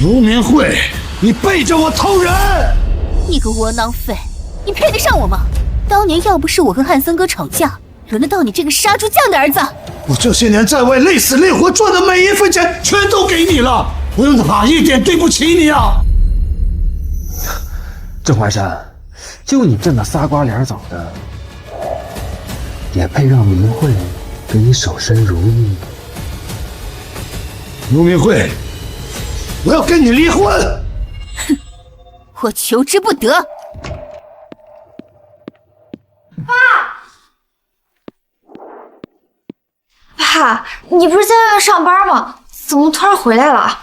卢明慧，你背着我偷人！你个窝囊废，你配得上我吗？当年要不是我和汉森哥吵架，轮得到你这个杀猪匠的儿子？我这些年在外累死累活赚的每一分钱，全都给你了，我有哪一点对不起你啊？郑怀山，就你这么仨瓜脸枣的，也配让明慧给你守身如玉？卢明慧，我要跟你离婚！哼，我求之不得。爸，你不是在外面上班吗？怎么突然回来了？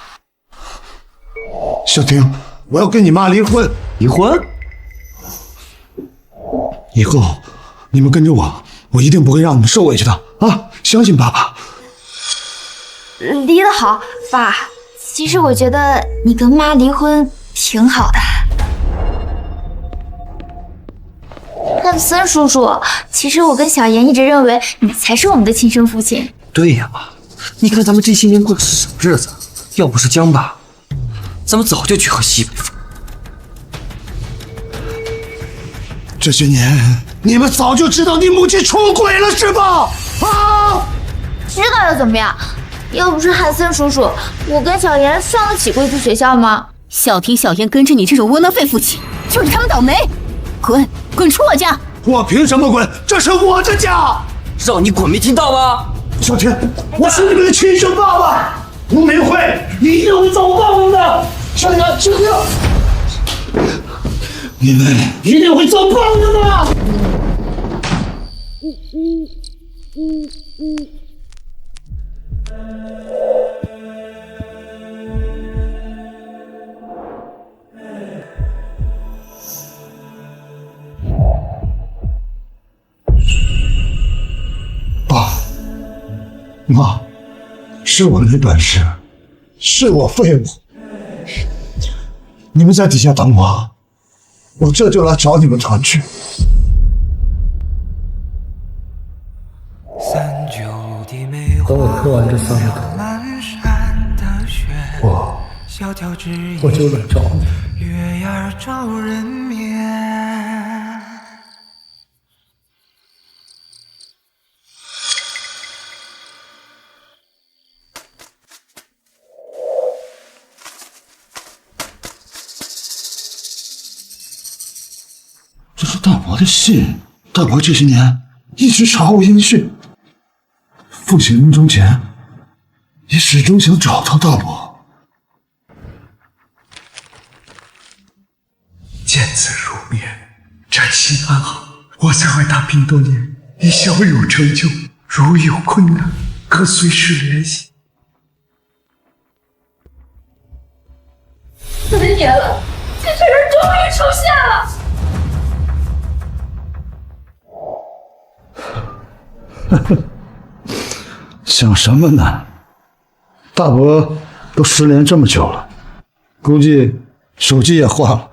小婷，我要跟你妈离婚。离婚？以后你们跟着我，我一定不会让你们受委屈的啊！相信爸爸。离得好，爸。其实我觉得你跟妈离婚挺好的。汉森叔叔，其实我跟小妍一直认为你才是我们的亲生父亲。对呀，你看咱们这些年过的是什么日子？要不是江爸，咱们早就去和西北风。这些年，你们早就知道你母亲出轨了是吧？啊！知道又怎么样？要不是汉森叔叔，我跟小妍上得起贵族学校吗？小婷、小妍跟着你这种窝囊废父亲，就是他们倒霉。滚，滚出我家！我凭什么滚？这是我的家！让你滚，没听到吗？小婷，我是你们的亲生爸爸，卢明慧，你一定会遭报应的。小婷，小婷，你们一定会遭报应的。爸妈，是我没本事，是我废物。你们在底下等我，我这就来找你们团聚。等我磕完这3个头，我就来找你。这是大伯的信，大伯这些年一直查无音讯，父亲临终前也始终想找到大伯。见子如面，展心安好。我在外打拼多年，已小有成就，如有困难，可随时联系。4年了，这人终于出现了。想什么呢？大伯都失联这么久了，估计手机也换了。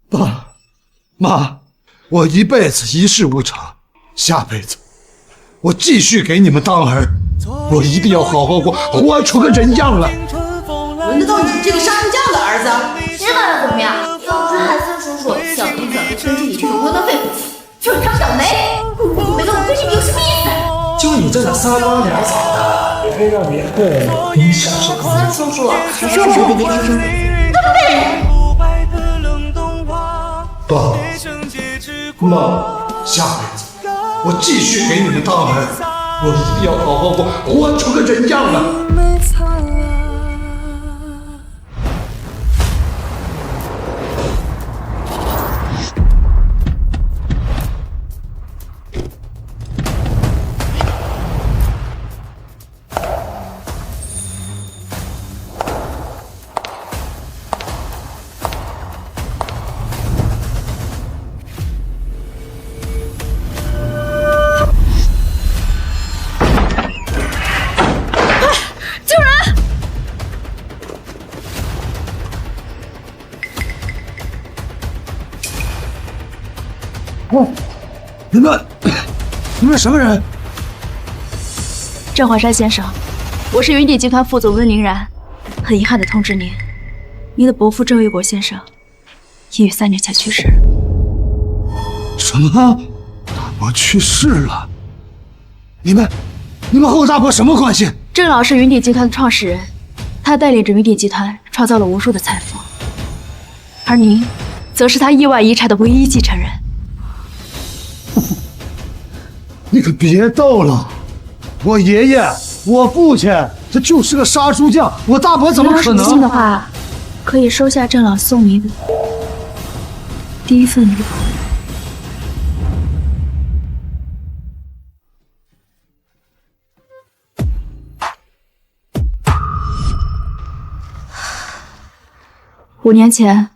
爸妈，我一辈子一事无成，下辈子我继续给你们当儿，我一定要好好活出个人样来。轮得到你这个杀猪匠的儿子？知道又怎么样？要不是汉森叔叔，小婷、小妍跟着你这种窝囊废父亲，就是他们倒霉。你没了我跟你们有什么意思？就你这么仨瓜脸枣的，也配让明慧给你享受？汉森叔叔还是我们的亲生父亲。爸妈，下辈子我继续给你们当儿，我一定要好好活出个人样来。你们什么人？郑怀山先生，我是云底集团副总温凌然，很遗憾的通知您，您的伯父郑卫国先生已于3年前去世。什么？大伯去世了？你们和我大伯什么关系？郑老是云底集团的创始人，他带领着云底集团创造了无数的财富，而您则是他亿万遗产的唯一继承人。你可别逗了！我爷爷、我父亲，他就是个杀猪匠，我大伯怎么可您要是不信的能？话，可以收下郑老送您的第一份礼物。5年前，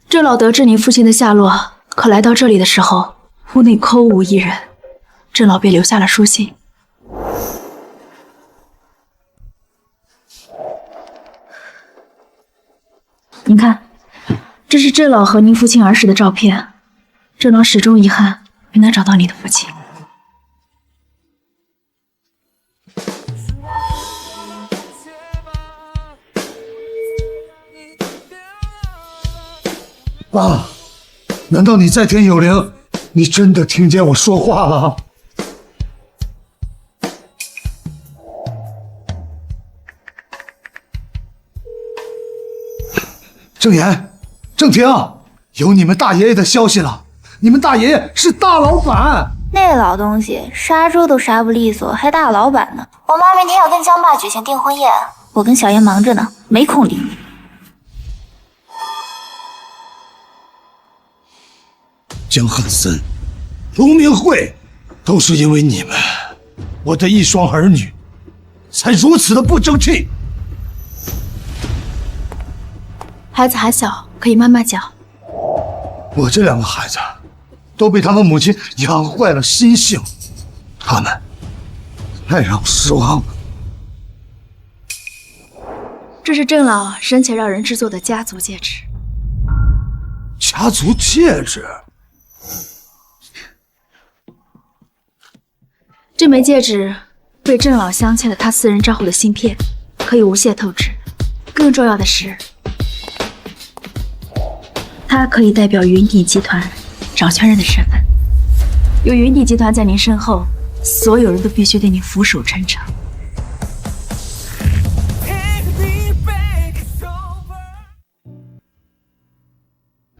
郑老得知您父亲的下落，可来到这里的时候，屋内空无一人，郑老便留下了书信。您看，这是郑老和您父亲儿时的照片。郑老始终遗憾没能找到你的父亲。爸，难道你在天有灵？你真的听见我说话了？郑言、郑婷，有你们大爷爷的消息了。你们大爷爷是大老板。那老东西杀猪都杀不利索，还大老板呢。我妈明天要跟江爸举行订婚宴，我跟小妍忙着呢，没空理你。江汉森、卢明慧，都是因为你们，我的一双儿女，才如此的不争气。孩子还小，可以慢慢讲。我这2个孩子，都被他们母亲养坏了心性，他们太让我失望了。这是郑老生前让人制作的家族戒指。家族戒指？这枚戒指为郑老镶嵌了他私人账户的芯片，可以无懈透支。更重要的是，它可以代表云底集团掌权人的身份。有云底集团在您身后，所有人都必须对您俯首称臣。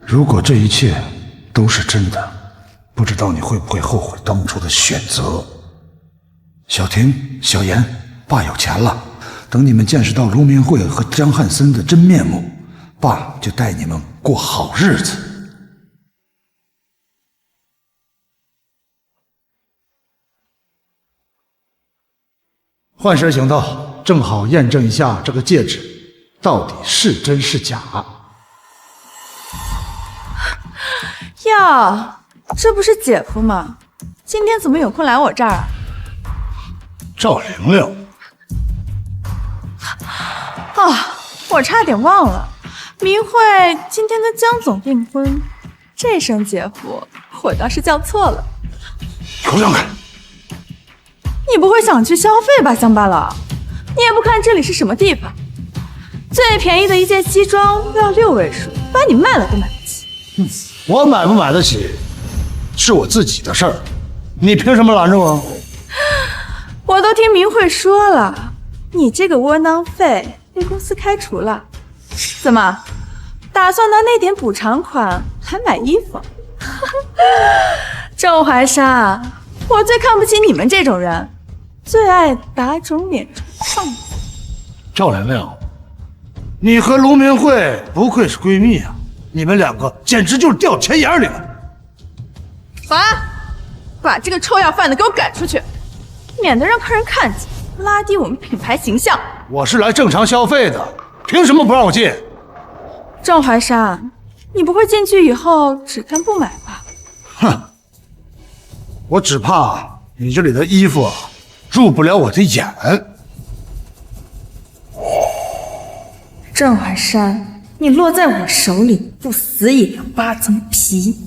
如果这一切都是真的，不知道你会不会后悔当初的选择。小婷、小妍，爸有钱了，等你们见识到卢明慧和江汉森的真面目，爸就带你们过好日子。换身行道，正好验证一下这个戒指到底是真是假。哟，这不是姐夫吗？今天怎么有空来我这儿啊？赵玲玲，啊，我差点忘了，明慧今天跟江总订婚，这声姐夫我倒是叫错了。给我让开！你不会想去消费吧，乡巴佬？你也不看这里是什么地方，最便宜的一件西装都要6位数，把你卖了都买不起。我买不买得起，是我自己的事儿，你凭什么拦着我？我都听明慧说了，你这个窝囊废被公司开除了，怎么打算拿那点补偿款还买衣服？郑怀沙，我最看不起你们这种人，最爱打肿脸充胖子。赵玲玲，你和卢明慧不愧是闺蜜啊，你们2个简直就是掉钱眼里了。保安，把这个臭要饭的给我赶出去，免得让客人看见，拉低我们品牌形象。我是来正常消费的，凭什么不让我进？郑怀沙，你不会进去以后只看不买吧？哼，我只怕你这里的衣服入不了我的眼。郑怀沙，你落在我手里，不死也要8层皮。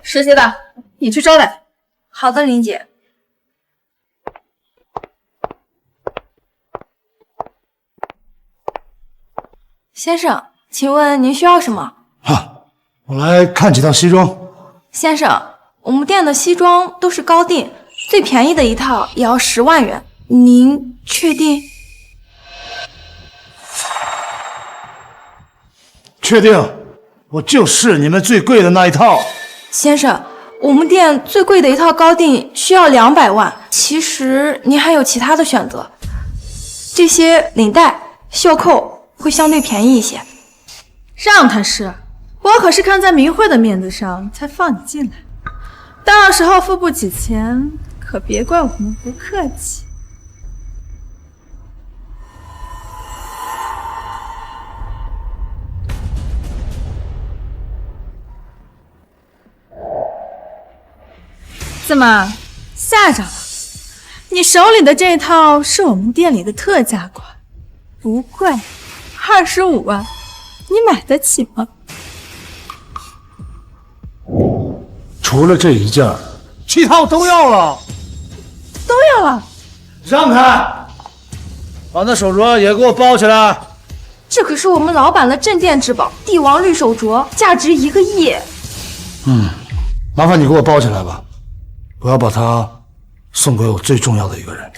实习的，你去招待。好的，林姐。先生，请问您需要什么？我来看几套西装。先生，我们店的西装都是高定，最便宜的一套也要10万元，您确定？确定，我就是你们最贵的那一套。先生，我们店最贵的一套高定需要200万，其实您还有其他的选择，这些领带、袖扣会相对便宜一些。让他是，我可是看在明慧的面子上才放你进来，到时候付不起钱，可别怪我们不客气。怎么吓着了？你手里的这套是我们店里的特价款，不贵，25万，你买得起吗？除了这一件，其他我都要了。都要了？让开！把那手镯也给我包起来。这可是我们老板的镇店之宝，帝王绿手镯，价值1个亿。麻烦你给我包起来吧，我要把它送给我最重要的一个人。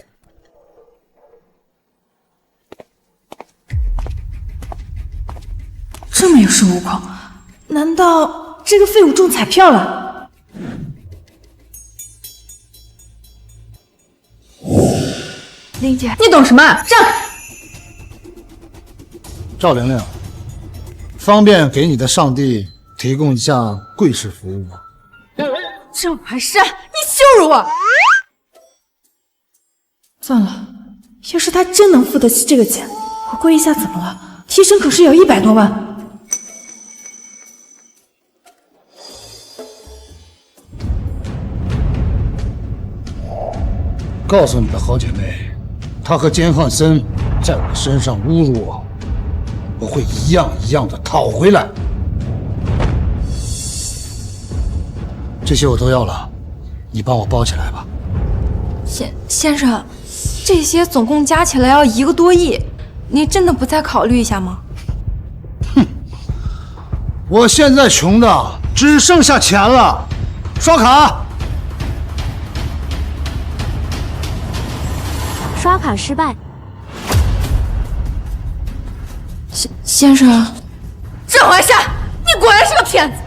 这么有恃无恐，难道这个废物中彩票了？林姐，你懂什么？让开！赵玲玲，方便给你的上帝提供一下跪式服务吗？这还是你羞辱我！算了，要是他真能付得起这个钱，我跪一下怎么了？提成可是有100多万。告诉你的好姐妹，她和坚汉森在我身上侮辱我，我会一样一样的讨回来。这些我都要了，你帮我包起来吧。先生，这些总共加起来要1个多亿，您真的不再考虑一下吗？我现在穷的只剩下钱了，刷卡。刷卡失败。先生，郑怀山，你果然是个骗子！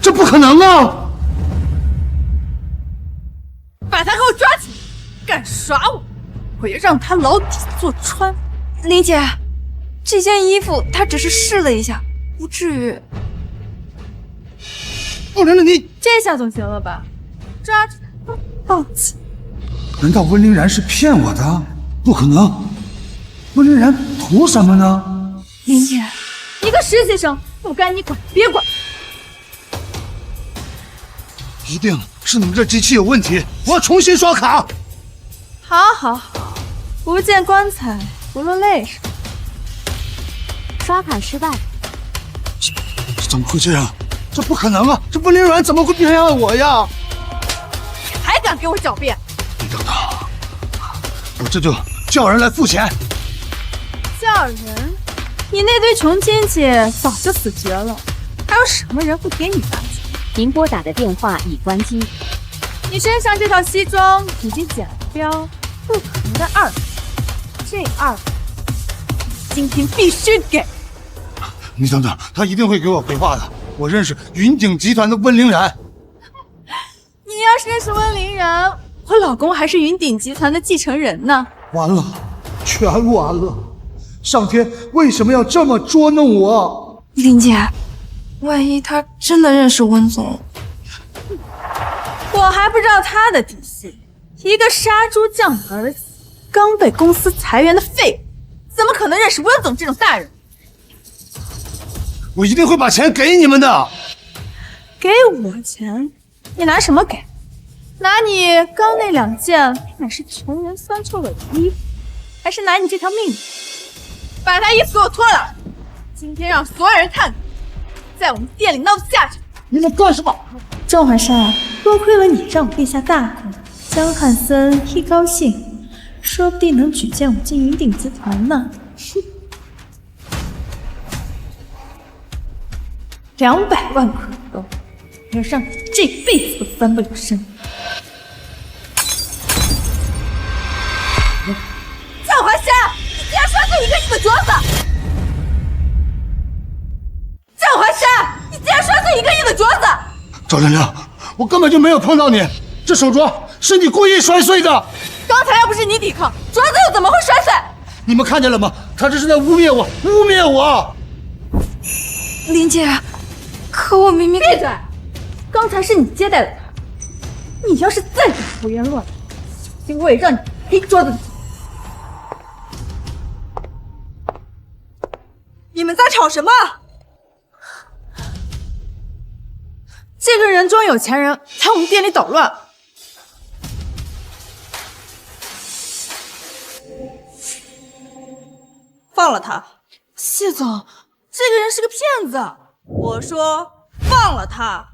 这不可能啊！把他给我抓起来！敢耍我，我要让他牢底坐穿！林姐，这件衣服她只是试了一下，不至于。不能你这下总行了吧？抓住他，抱起！难道温凌然是骗我的？不可能！温凌然图什么呢？林姐，一个实习生，不该你管，别管！一定是你们这机器有问题，我要重新刷卡。好，好，好，不见棺材不落泪是吧？刷卡失败。怎么会这样？这不可能啊！这温凌然怎么会偏爱我呀？你还敢给我狡辩？你等等，我这就叫人来付钱。叫人？你那堆穷亲戚早就死绝了，还有什么人会给你打钱？您拨打的电话已关机。你身上这套西装已经检了标，不可能再200，这200今天必须给。你等等，他一定会给我回话的。我认识云鼎集团的温凌然。你要是认识温凌然，我老公还是云鼎集团的继承人呢。完了，全完了！上天为什么要这么捉弄我？林姐，万一他真的认识温总，我还不知道他的底细。一个杀猪匠的儿子，刚被公司裁员的废物，怎么可能认识温总这种大人？我一定会把钱给你们的。给我钱？你拿什么给？拿你刚那2件满是穷人酸臭味的衣服，还是拿你这条命？把他衣服给我脱了！今天让所有人看看，在我们店里闹下去！你们干什么？郑怀山，多亏了你让我立下大功，江汉森一高兴，说不定能举荐我进云鼎集团呢。哼，200万可够，要让你这辈子都翻不了身。江华山，你竟然摔碎1个亿的镯子！江华山，你竟然摔碎1个亿的镯子！赵亮亮，我根本就没有碰到你，这手镯是你故意摔碎的。刚才要不是你抵抗，镯子又怎么会摔碎？你们看见了吗？他这是在污蔑我，污蔑我！林姐，可我明明……闭嘴！刚才是你接待了他，你要是再敢胡言乱语，小心我也让你赔桌子。你们在吵什么？这个人装有钱人，在我们店里捣乱。放了他！谢总，这个人是个骗子！我说放了他！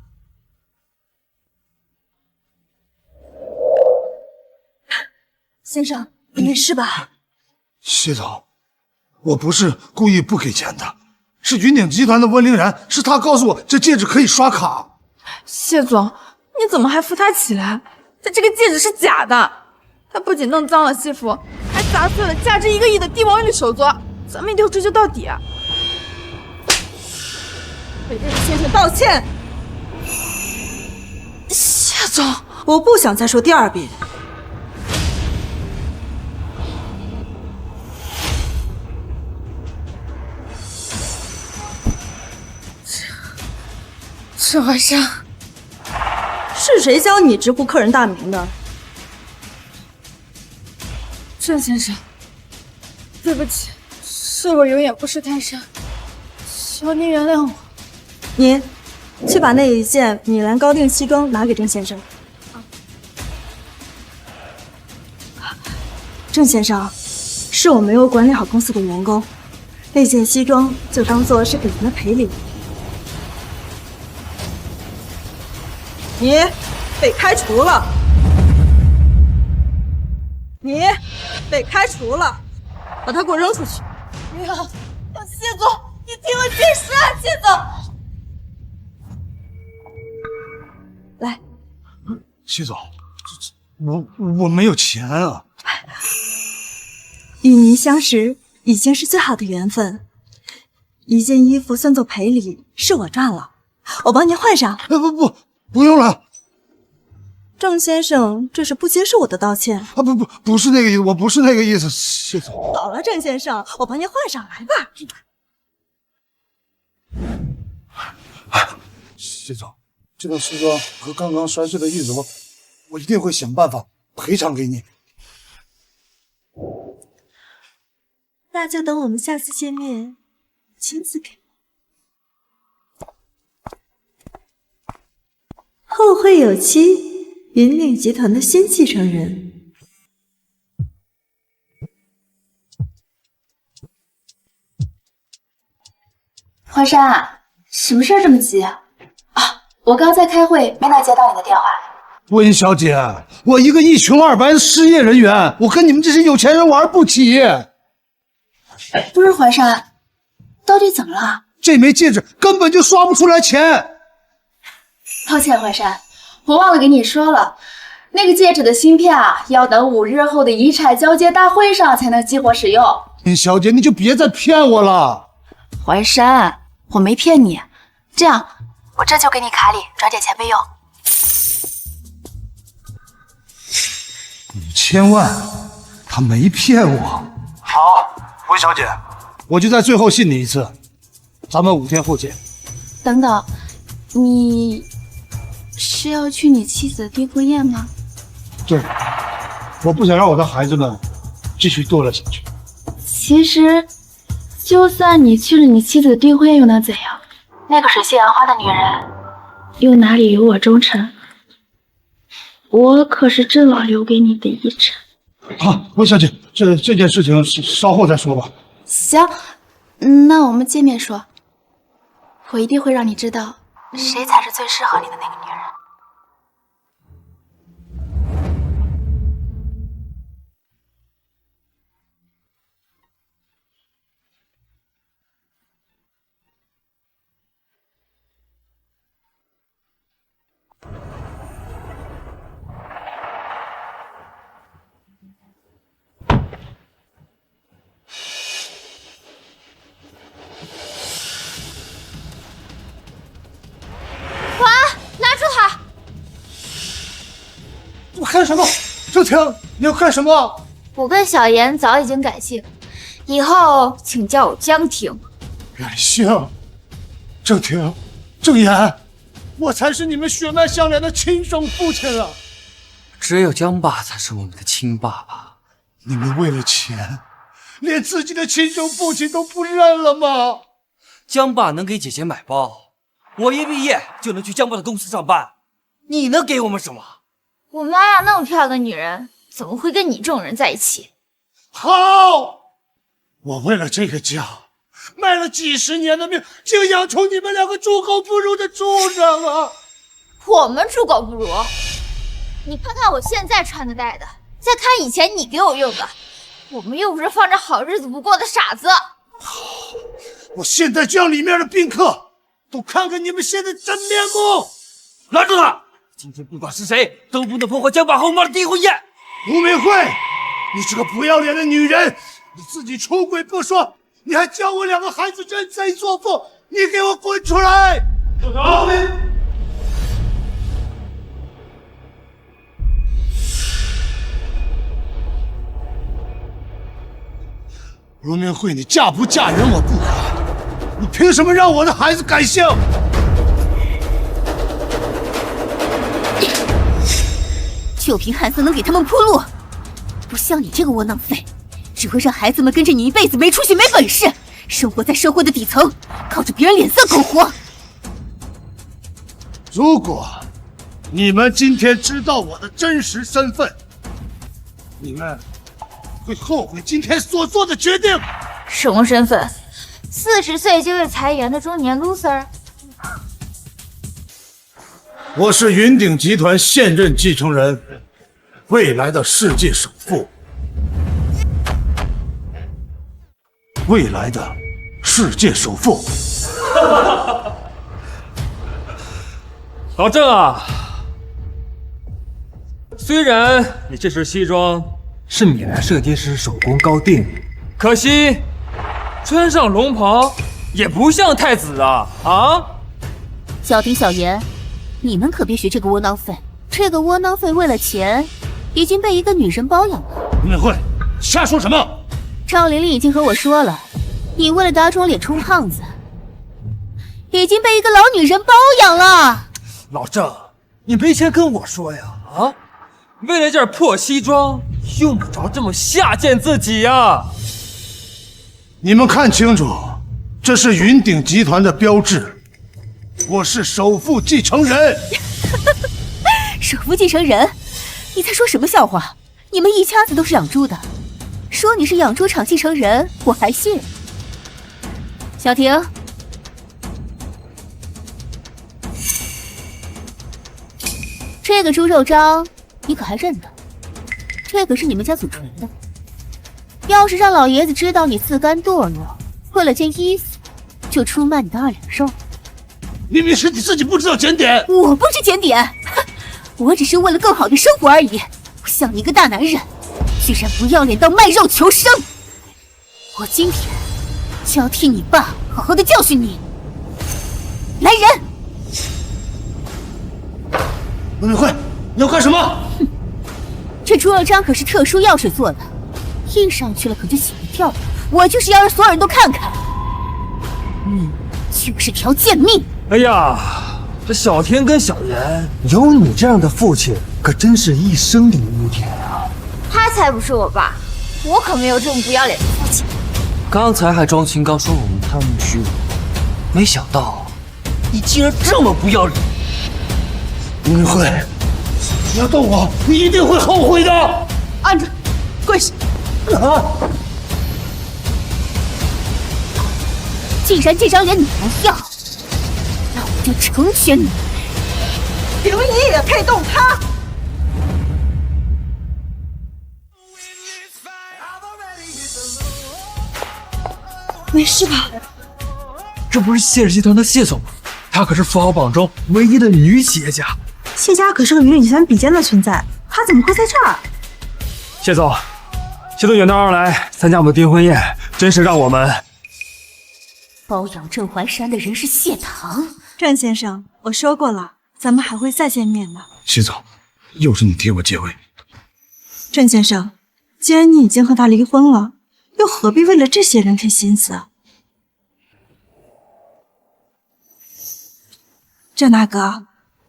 先生，你没事吧？谢总，我不是故意不给钱的，是云鼎集团的温凌然，是他告诉我这戒指可以刷卡。谢总，你怎么还扶他起来？这个戒指是假的，他不仅弄脏了西服，还砸碎了价值1个亿的帝王玉手镯，咱们一定要追究到底啊！给这个先生道歉。谢总，我不想再说第2遍。郑怀山，是谁教你直呼客人大名的？郑先生，对不起，是我有眼不识泰山，求您原谅我。你去把那一件米兰高定西装拿给郑先生。郑先生，是我没有管理好公司的员工，那件西装就当做是给您的赔礼。你被开除了！你被开除了！把他给我扔出去！不要！谢总，你听我解释啊，谢总！来，谢总，我没有钱啊！与您相识已经是最好的缘分，一件衣服算作赔礼，是我赚了，我帮您换上。不用了。郑先生，这是不接受我的道歉啊！不是那个意思，我不是那个意思，谢总。好了，郑先生，我帮您换上，来吧。谢总，这个西装和刚刚摔碎的玉镯，我一定会想办法赔偿给你。那就等我们下次见面，亲自给。后会有期。云鼎集团的新继承人。华山，什么事儿这么急啊？我刚在开会，没能接到你的电话。温小姐，我一个一穷二白的失业人员，我跟你们这些有钱人玩不起。不是华山，到底怎么了？这枚戒指根本就刷不出来钱。抱歉，华山。我忘了给你说了，那个戒指的芯片啊，要等5日后的遗产交接大会上才能激活使用。温小姐，你就别再骗我了。怀山，我没骗你。这样，我这就给你卡里转点钱备用。5000万，他没骗我。好，温小姐，我就在最后信你一次，咱们5天后见。等等，你是要去你妻子的订婚宴吗？对，我不想让我的孩子们继续堕落下去。其实，就算你去了你妻子的订婚宴又能怎样？那个水性杨花的女人，又哪里有我忠诚？我可是郑老留给你的遗产。好，温小姐，这件事情稍后再说吧。行，那我们见面说。我一定会让你知道，谁才是最适合你的那个女人。干什么？周婷，你要干什么？我跟小妍早已经改姓，以后请叫我江婷。改姓？周婷，郑言，我才是你们血脉相连的亲生父亲啊！只有江爸才是我们的亲爸爸。你们为了钱，连自己的亲生父亲都不认了吗？江爸能给姐姐买包，我一毕业就能去江爸的公司上班，你能给我们什么？我妈呀，那么漂亮的女人，怎么会跟你这种人在一起？好，我为了这个家，卖了几十年的命，就养出你们两个猪狗不如的畜生啊！我们猪狗不如？你看看我现在穿的戴的，再看以前你给我用的，我们又不是放着好日子不过的傻子。我现在就让里面的宾客都看看你们现在真面目！拦住他！今天不管是谁，都不能破坏江爸和我妈的订婚宴。吴明慧，你这个不要脸的女人，你自己出轨不说，你还叫我两个孩子认贼作父，你给我滚出来！吴明慧，你嫁不嫁人我不管，你凭什么让我的孩子改姓？就凭汉森能给他们铺路，不像你这个窝囊废，只会让孩子们跟着你一辈子没出息、没本事，生活在社会的底层，靠着别人脸色苟活。如果你们今天知道我的真实身份，你们会后悔今天所做的决定。什么身份？40岁就会裁员的中年 loser？ 我是云鼎集团现任继承人，未来的世界首富。未来的世界首富。老郑啊，虽然你这身西装是米兰设计师手工高定，可惜穿上龙袍也不像太子啊！啊！小婷、小妍，你们可别学这个窝囊废。这个窝囊废为了钱，已经被一个女人包养了。吴美惠，瞎说什么？赵玲玲已经和我说了，你为了打肿脸充胖子，已经被一个老女人包养了。老郑，你没钱跟我说呀？啊！为了件破西装，用不着这么下贱自己呀！你们看清楚，这是云鼎集团的标志，我是首富继承人。首富继承人？你在说什么笑话？你们一家子都是养猪的，说你是养猪场继承人，我还信。小婷，这个猪肉章你可还认得？这个是你们家祖传的。要是让老爷子知道你自甘堕落，为了件衣服就出卖你的2两肉，明明是你自己不知道检点。我不知检点，我只是为了更好的生活而已。不像你一个大男人，居然不要脸到卖肉求生。我今天就要替你爸好好的教训你。来人！文美惠，你要干什么？哼，这猪肉章可是特殊药水做的，印上去了可就洗不掉了。我就是要让所有人都看看，你就是条贱命。哎呀，这小天跟小妍，有你这样的父亲，可真是一生的污点啊！他才不是我爸，我可没有这么不要脸的父亲。刚才还装清高说我们贪污虚伪，没想到你竟然这么不要脸！文美惠，你要动我，你一定会后悔的。按着，跪下！啊！既然这张脸你不要，那我就成全你。凭你也配动他？没事吧？这不是谢氏集团的谢总吗？她可是富豪榜中唯一的女企业家。谢家可是和云鼎集团比肩的存在，她怎么会在这儿？谢总，谢总远道而来参加我们的订婚宴，真是让我们……包养郑怀山的人是谢堂。郑先生，我说过了，咱们还会再见面的。谢总，又是你替我解围，郑先生，既然你已经和他离婚了，又何必为了这些人费心思？郑大哥，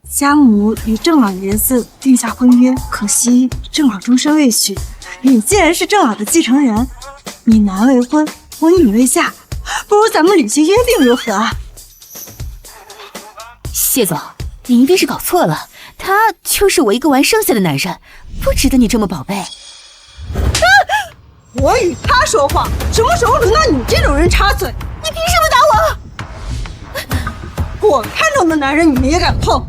家母与郑老爷子定下婚约，可惜郑老终身未娶。你既然是郑老的继承人，你男未婚，我女未嫁，不如咱们履行约定如何？谢总，你一定是搞错了，他就是我一个玩剩下的男人，不值得你这么宝贝。我与他说话，什么时候轮到你这种人插嘴？你凭什么打我？我看中的男人你们也敢碰？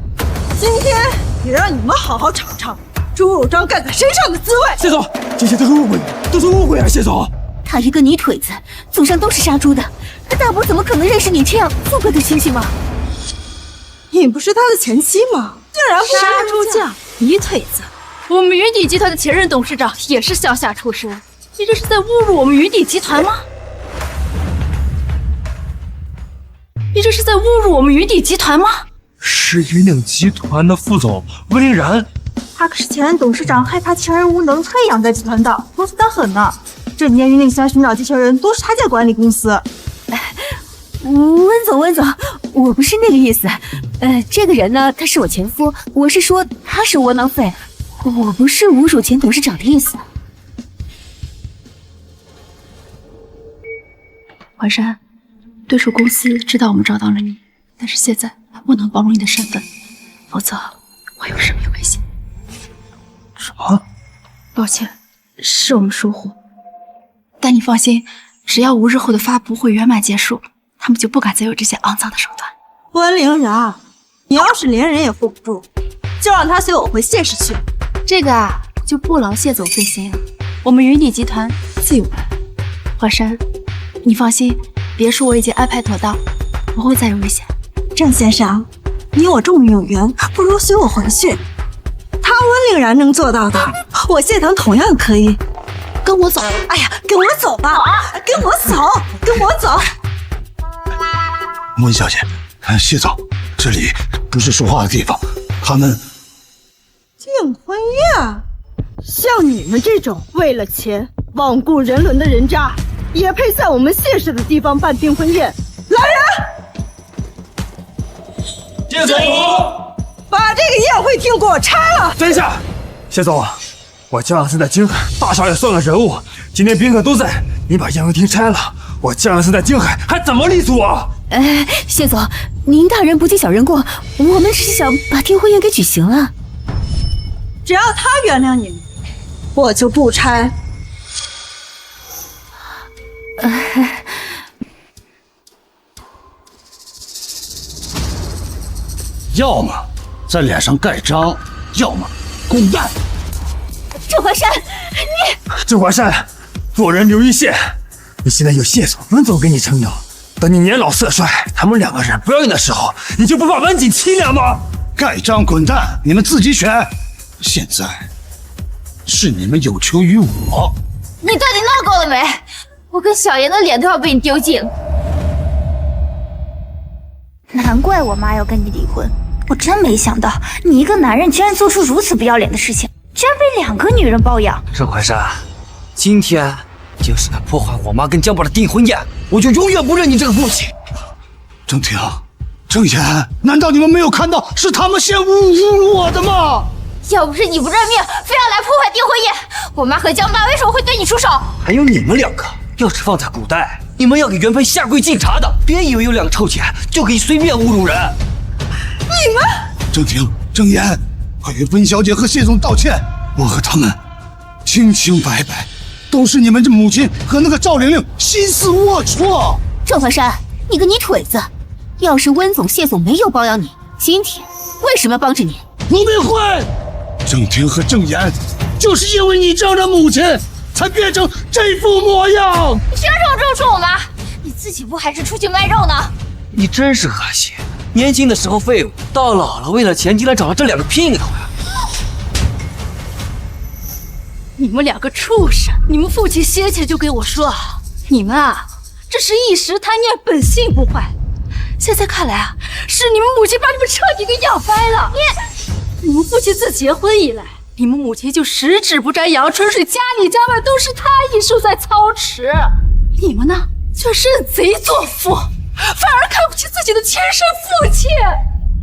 今天也让你们好好尝尝猪肉章盖在身上的滋味。谢总，这些都是误会，都是误会啊！谢总，他一个泥腿子，祖上都是杀猪的，他大伯怎么可能认识你这样富贵的亲戚吗？你不是他的前妻吗？竟然不杀猪匠、泥腿子！我们云底集团的前任董事长也是乡下出身，你这是在侮辱我们云底集团吗？你这是在侮辱我们云底集团吗？是云顶集团的副总温凌然，他可是前任董事长害怕前任无能退养在集团的，公司他狠呢。这几年云顶乡寻找继承人都是他在管理公司。温总，我不是那个意思。这个人呢，他是我前夫，我是说他是窝囊废，我不是侮辱前董事长的意思。淮山，对手公司知道我们找到了你，但是现在还不能暴露你的身份，否则会有生命危险。什么？抱歉，是我们疏忽。但你放心，只要5日后的发布会圆满结束，他们就不敢再有这些肮脏的手段。温凌然，你要是连人也护不住，就让他随我回谢氏去。这个啊，就不劳谢总费心了。我们云底集团自有人。淮山，你放心，别墅我已经安排妥当，不会再有危险。郑先生，你我重有缘，不如随我回去。他温凌然能做到的，我谢腾同样可以。跟我走！哎呀，跟我走吧，跟我走，跟我走。温小姐，谢总，这里不是说话的地方，他们订婚宴，像你们这种为了钱罔顾人伦的人渣，也配在我们谢氏的地方办订婚宴？来人！谢总，把这个宴会厅给我拆了！等一下，谢总，我江阳森在京海，大少爷算个人物，今天宾客都在，你把宴会厅拆了，我江阳森在京海还怎么立足啊？谢总，您大人不计小人过，我们只是想把订婚宴给举行了。只要他原谅你们，我就不拆。要么在脸上盖章，要么滚蛋！郑淮山，你郑淮山，做人留一线，你现在有谢总、温总给你撑腰，等你年老色衰，他们2个人不要你的时候，你就不怕晚景凄凉吗？盖章滚蛋，你们自己选。现在是你们有求于我。你到底闹够了没？我跟小妍的脸都要被你丢尽。难怪我妈要跟你离婚，我真没想到你一个男人居然做出如此不要脸的事情，居然被2个女人包养。郑淮山，今天就是敢破坏我妈跟江宝的订婚宴，我就永远不认你这个父亲。郑婷、郑妍，难道你们没有看到是他们先侮辱我的吗？要不是你不认命，非要来破坏订婚宴，我妈和江爸为什么会对你出手？还有你们2个，要是放在古代，你们要给原配下跪敬茶的，别以为有2个臭钱就可以随便侮辱人。你们，郑婷、郑妍，快给温小姐和谢总道歉，我和他们清清白白，都是你们这母亲和那个赵玲玲心思龌龊。郑淮山，你个泥腿子，要是温总、谢总没有包养你，今天为什么要帮着你？卢明慧，郑婷和郑妍，就是因为你这样的母亲，才变成这副模样。你凭什么这么说我妈？你自己不还是出去卖肉呢？你真是恶心！年轻的时候废物，到老了为了钱竟然找了这2个姘头呀！你们2个畜生！你们父亲先前就跟我说，你们啊，这是一时贪念，本性不坏。现在看来啊，是你们母亲把你们彻底给养歪了。你们父亲自结婚以来，你们母亲就十指不沾阳春水，家里家外都是她一手在操持。你们呢，却认贼作父，反而看不起自己的亲生父亲。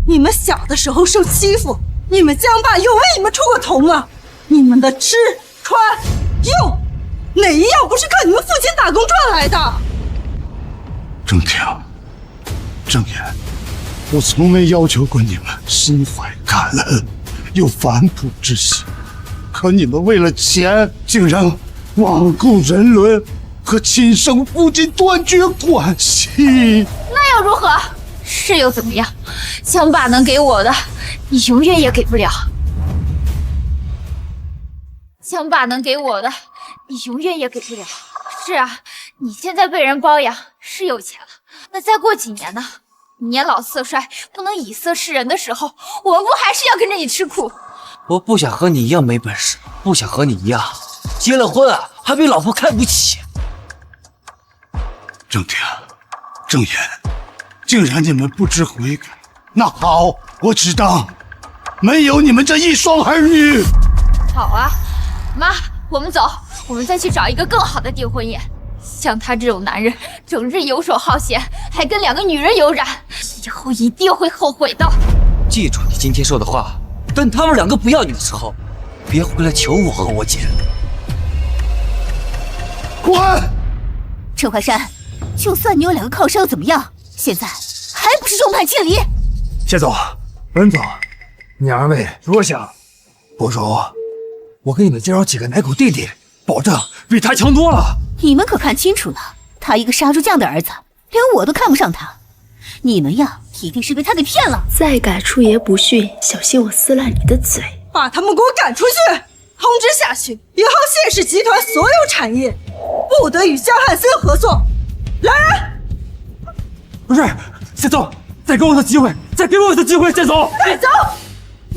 你们小的时候受欺负，你们江爸有为你们出过头吗？你们的吃穿用，哪一样不是靠你们父亲打工赚来的？郑婷、郑言，我从没要求过你们心怀感恩，有反哺之心，可你们为了钱，竟然罔顾人伦，和亲生父亲断绝关系。那又如何？是又怎么样？江爸能给我的，你永远也给不了。江爸能给我的，你永远也给不了。是啊，你现在被人包养，是有钱了。那再过几年呢？你年老色衰，不能以色示人的时候，我们不还是要跟着你吃苦？我不想和你一样没本事，不想和你一样结了婚啊还被老婆看不起。郑婷、郑言，竟然你们不知悔改。那好，我只当没有你们这一双儿女。好啊，妈，我们走，我们再去找一个更好的订婚宴。像他这种男人，整日游手好闲，还跟2个女人有染，以后一定会后悔的。记住你今天说的话，等他们2个不要你的时候，别回来求我和我姐。滚！陈怀山，就算你有2个靠山又怎么样？现在还不是众叛亲离？谢总、文总，你2位若想，不如我给你们介绍几个奶狗弟弟，保证比他强多了。你们可看清楚了，他一个杀猪匠的儿子，连我都看不上他。你们呀，一定是被他给骗了。再敢出言不逊，小心我撕烂你的嘴！把他们给我赶出去！通知下去，以后谢氏集团所有产业不得与江汉森合作。来人！不是，谢总，再给我一次机会，再给我一次机会，谢总！带走！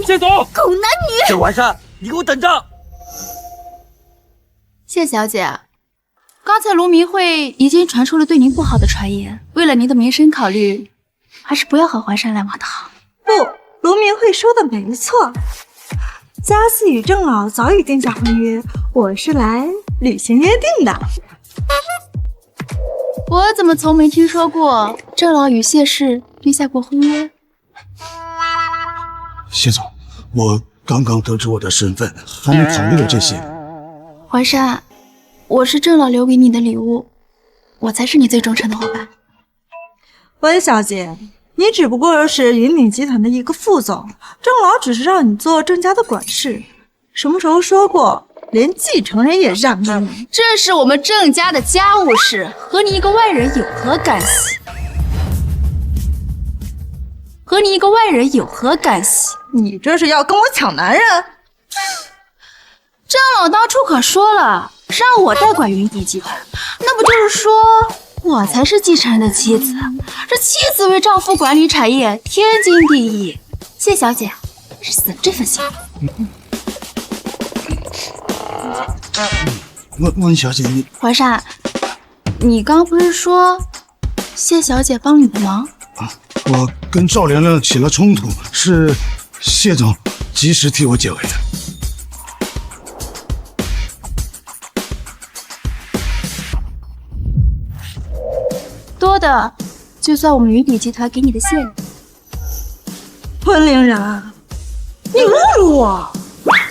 谢总！狗男女！郑怀山，你给我等着！谢小姐，刚才卢明慧已经传出了对您不好的传言，为了您的名声考虑，还是不要和怀山来往的好。不，卢明慧说的没错，家嗣与郑老早已定下婚约，我是来履行约定的。我怎么从没听说过郑老与谢氏立下过婚约？谢总，我刚刚得知我的身份，还没考虑了这些。怀山，我是郑老留给你的礼物，我才是你最忠诚的伙伴。温小姐，你只不过是云敏集团的一个副总，郑老只是让你做郑家的管事。什么时候说过连继承人也让给你？这是我们郑家的家务事，和你一个外人有何干系？和你一个外人有何干系？你这是要跟我抢男人？郑老当初可说了，让我代管云迪集团，那不就是说我才是继承人的妻子？这妻子为丈夫管理产业，天经地义。谢小姐是死了这份心。温小姐，你怀山，你刚不是说谢小姐帮你的忙？我跟赵玲玲起了冲突，是谢总及时替我解围的。多的就算我们云底集团给你的谢礼。温玲然，你侮辱我！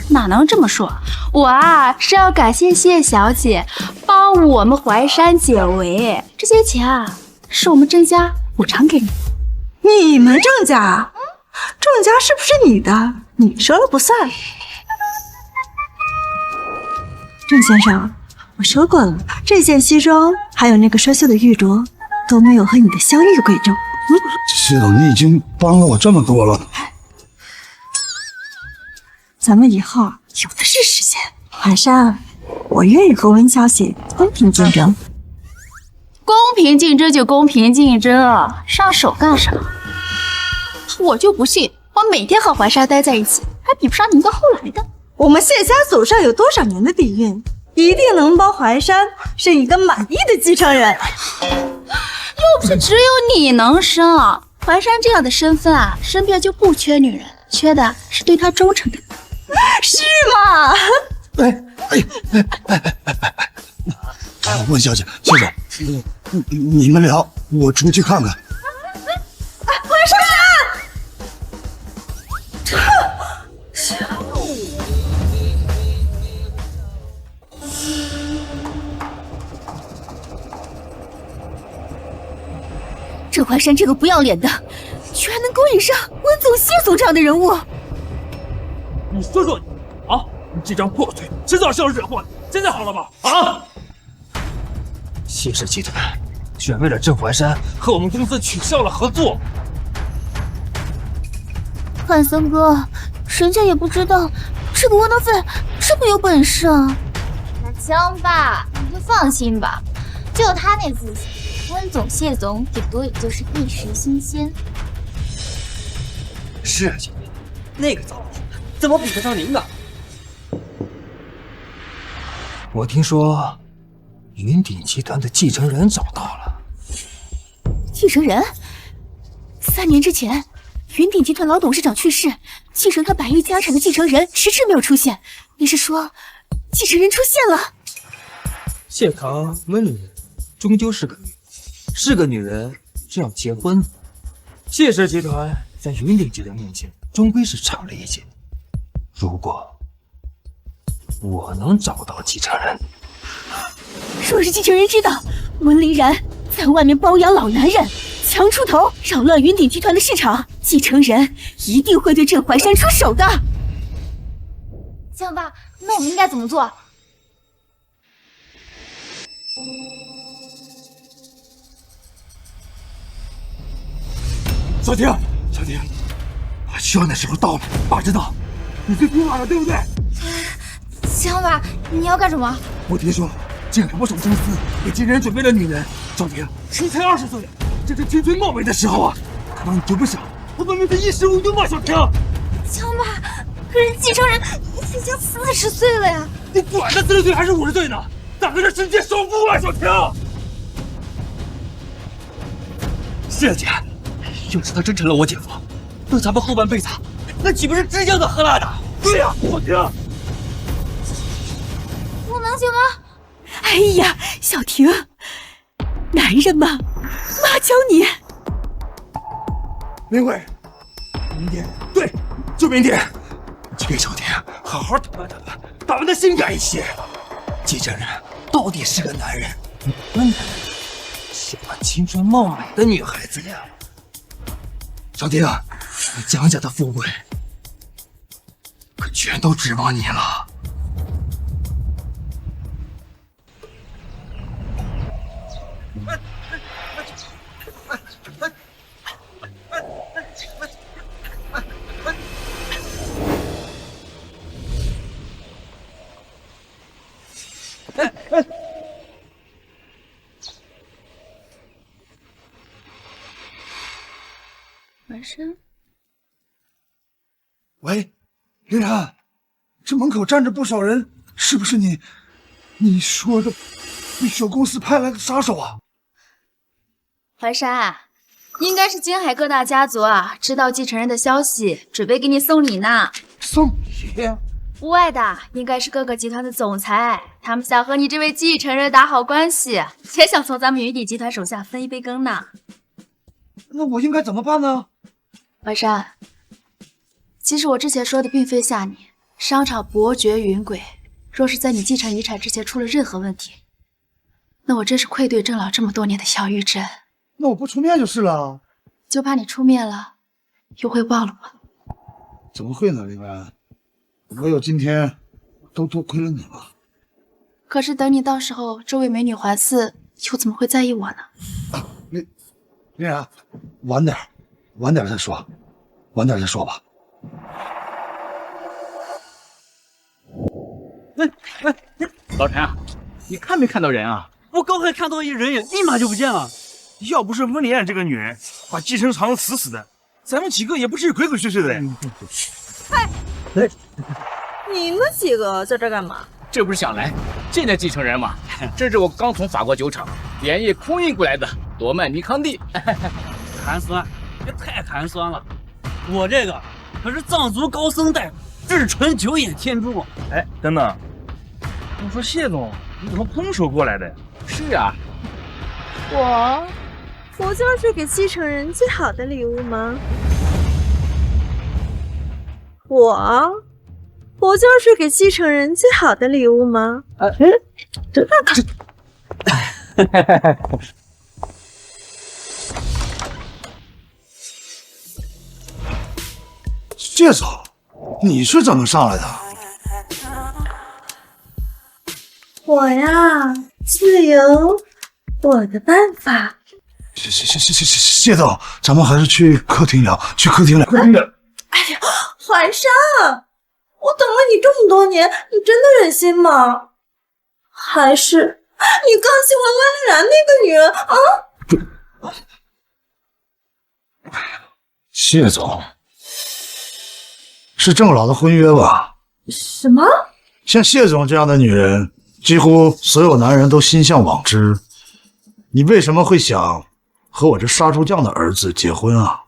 哪能这么说？我啊是要感谢谢小姐帮我们淮山解围，这些钱啊是我们郑家补偿给你的。你们郑家？郑家是不是你的？你说了不算。郑先生，我说过了，这件西装还有那个生锈的玉镯都没有和你的香玉贵重。谢总，你已经帮了我这么多了，咱们以后有的是时间。海山，我愿意和温小姐公平竞争。公平竞争就公平竞争啊，上手干啥？我就不信，我每天和怀山待在一起，还比不上你一个后来的。我们谢家祖上有多少年的底蕴，一定能帮淮山生一个满意的继承人。又不是只有你能生啊！淮山这样的身份啊，身边就不缺女人，缺的是对他忠诚的。是吗？温小姐，先生，你们聊，我出去看看。我说郑怀山这个不要脸的，居然能勾引上温总、谢总这样的人物。你说说你啊，你这张破嘴，迟早是要惹祸的。现在好了吧？啊！谢氏集团居然为了郑怀山和我们公司取消了合作。汉森哥，人家也不知道这个窝囊废这么有本事啊。江爸，你就放心吧，就他那自信，温总、谢总顶多也就是一时新鲜。是啊，姐，那个糟老头怎么比得上您呢？我听说云鼎集团的继承人找到了。继承人？3年之前，云鼎集团老董事长去世，继承他100亿家产的继承人迟迟没有出现。你是说，继承人出现了？谢堂温女人终究是个女人，是个女人就要结婚。谢氏集团在云鼎集团面前终归是差了一截。如果我能找到继承人，若是继承人知道温凌然在外面包养老男人，强出头，扰乱云鼎集团的市场，继承人一定会对郑怀山出手的。江爸，那我们应该怎么做？小婷，小婷，需要的时候到了，爸知道，你最听话了，对不对？江爸，你要干什么？我听说这个不少公司给继承人准备了女人。小婷，谁才20岁，这是青春貌美的时候啊！难道你就不想我们的衣食无忧吗？小婷，江爸，可是继承人已经40岁了呀！你管他40岁还是50岁呢？咱们是世界首富啊，小婷！是啊，姐，要是他真成了我姐夫，那咱们后半辈子那岂不是吃香的喝辣的？对呀，小婷。不能行吗？哎呀，小婷，男人嘛，妈教你。明慧，明天，对，就明天，去给小婷好好打扮打扮，打扮的性感一些。继承人到底是个男人，温男人喜欢青春貌美的女孩子呀。小婷，你蒋家的富贵可全都指望你了。晚上，喂，凌然，这门口站着不少人，是不是你说的玉秀公司派来的杀手啊？怀山，应该是金海各大家族啊，知道继承人的消息，准备给你送礼呢。送礼？无外的应该是各个集团的总裁，他们想和你这位继承人打好关系，也想从咱们云鼎集团手下分一杯羹呢。那我应该怎么办呢？怀山，其实我之前说的并非吓你，商场伯爵云贵，若是在你继承遗产之前出了任何问题，那我真是愧对郑老这么多年的小玉珍。那我不出面就是了。就怕你出面了，又会忘了我。怎么会呢，凌然？我有今天，都多亏了你了。可是等你到时候周围美女环伺，又怎么会在意我呢？凌然，晚点再说，晚点再说吧。老陈啊，你看没看到人啊？我刚才看到一人影，立马就不见了。要不是温丽艳这个女人把继承藏得死死的，咱们几个也不至于鬼鬼祟祟的。哎，你们几个在这干嘛？这不是想来见见继承人吗？这是我刚从法国酒厂连夜空运过来的罗曼尼康帝。寒酸，也太寒酸了。我这个可是藏族高僧大夫，这是纯九眼天珠。哎，等等，我说谢总，你怎么空手过来的呀？是啊，我不就是给继承人最好的礼物吗？我不就是给继承人最好的礼物吗？谢总，你是怎么上来的？我呀，自有我的办法。谢总，咱们还是去客厅聊，去客厅聊。哎呀，寒山，我等了你这么多年，你真的忍心吗？还是你更喜欢温丽然那个女人啊？谢总，是郑老的婚约吧？什么？像谢总这样的女人，几乎所有男人都心向往之。你为什么会想和我这杀猪匠的儿子结婚啊？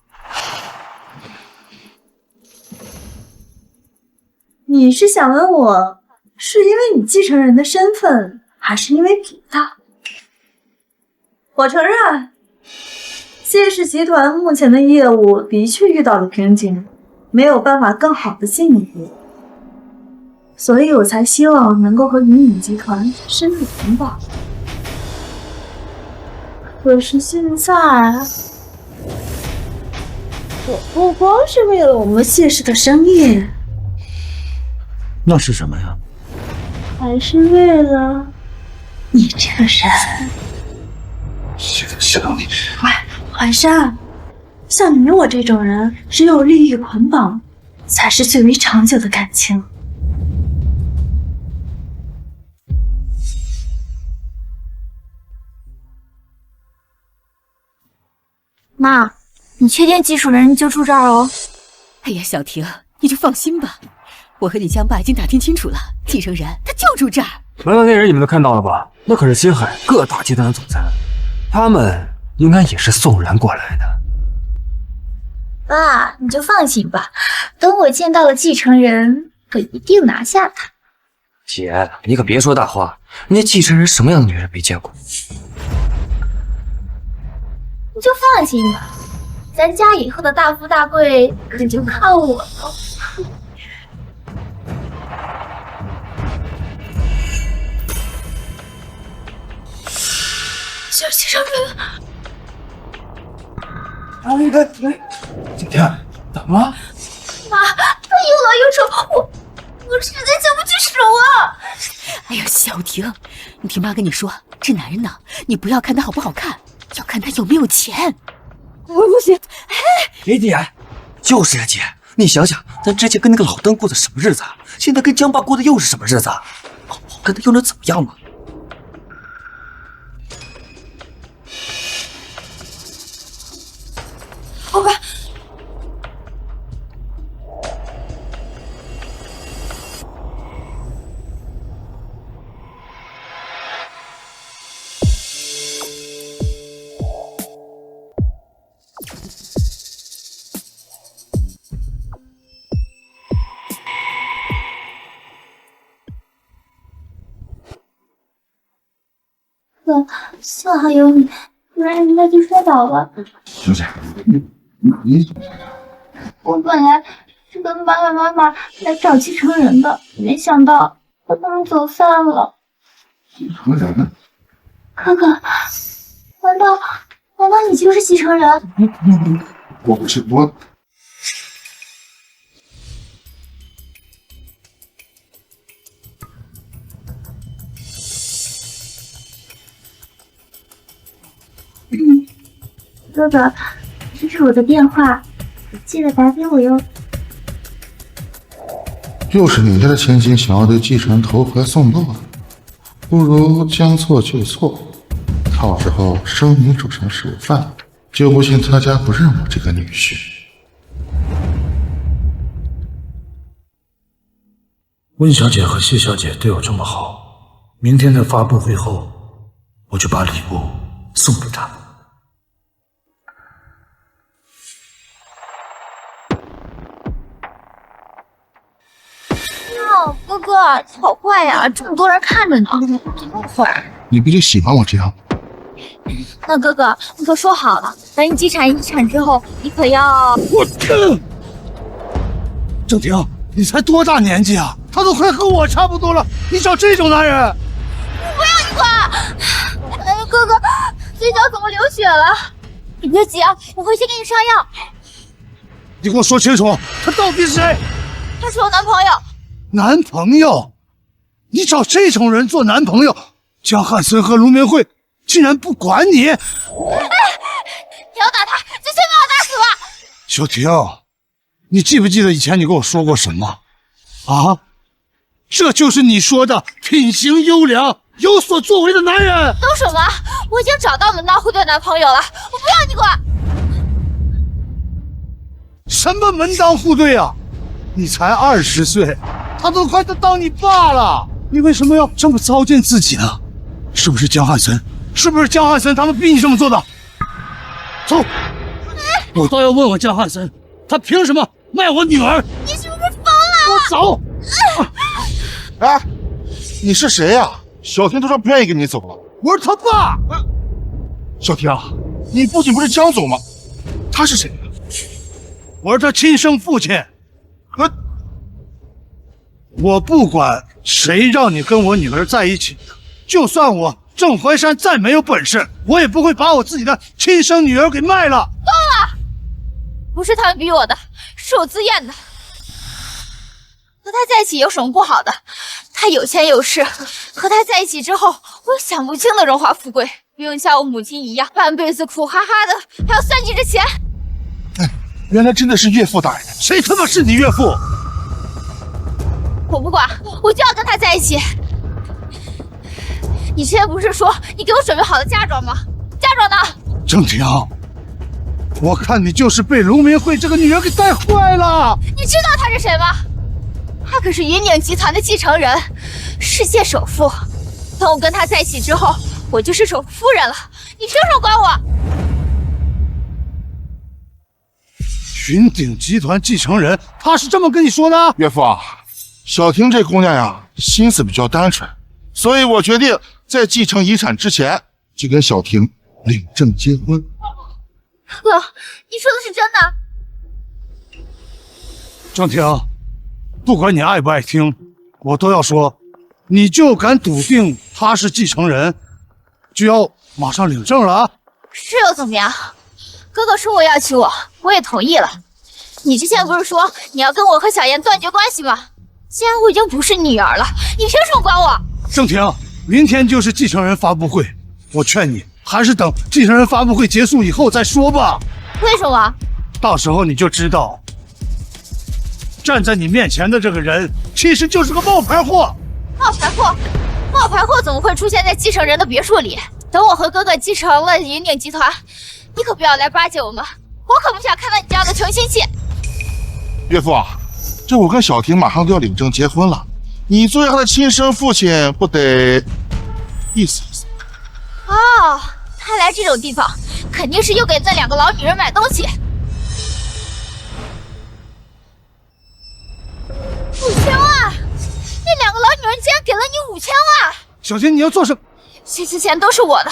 你是想问我，是因为你继承人的身份，还是因为别的？我承认，谢氏集团目前的业务的确遇到了瓶颈，没有办法更好的进一步，所以我才希望能够和云影集团深入同保。可是现在，我不光是为了我们谢氏的生意，那是什么呀？还是为了你这个人。谢总，你环山，像你我这种人，只有利益捆绑，才是最为长久的感情。妈，你确定继承人就住这儿哦？哎呀，小婷，你就放心吧，我和你江爸已经打听清楚了，继承人他就住这儿。来的那人你们都看到了吧？那可是星海各大集团的总裁，他们应该也是送人过来的。爸，你就放心吧，等我见到了继承人，我一定拿下他。姐，你可别说大话，人家继承人什么样的女人没见过？你就放心吧，咱家以后的大富大贵可就靠我了。继承人，景天，怎么了？妈，他又老又丑，我实在下不去手啊！哎呀，小婷，你听妈跟你说，这男人呢，你不要看他好不好看，要看他有没有钱。我不行，别姐，就是呀，姐，你想想，咱之前跟那个老登过的什么日子啊？现在跟江爸过的又是什么日子啊？好不好跟他又能怎么样嘛？好吧。幸好有你，不然人家就摔倒了。小姐，你怎么在这？我本来是跟爸爸妈妈来找继承人的，没想到和他们走散了。继承人？哥哥，难道你就是继承人？我不是我。哥哥，这是我的电话，记得打给我哟。又是你家的千金想要对继承人投怀送抱的，不如将错就错，到时候生米煮成熟饭，就不信他家不认我这个女婿。温小姐和谢小姐对我这么好，明天在发布会后，我就把礼物送给他们。哦，哥哥，好坏呀！这么多人看着呢，怎么坏？你不就喜欢我这样？那哥哥，你可说好了，等你继承遗产之后，你可要……我郑婷，你才多大年纪啊？他都快和我差不多了，你找这种男人？不要你管！哎，哥哥，嘴角怎么流血了？你别急啊，我回去给你上药。你给我说清楚，他到底是谁？他是我男朋友。男朋友？你找这种人做男朋友？江汉森和卢明慧竟然不管你！哎，你要打他，就先把我打死吧！小婷，你记不记得以前你跟我说过什么？啊？这就是你说的品行优良、有所作为的男人？都什么？我已经找到门当户对男朋友了，我不要你管！什么门当户对啊？你才20岁，他都快当你爸了，你为什么要这么糟践自己呢？是不是江汉森？是不是江汉森他们逼你这么做的？走，我倒要问问江汉森，他凭什么卖我女儿？你是不是疯了？给我走！哎，你是谁呀？小婷都说不愿意跟你走了。我是他爸。小婷，你父亲不是江总吗？他是谁？我是他亲生父亲。我不管谁让你跟我女儿在一起，就算我郑怀山再没有本事，我也不会把我自己的亲生女儿给卖了。够了！不是他们逼我的，是我自愿的。和他在一起有什么不好的？他有钱有势，和他在一起之后，我有享不尽的荣华富贵，不用像我母亲一样半辈子苦哈哈的，还要算计着钱。哎，原来真的是岳父大人。谁他妈是你岳父？我不管，我就要跟他在一起。你之前不是说你给我准备好了嫁妆吗？嫁妆呢？郑婷，我看你就是被卢明慧这个女人给带坏了。你知道他是谁吗？他可是云顶集团的继承人，世界首富。等我跟他在一起之后，我就是首富夫人了。你凭什么管我？云顶集团继承人，他是这么跟你说的？岳父啊，小婷这姑娘呀，心思比较单纯，所以我决定在继承遗产之前就跟小婷领证结婚。哥，你说的是真的？郑婷，不管你爱不爱听，我都要说，你就敢笃定他是继承人，就要马上领证了啊！是又怎么样？哥哥说我要娶我，我也同意了。你之前不是说你要跟我和小燕断绝关系吗？既然我已经不是女儿了，你凭什么管我？郑婷，明天就是继承人发布会，我劝你还是等继承人发布会结束以后再说吧。为什么？到时候你就知道，站在你面前的这个人其实就是个冒牌货。冒牌货？冒牌货怎么会出现在继承人的别墅里？等我和哥哥继承了云顶集团，你可不要来巴结我们，我可不想看到你这样的穷亲戚。岳父啊，这我跟小婷马上都要领证结婚了，你作为她的亲生父亲，不得意思意思？哦，他来这种地方，肯定是又给那两个老女人买东西。5000万！那两个老女人竟然给了你5000万！小婷，你要做什么？这些钱都是我的，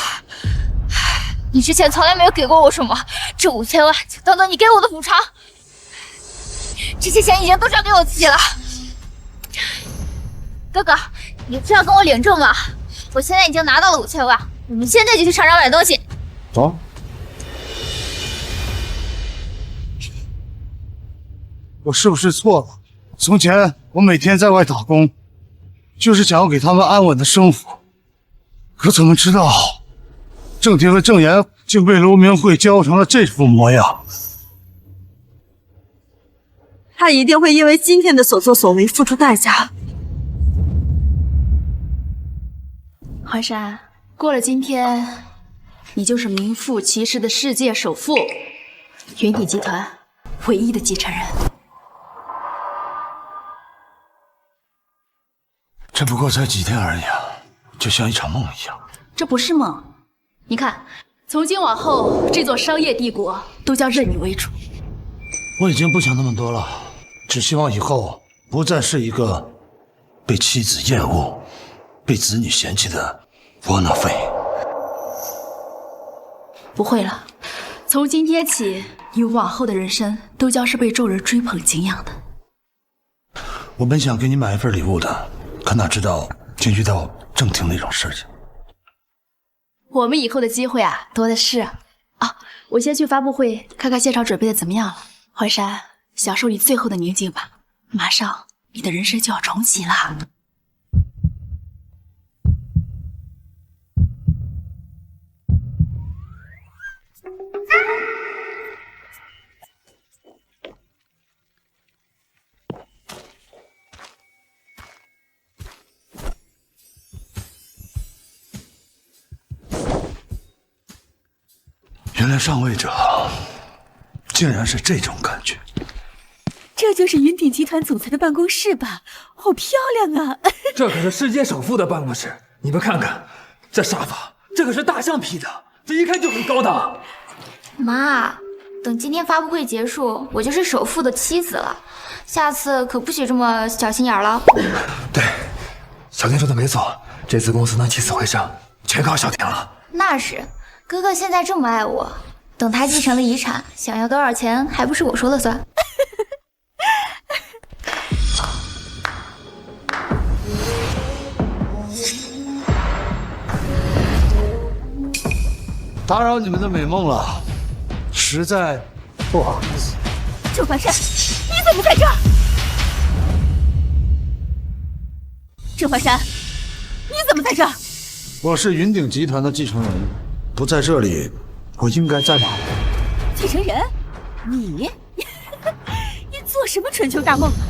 你之前从来没有给过我什么，这5000万就当做你给我的补偿。这些钱已经都交给我自己了。哥哥，你不是要跟我领证吗？我现在已经拿到了5000万，我们现在就去商场买东西。走。我是不是错了？从前我每天在外打工，就是想要给他们安稳的生活，可怎么知道郑婷和郑岩竟被卢明慧教成了这副模样？他一定会因为今天的所作所为付出代价。淮山，过了今天，你就是名副其实的世界首富，云顶集团唯一的继承人。这不过才几天而已啊，就像一场梦一样。这不是梦，你看，从今往后，这座商业帝国都将任你为主。我已经不想那么多了，只希望以后不再是一个被妻子厌恶、被子女嫌弃的窝囊废。不会了，从今天起，你往后的人生都将是被众人追捧敬仰的。我本想给你买一份礼物的，可哪知道竟遇到正廷那种事情。我们以后的机会啊，多的是啊。我先去发布会看看现场准备的怎么样了。环山，享受你最后的宁静吧，马上你的人生就要重启了。原来上位者竟然是这种感觉。这就是云鼎集团总裁的办公室吧？好漂亮啊！这可是世界首富的办公室，你们看看，这沙发，这可是大象皮的，这一看就很高档。妈，等今天发布会结束，我就是首富的妻子了，下次可不许这么小心眼了。对，小天说的没错，这次公司能起死回生，全靠小天了。那是，哥哥现在这么爱我，等他继承了遗产，想要多少钱还不是我说了算。打扰你们的美梦了，实在不好意思。郑凡山，你怎么在这儿？郑凡山，你怎么在这儿？我是云鼎集团的继承人，不在这里，我应该在哪？继承人？你？你做什么春秋大梦啊？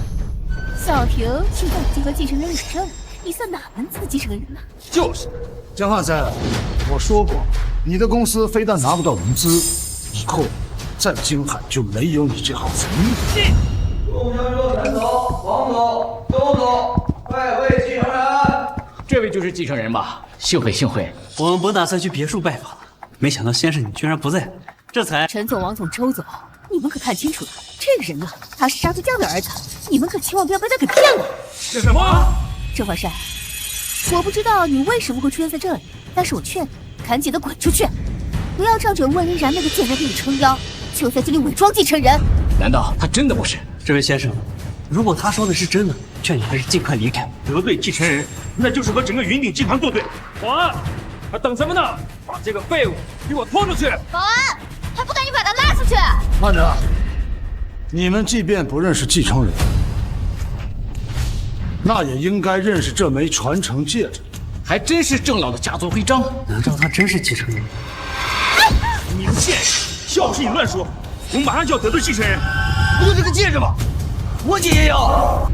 小婷现在已经和继承人领证，你算哪门子的继承人呢？就是，江汉三，我说过，你的公司非但拿不到融资，以后在京海就没有你这号人物。众将说陈总、王总、周总，拜会继承人。这位就是继承人吧？幸会幸会。我们本打算去别墅拜访了，没想到先生你居然不在，这才……陈总、王总、周总，你们可看清楚了，这个人啊，他是杀猪匠的儿子，你们可千万不要被他给骗了。这什么？郑华山，我不知道你为什么会出现在这里，但是我劝你赶紧的滚出去，不要仗着温凌然那个贱人给你撑腰，就在这里伪装继承人。难道他真的不是？这位先生，如果他说的是真的，劝你还是尽快离开。得罪继承人，那就是和整个云鼎集团作对。保安，还等什么呢？把这个废物给我拖出去！保安，还不赶紧把他拉出去！慢着，你们即便不认识继承人，那也应该认识这枚传承戒指，还真是郑老的家族徽章。难道他真是继承人？你个贱人！要是你乱说，我马上就要得罪继承人。不就这个戒指吗？我姐也有。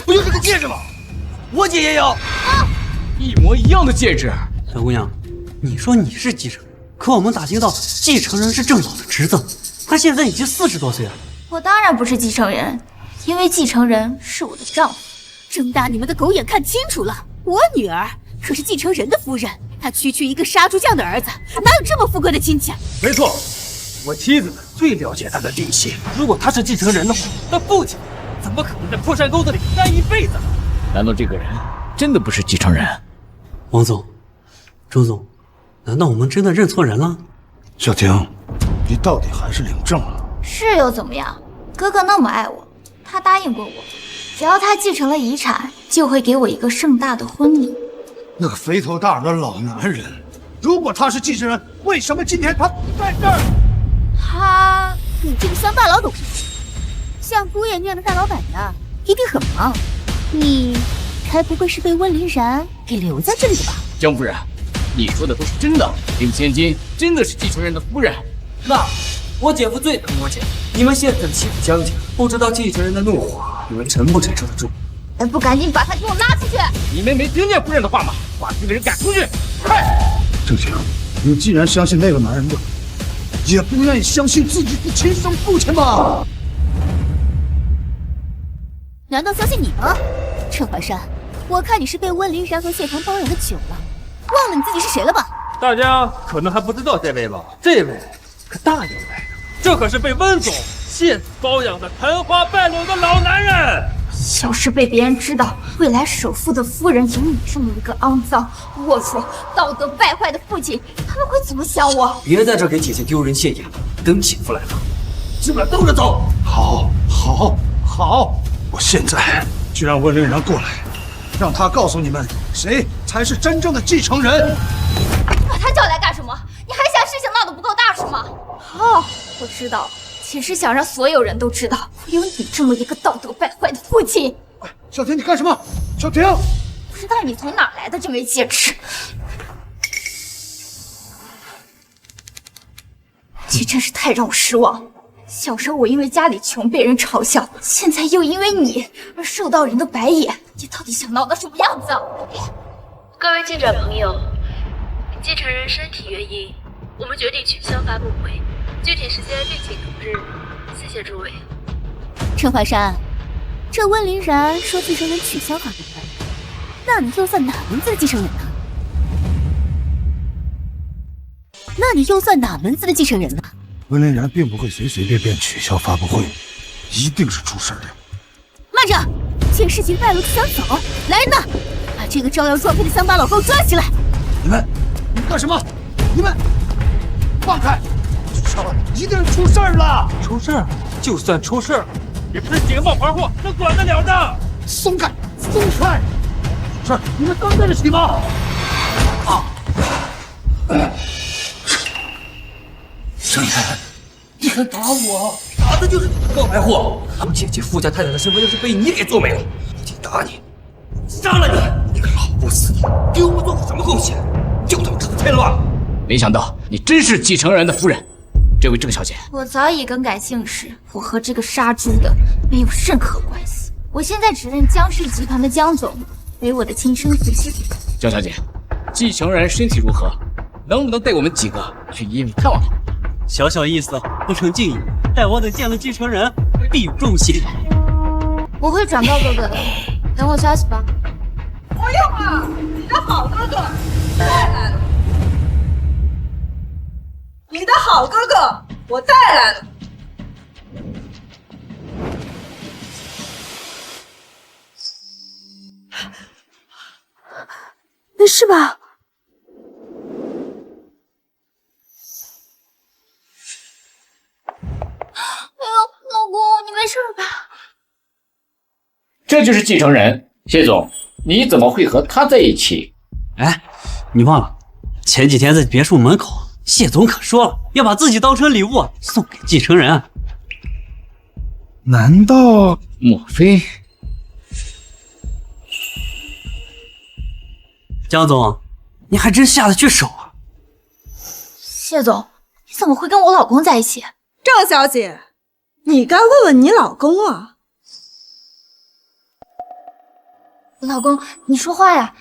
不就这个戒指吗？我姐也有。一模一样的戒指。小姑娘，你说你是继承人，可我们打听到继承人是郑老的侄子，他现在已经40多岁了。我当然不是继承人，因为继承人是我的丈夫。睁大你们的狗眼看清楚了，我女儿可是继承人的夫人，她区区一个杀猪匠的儿子，哪有这么富贵的亲戚？没错，我妻子最了解他的底细。如果他是继承人的话，那父亲怎么可能在破山沟子里待一辈子？难道这个人真的不是继承人？王总，周总，难道我们真的认错人了？小婷，你到底还是领证了？是又怎么样？哥哥那么爱我，他答应过我，只要他继承了遗产，就会给我一个盛大的婚礼。那个肥头大耳的老男人，如果他是继承人，为什么今天他不在这儿？你这个乡巴佬懂什么？像姑爷那样的大老板呀，一定很忙。你该不会是被温凌然给留在这里的吧？江夫人，你说的都是真的，令千金真的是继承人的夫人。那我姐夫最疼我姐，你们现在欺负江家，不知道继承人的怒火，你们承不承受得住？还不赶紧把他给我拉出去！你们没听见夫人的话吗？把这个人赶出去！快！郑晴，你既然相信那个男人的，也不愿意相信自己的亲生父亲吧？难道相信你吗？郑怀山，我看你是被温凌然和谢堂包养的久了，忘了你自己是谁了吧？大家可能还不知道这位吧？这位可大有来头，这可是被温总谢子包养的残花败柳的老男人。要是被别人知道未来首富的夫人有你这么一个肮脏、龌龊、道德败坏的父亲，他们会怎么想我？别在这给姐姐丢人现眼，等姐夫来了，基本上兜着走。好，我现在就让温令然过来，让他告诉你们谁才是真正的继承人。把他叫来干什么？你还嫌事情闹得不够大是吗？哦，我知道了，其实想让所有人都知道我有你这么一个道德败坏的父亲。小婷，你干什么？小婷，不知道你从哪来的这枚戒指。你真是太让我失望了。小时候我因为家里穷被人嘲笑，现在又因为你而受到人的白眼，你到底想闹到什么样子？各位记者朋友，继承人身体原因，我们决定取消发布会，具体时间另请通知。谢谢诸位。陈怀山，这温凌然说继承人取消发布会，那你又算哪门子的继承人呢？温凌然并不会随随便便取消发布会，一定是出事了。慢着，见事情败露就想走，来人呐，把这个招摇撞骗的乡巴老公抓起来！你们干什么？你们放开！取消了，一定是出事了！出事儿？就算出事儿，也不是几个冒牌货能管得了的。松开！是你们刚在这起吗？郑言，你还打我？打的就是你个冒牌货！我姐姐富家太太的身份要是被你给做没了，不仅打你，杀了你！你个老不死的，给我们做过什么贡献？就当知道添乱！没想到你真是继承人的夫人，这位郑小姐。我早已更改姓氏，我和这个杀猪的没有任何关系。我现在只认江氏集团的江总为我的亲生父亲。江小姐，继承人身体如何？能不能带我们几个去医院看望他？小小意思，不成敬意。待我等见了继承人，必有重谢。我会转告哥哥的，等我消息吧。不用了，你的好哥哥带来了。你的好哥哥，我带来了。没事吧？哎呦，老公，你没事吧？这就是继承人，谢总，你怎么会和他在一起？哎，你忘了前几天在别墅门口，谢总可说了要把自己当成礼物送给继承人。难道莫非？江总，你还真下得去手啊！谢总，你怎么会跟我老公在一起？郑小姐，你该问问你老公啊。老公，你说话呀！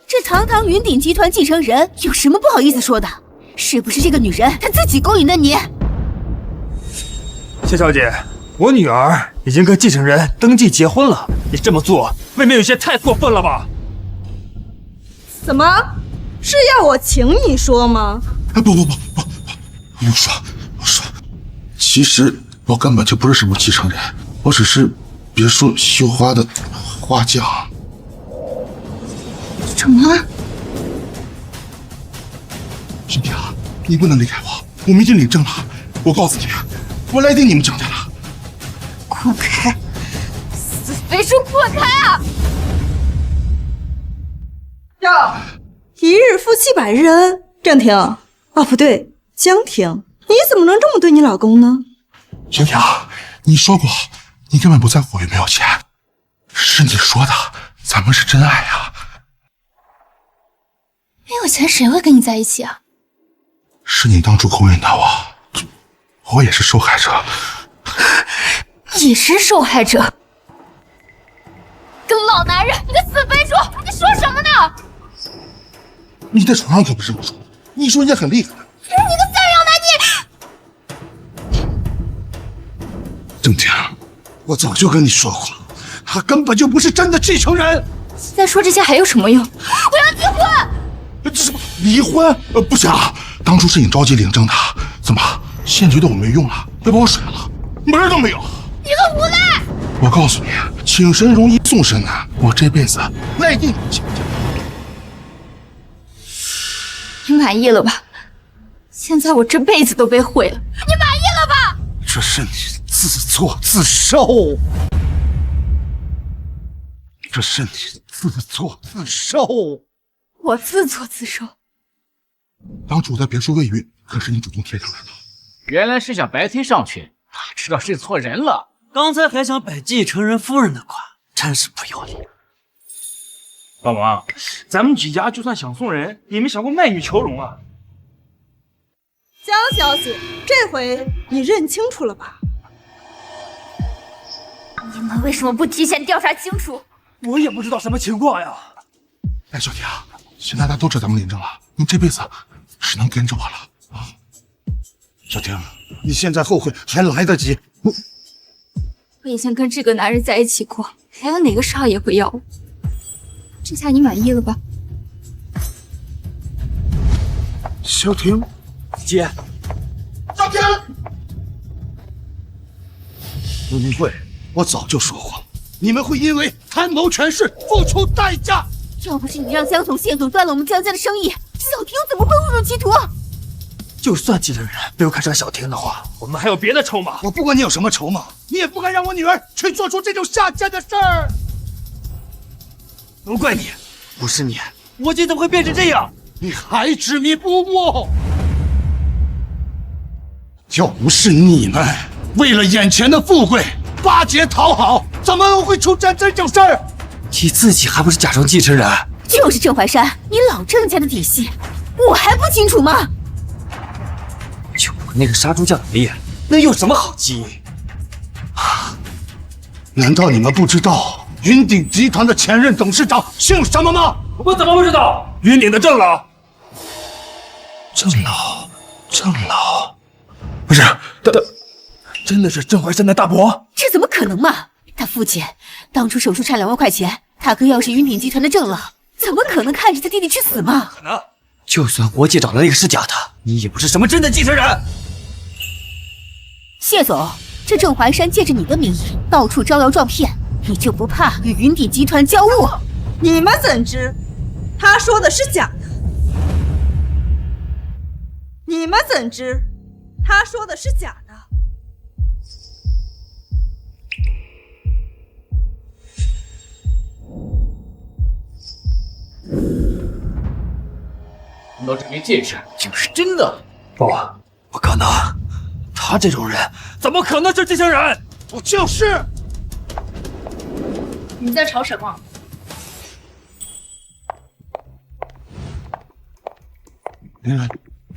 这堂堂云鼎集团继承人有什么不好意思说的？是不是这个女人她自己勾引的你？谢小姐，我女儿已经跟继承人登记结婚了，你这么做未免有些太过分了吧？怎么是要我请你说吗？不说，其实我根本就不是什么继承人，我只是别墅绣花的花匠。什么？沈平，你不能离开我，我们已经领证了。我告诉你，我来定你们郑家了。滚开！死肥猪，滚开啊！呀，一日夫妻百日恩。郑婷，哦不对，江婷，你怎么能这么对你老公呢？沈平，你说过你根本不在乎我有没有钱，是你说的，咱们是真爱啊。没有钱谁会跟你在一起啊？是你当初勾引的我也是受害者。也是受害者？个老男人，你个死肥猪，你说什么呢？你在床上可不是这么说，你说人家很厉害。你个三阳男，你！郑婷，我早就跟你说过了，他根本就不是真的继承人。现在说这些还有什么用？我要离婚！这什么离婚？不行，当初是你着急领证的，怎么现在觉得我没用了，要把我甩了？门儿都没有！你个无赖！我告诉你，请神容易送神难，我这辈子赖定你请假。你满意了吧？现在我这辈子都被毁了，你满意了吧？这是你自作自受，这是你自作自受。我自作自受。当初在别墅卫浴，可是你主动贴上来的。原来是想白推上去，哪知道认错人了。刚才还想摆继承人夫人的胯，真是不要脸。老王，咱们几家就算想送人，也没想过卖女求荣啊。江小姐，这回你认清楚了吧？你们为什么不提前调查清楚？我也不知道什么情况呀。哎，小婷，现在大家都知道咱们领证了，你这辈子只能跟着我了啊！小婷，你现在后悔还来得及。我以前跟这个男人在一起过，还有哪个少爷会要我？这下你满意了吧？小婷，姐，小婷，陆明慧，我早就说过，你们会因为贪谋权势付出代价。要不是你让江总、谢总断了我们江家的生意，小婷怎么会误入歧途？就算继承人没有看上小婷的话，我们还有别的筹码。我不管你有什么筹码，你也不该让我女儿去做出这种下贱的事儿。都怪你，不是你，我姐怎么会变成这样？你还执迷不悟！要不是你们为了眼前的富贵巴结讨好，怎么会出这种事儿？你自己还不是假装继承人？就是郑怀山，你老郑家的底细，我还不清楚吗？就我那个杀猪匠的脸，能有什么好基因？难道你们不知道云鼎集团的前任董事长姓什么吗？我怎么不知道？云鼎的郑老。郑老，不是，真的是郑怀山的大伯？这怎么可能嘛？他父亲当初手术差2万块钱，他哥要是云鼎集团的郑老，怎么可能看着他弟弟去死嘛？可能。就算我姐找的那个是假的，你也不是什么真的继承人。谢总，这郑怀山借着你的名义到处招摇撞骗，你就不怕与云鼎集团交恶？你们怎知他说的是假的？你们怎知他说的是假的？难道这枚戒指就是真的？不可能，他这种人怎么可能是继承人？我就是。你在吵什么？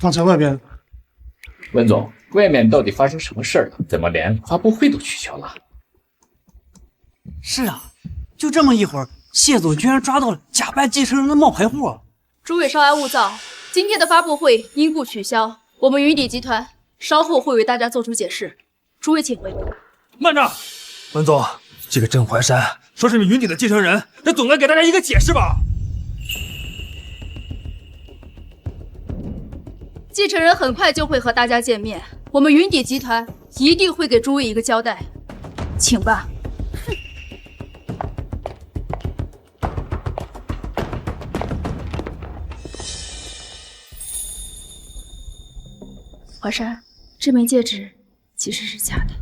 刚才外边，温总，外面到底发生什么事儿了？怎么连发布会都取消了？是啊，就这么一会儿，谢总居然抓到了假扮继承人的冒牌货。诸位稍安勿躁，今天的发布会因故取消，我们云鼎集团稍后会为大家做出解释。诸位请回。慢着，文总，这个郑怀山说是云鼎的继承人，那总该给大家一个解释吧？继承人很快就会和大家见面，我们云鼎集团一定会给诸位一个交代，请吧。怀山，这枚戒指其实是假的。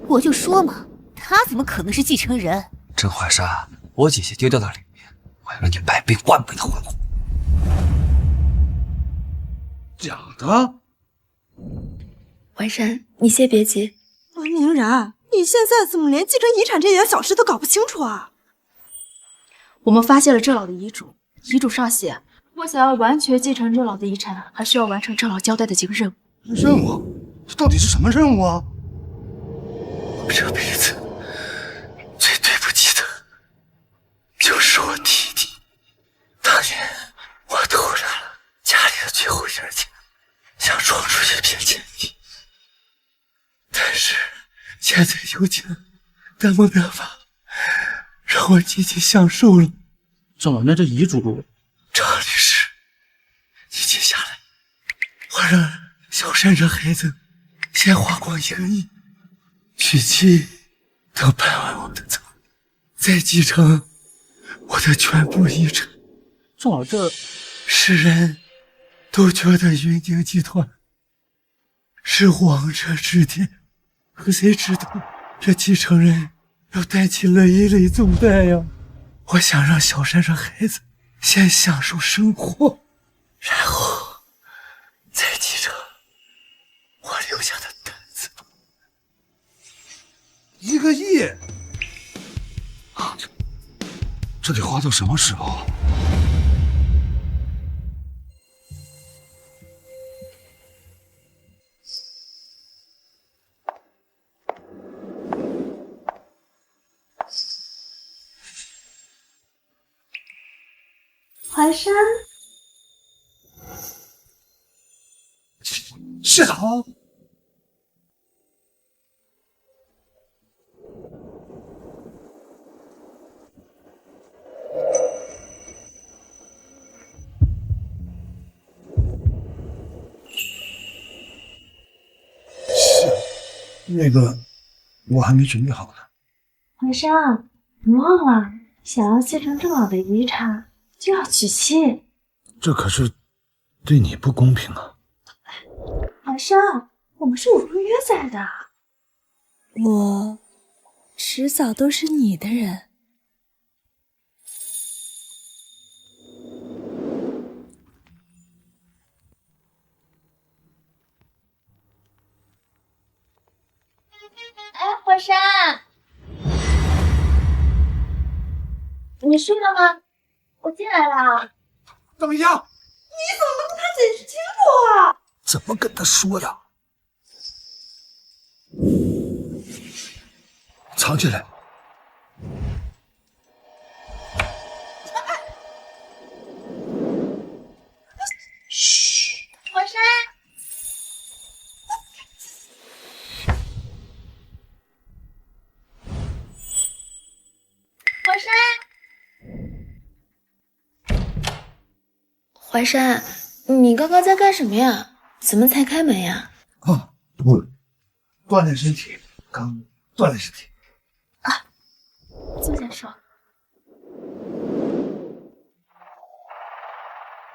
我就说嘛，他怎么可能是继承人？郑怀山，我姐姐丢掉的里面，我要让你百倍万倍的还我。假的？怀山，你先别急。温宁然，你现在怎么连继承遗产这点小事都搞不清楚啊？我们发现了郑老的遗嘱，遗嘱上写，我想要完全继承郑老的遗产，还需要完成郑老交代的几个任务。任务？这到底是什么任务啊？我这辈子最对不起的就是我弟弟。当年我偷来了家里的最后一点钱，想装出一片天地，但是现在有钱，但没办法让我姐姐享受了。郑老，那这遗嘱，张律师，你接下来，我让小山这孩子先花光1个亿，娶妻得100万我的财，再继承我的全部遗产。钟老这世人都觉得云鼎集团是王者之巅，可谁知道这继承人要担起累累重担呀！我想让小珊珊孩子先享受生活，然后再继承我留下的担子。1个亿，这得花到什么时候啊？淮山，市长，那个，我还没准备好呢。淮山，你忘了，想要继承郑老的遗产，就要娶妻。这可是对你不公平啊！淮山，我们是有婚约在的。我迟早都是你的人。哎，淮山，你睡了吗？我进来了。等一下，你怎么不跟他解释清楚啊？怎么跟他说呀？藏起来。嘘，淮山。淮山，淮山，你刚刚在干什么呀？怎么才开门呀？啊，我锻炼身体，刚锻炼身体。坐下说。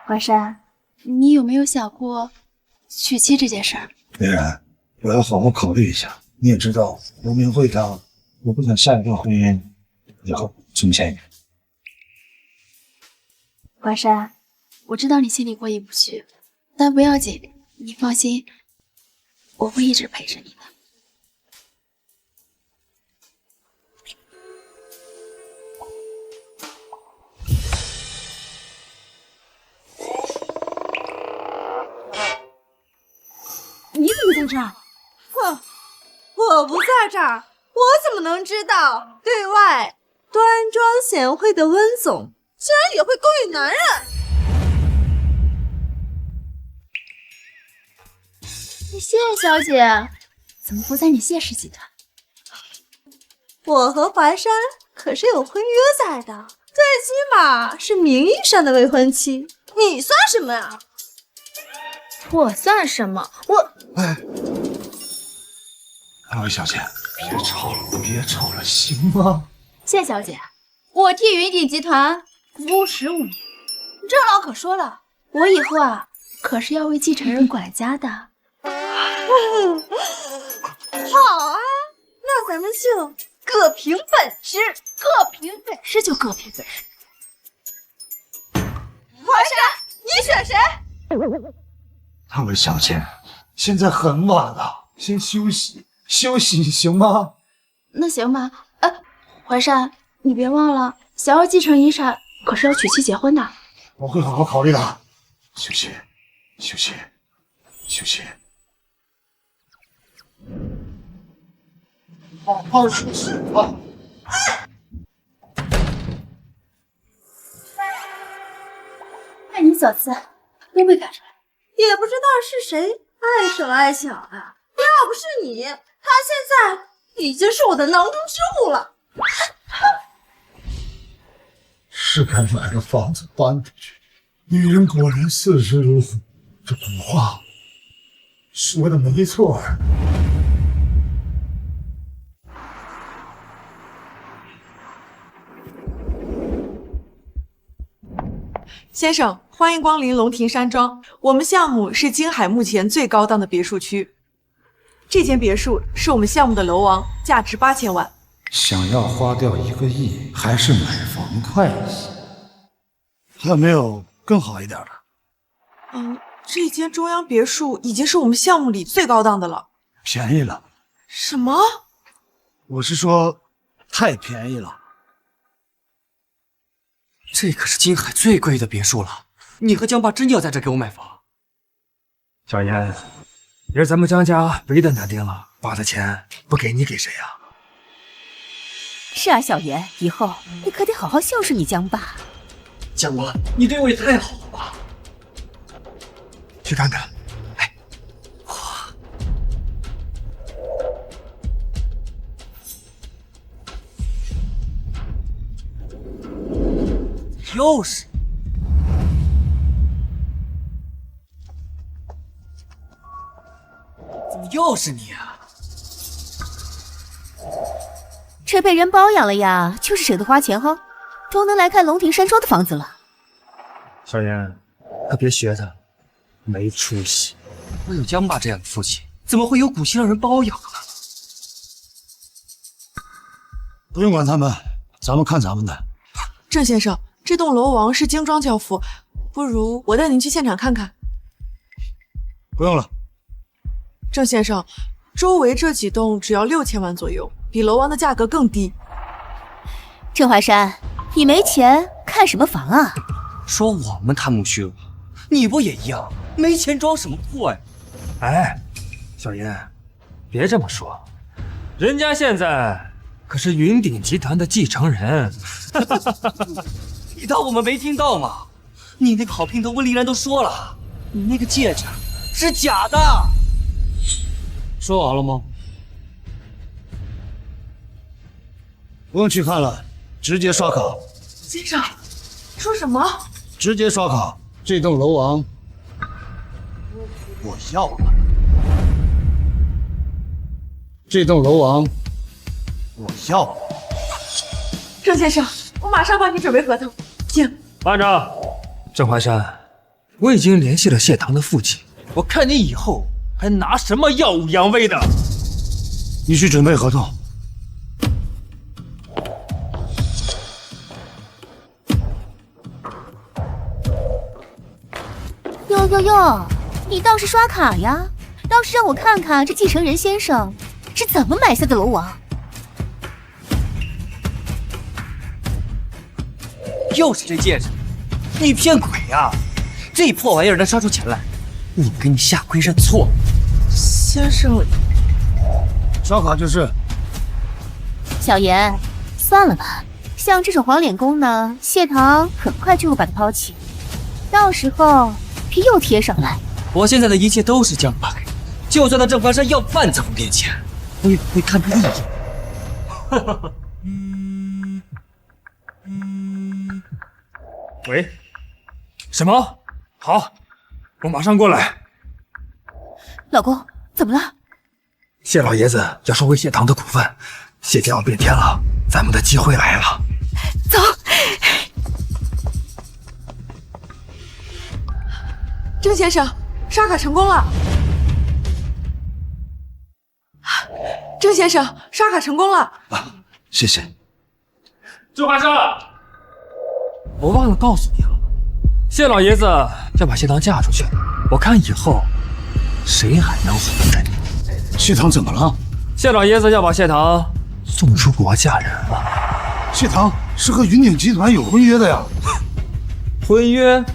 淮山，你有没有想过娶妻这件事儿？嫣然，我要好好考虑一下。你也知道，刘明慧她，我不想下一段婚姻以后出现一个。淮山，我知道你心里过意不去，但不要紧，你放心，我会一直陪着你的。你怎么在这儿？我不在这儿，我怎么能知道？对外端庄贤惠的温总，竟然也会勾引男人！你谢小姐怎么不在你谢氏集团？我和淮山可是有婚约在的，最起码是名义上的未婚妻。你算什么呀？我算什么？哎，两位小姐，别吵了，别吵了，行吗？谢小姐，我替云鼎集团服务15年，郑老可说了，我以后啊可是要为继承人管家的。好啊，那咱们就各凭本事，各凭本事就各凭本事。淮山，你选谁？两位小姐，现在很晚了，先休息休息，行吗？那行吧。淮山，你别忘了，想要继承遗产，可是要娶妻结婚的。我会好好考虑的。休息，休息，休息。好好休息啊！拜你所赐，都被赶出来。也不知道是谁碍手碍脚的，要不是你，他现在已经是我的囊中之物了。是该买个房子搬出去。女人果然四十如虎，这古话说的没错。先生，欢迎光临龙庭山庄。我们项目是京海目前最高档的别墅区。这间别墅是我们项目的楼王，价值8000万。想要花掉1个亿，还是买房快一些？还有没有更好一点的？这间中央别墅已经是我们项目里最高档的了。便宜了？什么？我是说，太便宜了。这可是京海最贵的别墅了，你和江爸真要在这给我买房？小妍，也是咱们江家唯一的男丁了，爸的钱不给你给谁呀？是啊，小妍，以后你可得好好孝顺你江爸。江妈，你对我也太好了吧？去看看。又是，怎么又是你啊？这被人包养了呀，就是舍得花钱哈，都能来看龙庭山庄的房子了。小妍，可别学他，没出息。我有江爸这样的父亲，怎么会有骨气让人包养呢？不用管他们，咱们看咱们的。郑先生，这栋楼王是精装教父，不如我带您去现场看看。不用了。郑先生，周围这几栋只要6000万左右，比楼王的价格更低。郑华山，你没钱看什么房啊？说我们贪慕虚荣，你不也一样？没钱装什么破呀？哎，小妍，别这么说，人家现在可是云鼎集团的继承人。你当我们没听到吗？你那个好姘头温丽然都说了，你那个戒指是假的。说完了吗？不用去看了，直接刷卡。先生，说什么？直接刷卡。这栋楼王我要了。这栋楼王我要了。郑先生，我马上帮你准备合同。请。班长，郑华山，我已经联系了谢棠的父亲，我看你以后还拿什么耀武扬威的？你去准备合同。哟，你倒是刷卡呀！倒是让我看看这继承人先生是怎么买下的楼王。又是这戒指，你骗鬼呀！这破玩意儿能刷出钱来，你给你下跪认错。先生，刷卡就是。小妍，算了吧，像这种黄脸公呢，谢棠很快就会把他抛弃，到时候别又贴上来。我现在的一切都是江爸给的，就算那郑华山要饭在我面前，我也不会看他一眼。喂，什么？好，我马上过来。老公，怎么了？谢老爷子要收回谢棠的股份，谢天要变天了，咱们的机会来了。走。郑先生，刷卡成功了。郑先生，刷卡成功了。谢谢。郑华山，我忘了告诉你了，谢老爷子要把谢棠嫁出去，我看以后谁还能哄着你？谢棠怎么了？谢老爷子要把谢棠送出国嫁人了。谢棠是和云鼎集团有婚约的呀。婚约？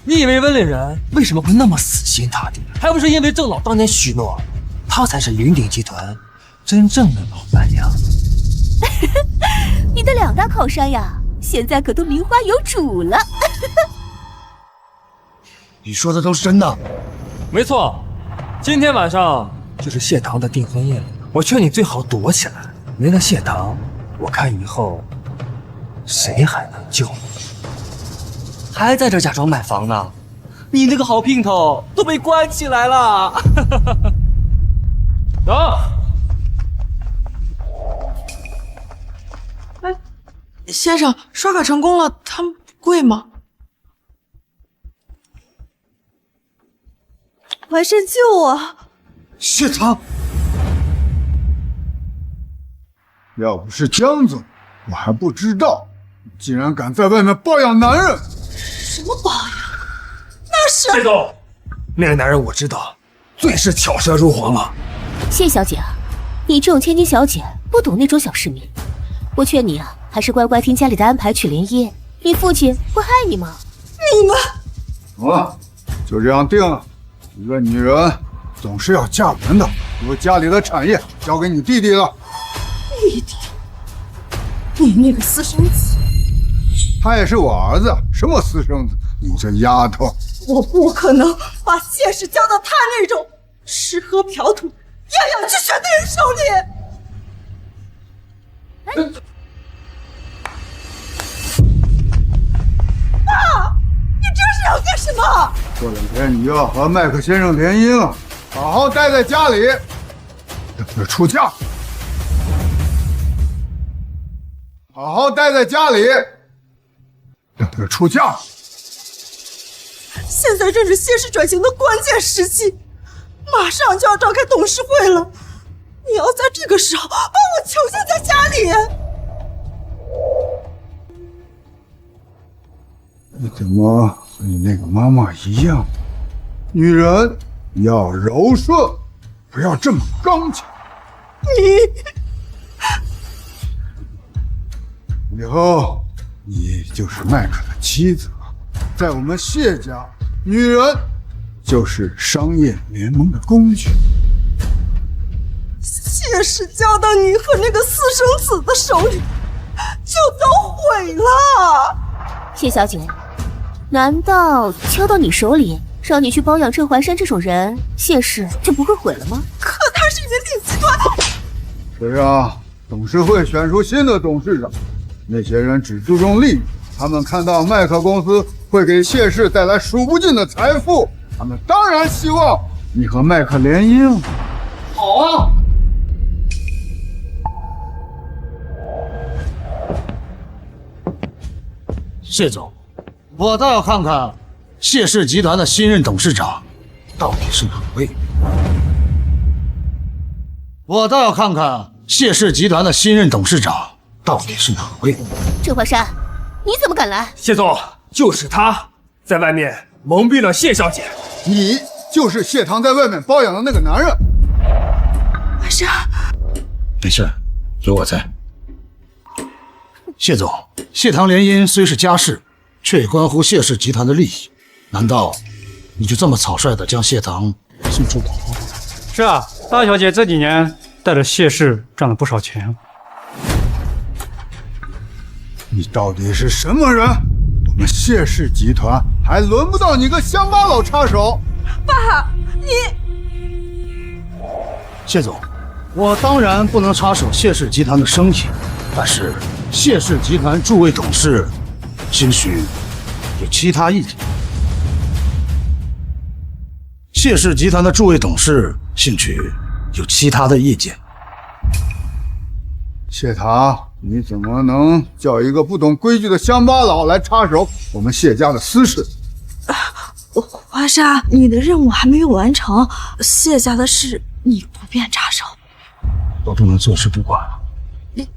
你以为温丽然为什么会那么死心塌地？还不是因为郑老当年许诺，她才是云鼎集团真正的老板娘。你的2大靠山呀，现在可都名花有主了。你说的都是真的？没错，今天晚上就是谢棠的订婚宴，我劝你最好躲起来，没了谢棠，我看以后谁还能救你？还在这假装买房呢？你那个好姘头都被关起来了。走。哎，先生，刷卡成功了，他们贵吗？完善救我！谢堂，要不是江总，我还不知道你竟然敢在外面包养男人。什么包养？那是谢总，那个男人我知道，最是巧舌如簧了。谢小姐啊，你这种千金小姐不懂那种小市民，我劝你啊，还是乖乖听家里的安排娶莲叶，你父亲会害你吗？你们好了，就这样定了。一个女人总是要嫁人的，我家里的产业交给你弟弟了。弟弟，你那个私生子！他也是我儿子，什么私生子？你这丫头！我不可能把谢氏交到他那种吃喝嫖赌、样样俱全的人手里。爸，你这是要干什么？过两天你要和麦克先生联姻了，好好待在家里，等着出嫁。好好待在家里，等着出嫁。现在正是谢氏转型的关键时期，马上就要召开董事会了，你要在这个时候把我囚禁在家里。你怎么和你那个妈妈一样？女人要柔顺，不要这么刚强。以后你就是麦克的妻子了，在我们谢家，女人就是商业联盟的工具。谢氏交到你和那个私生子的手里，就都毁了。谢小姐，难道交到你手里，让你去包养郑怀山这种人，谢氏就不会毁了吗？可他是云顶集团。是啊，董事会选出新的董事长，那些人只注重利益，他们看到麦克公司会给谢氏带来数不尽的财富，他们当然希望你和麦克联姻。好啊！谢总，我倒要看看谢氏集团的新任董事长到底是哪位。我倒要看看谢氏集团的新任董事长到底是哪位。郑怀山，你怎么敢来？谢总，就是他在外面蒙蔽了谢小姐。你就是谢堂在外面包养的那个男人。怀山，没事，有我在。谢总，谢堂联姻虽是家事，却也关乎谢氏集团的利益。难道你就这么草率地将谢堂送出国？是啊，大小姐这几年带着谢氏赚了不少钱。你到底是什么人？我们谢氏集团还轮不到你个乡巴佬插手。爸，你……谢总，我当然不能插手谢氏集团的生意，但是谢氏集团诸位董事兴许有其他意见。谢氏集团的诸位董事兴许有其他的意见。谢堂，你怎么能叫一个不懂规矩的乡巴佬来插手我们谢家的私事？华莎，你的任务还没有完成，谢家的事你不便插手。我不能坐视不管。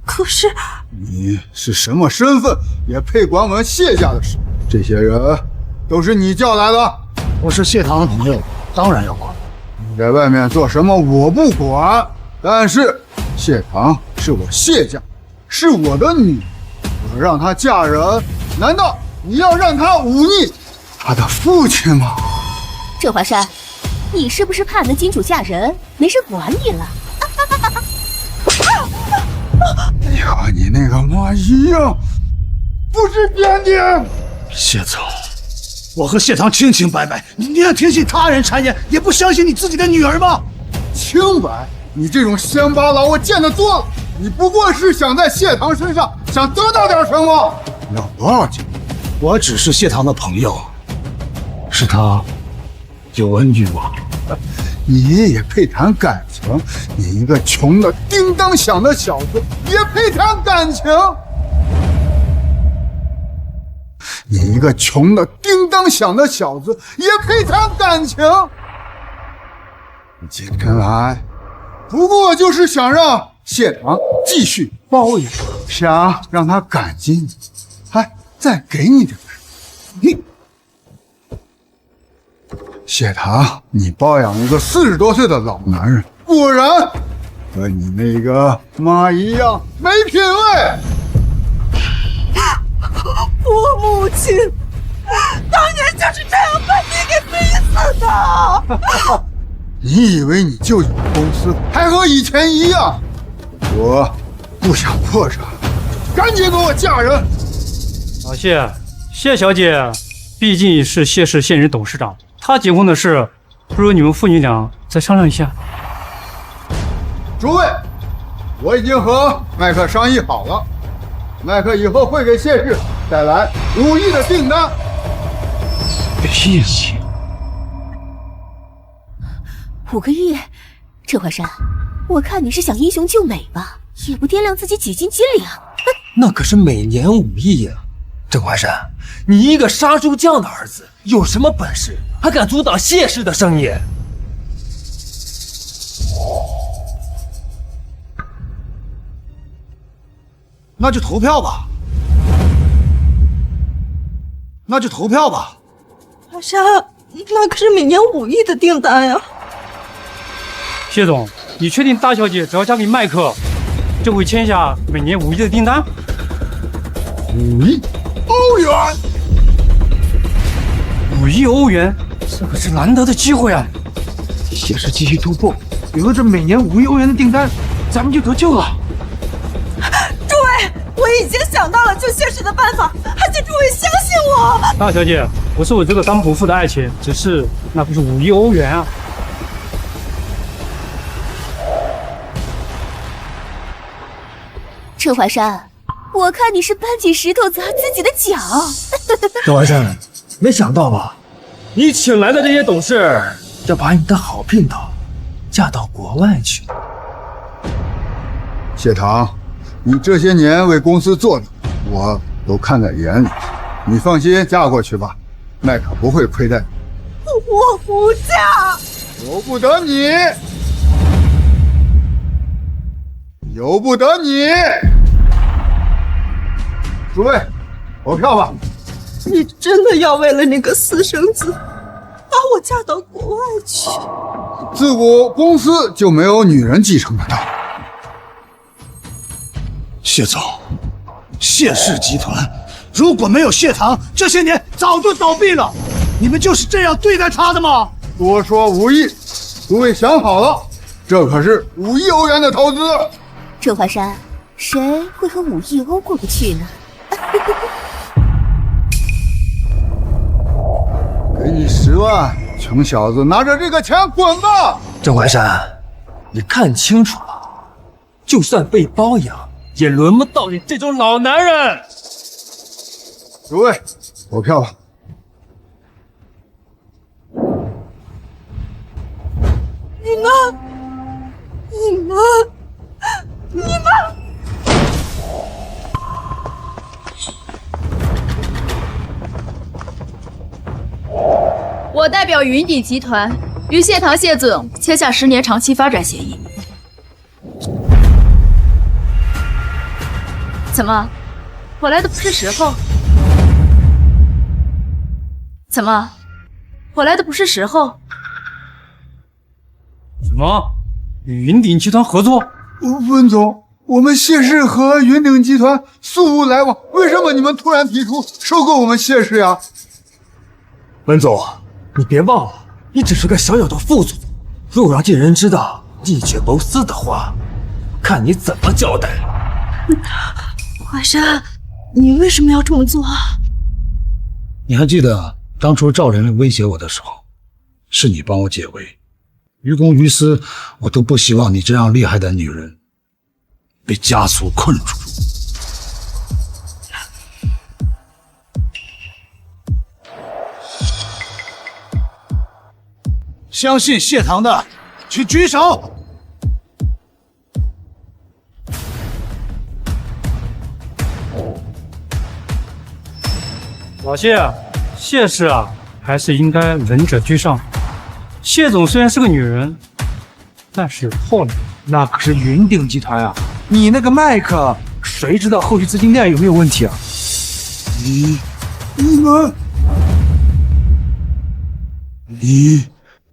可是你是什么身份，也配管我们谢家的事？这些人都是你叫来的。我是谢堂的朋友，当然要管。你在外面做什么我不管，但是谢堂是我谢家，是我的女，我让她嫁人，难道你要让她忤逆她的父亲吗？郑华山，你是不是怕那金主嫁人，没人管你了？你和你那个妈一样，不知检点。谢总，我和谢堂清清白白，你宁愿听信他人谗言，也不相信你自己的女儿吗？清白？你这种乡巴佬我见得多了，你不过是想在谢堂身上想得到点什么。要多少钱？我只是谢堂的朋友，是他有恩于我。你也配谈感情？你一个穷的叮当响的小子，也配谈感情？你一个穷的叮当响的小子，也配谈感情？季晨来，不过就是想让谢堂继续包养，想让他感激你，还再给你点你。谢堂，你包养一个40多岁的老男人，果然和你那个妈一样没品位。我母亲当年就是这样被你给逼死的。你以为你就有公司还和以前一样？我不想破产，赶紧给我嫁人。老谢小姐毕竟是谢氏现任董事长，她结婚的事，不如你们父女俩再商量一下。诸位，我已经和麦克商议好了，麦克以后会给谢氏带来5亿的订单。谢谢。 5个亿，郑怀山，我看你是想英雄救美吧，也不掂量自己几斤几两。那可是每年5亿呀！郑怀山，你一个杀猪匠的儿子，有什么本事，还敢阻挡谢氏的生意？那就投票吧，华山，那可是每年5亿的订单呀！ 谢总，你确定大小姐只要嫁给麦克，就会签下每年5亿的订单？5亿欧元，5亿欧元，这可是难得的机会啊！谢氏继续突破，有了这每年5亿欧元的订单，咱们就得救了。诸位，我已经想到了救谢氏的办法，还请诸位相信我。大小姐，我是我这个当伯父的爱情，只是那不是5亿欧元啊。 郑怀山，我看你是搬起石头砸自己的脚。郑怀山，没想到吧？你请来的这些董事要把你的好姘头嫁到国外去。谢堂，你这些年为公司做的，我都看在眼里。你放心嫁过去吧，麦克不会亏待你。我不嫁，由不得你。 由不得你！诸位，投票吧！你真的要为了那个私生子，把我嫁到国外去？自古公司就没有女人继承的道理。谢总，谢氏集团如果没有谢堂，这些年早就倒闭了。你们就是这样对待他的吗？多说5亿，诸位想好了，这可是5亿欧元的投资。 郑怀山，谁会和5亿欧过不去呢？给你10万，穷小子，拿着这个钱滚吧！郑怀山，你看清楚了，就算被包养，也轮不到你这种老男人。诸位，投票吧。你们！ 我代表云鼎集团与谢堂谢总签下10年长期发展协议。怎么，我来的不是时候？怎么，我来的不是时候？什么？与云鼎集团合作？温总，我们谢氏和云鼎集团素无来往，为什么你们突然提出收购我们谢氏呀？温总。 你别忘了，你只是个小小的副总，若让这人知道你却谋私的话，看你怎么交代。华山，你为什么要这么做啊？你还记得当初赵人威胁我的时候，是你帮我解围，于公于私，我都不希望你这样厉害的女人被家族困住。相信谢堂的，去举手。老谢，谢氏啊，还是应该仁者居上。谢总虽然是个女人，但是有后脑。那可是云鼎集团啊，你那个麦克，谁知道后续资金链有没有问题啊？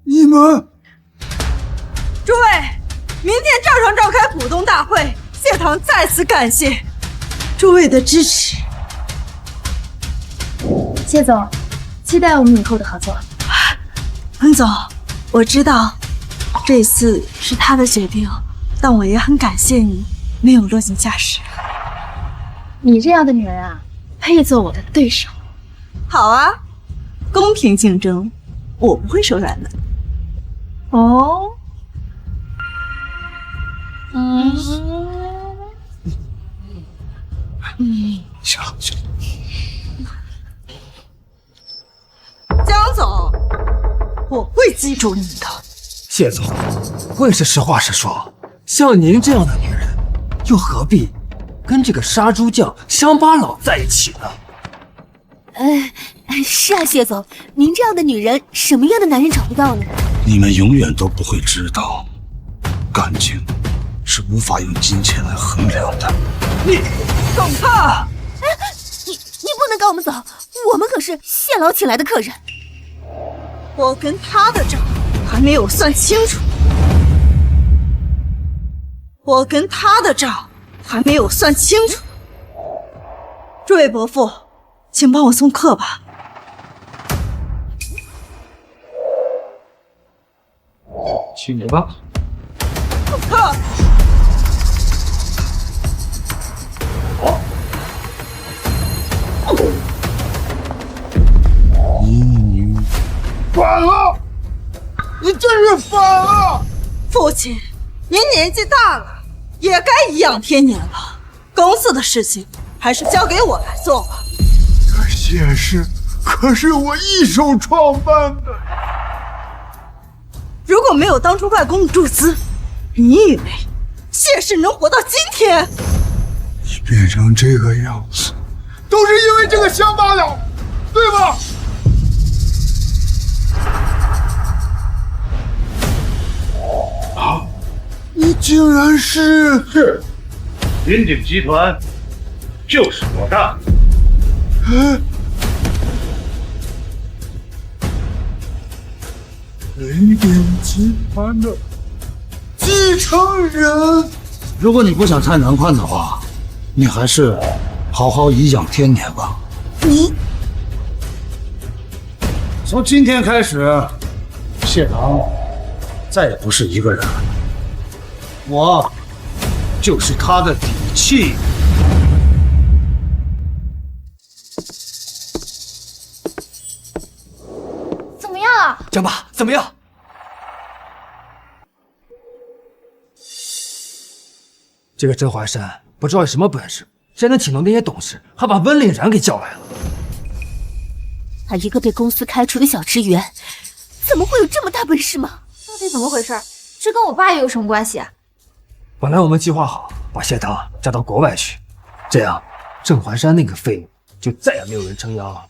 你们，诸位，明天照常召开股东大会，谢堂再次感谢诸位的支持。谢总，期待我们以后的合作。温总，我知道这次是他的决定，但我也很感谢你没有落井下石。你这样的女人啊，配做我的对手。好啊，公平竞争，我不会手软的。哦，行了。江总，我会记住你的。谢总，问是实话实说，像您这样的女人，又何必跟这个杀猪匠乡巴佬在一起呢？是啊，谢总，您这样的女人，什么样的男人找不到呢？你们永远都不会知道，感情是无法用金钱来衡量的。你等他！你不能赶我们走，我们可是谢老请来的客人。我跟他的账还没有算清楚。诸位伯父，请帮我送客吧。去你吧。客。反了！你真是反了！父亲，您年纪大了，也该颐养天年了。公司的事情还是交给我来做吧。这谢氏可是我一手创办的。如果没有当初外公的注资，你以为谢氏能活到今天？你变成这个样子，都是因为这个乡巴佬，对吧？啊！你竟然是云鼎集团，就是我的。云鼎集团的继承人。如果你不想太难看的话，你还是好好颐养天年吧。你从今天开始，谢堂再也不是一个人了，我就是他的底气。怎么样啊？江爸，怎么样？这个甄怀山不知道有什么本事，竟然能请动那些董事，还把温岭然给叫来了。他一个被公司开除的小职员，怎么会有这么大本事吗？到底怎么回事？这跟我爸又有什么关系啊？本来我们计划好把谢堂嫁到国外去，这样甄怀山那个废物就再也没有人撑腰了，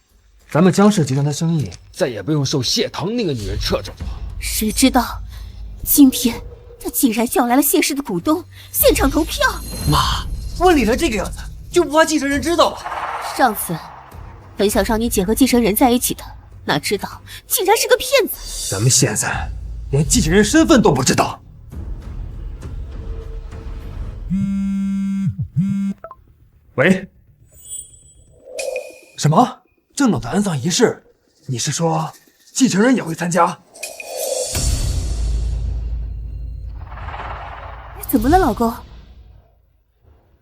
咱们江氏集团的生意再也不用受谢堂那个女人掣肘了。谁知道今天他竟然叫来了谢氏的股东，现场投票。妈，温岭然这个样子就不怕继承人知道了？上次本想让你姐和继承人在一起的，哪知道竟然是个骗子。咱们现在连继承人身份都不知道。喂，什么郑老的安葬仪式？你是说继承人也会参加？怎么了，老公？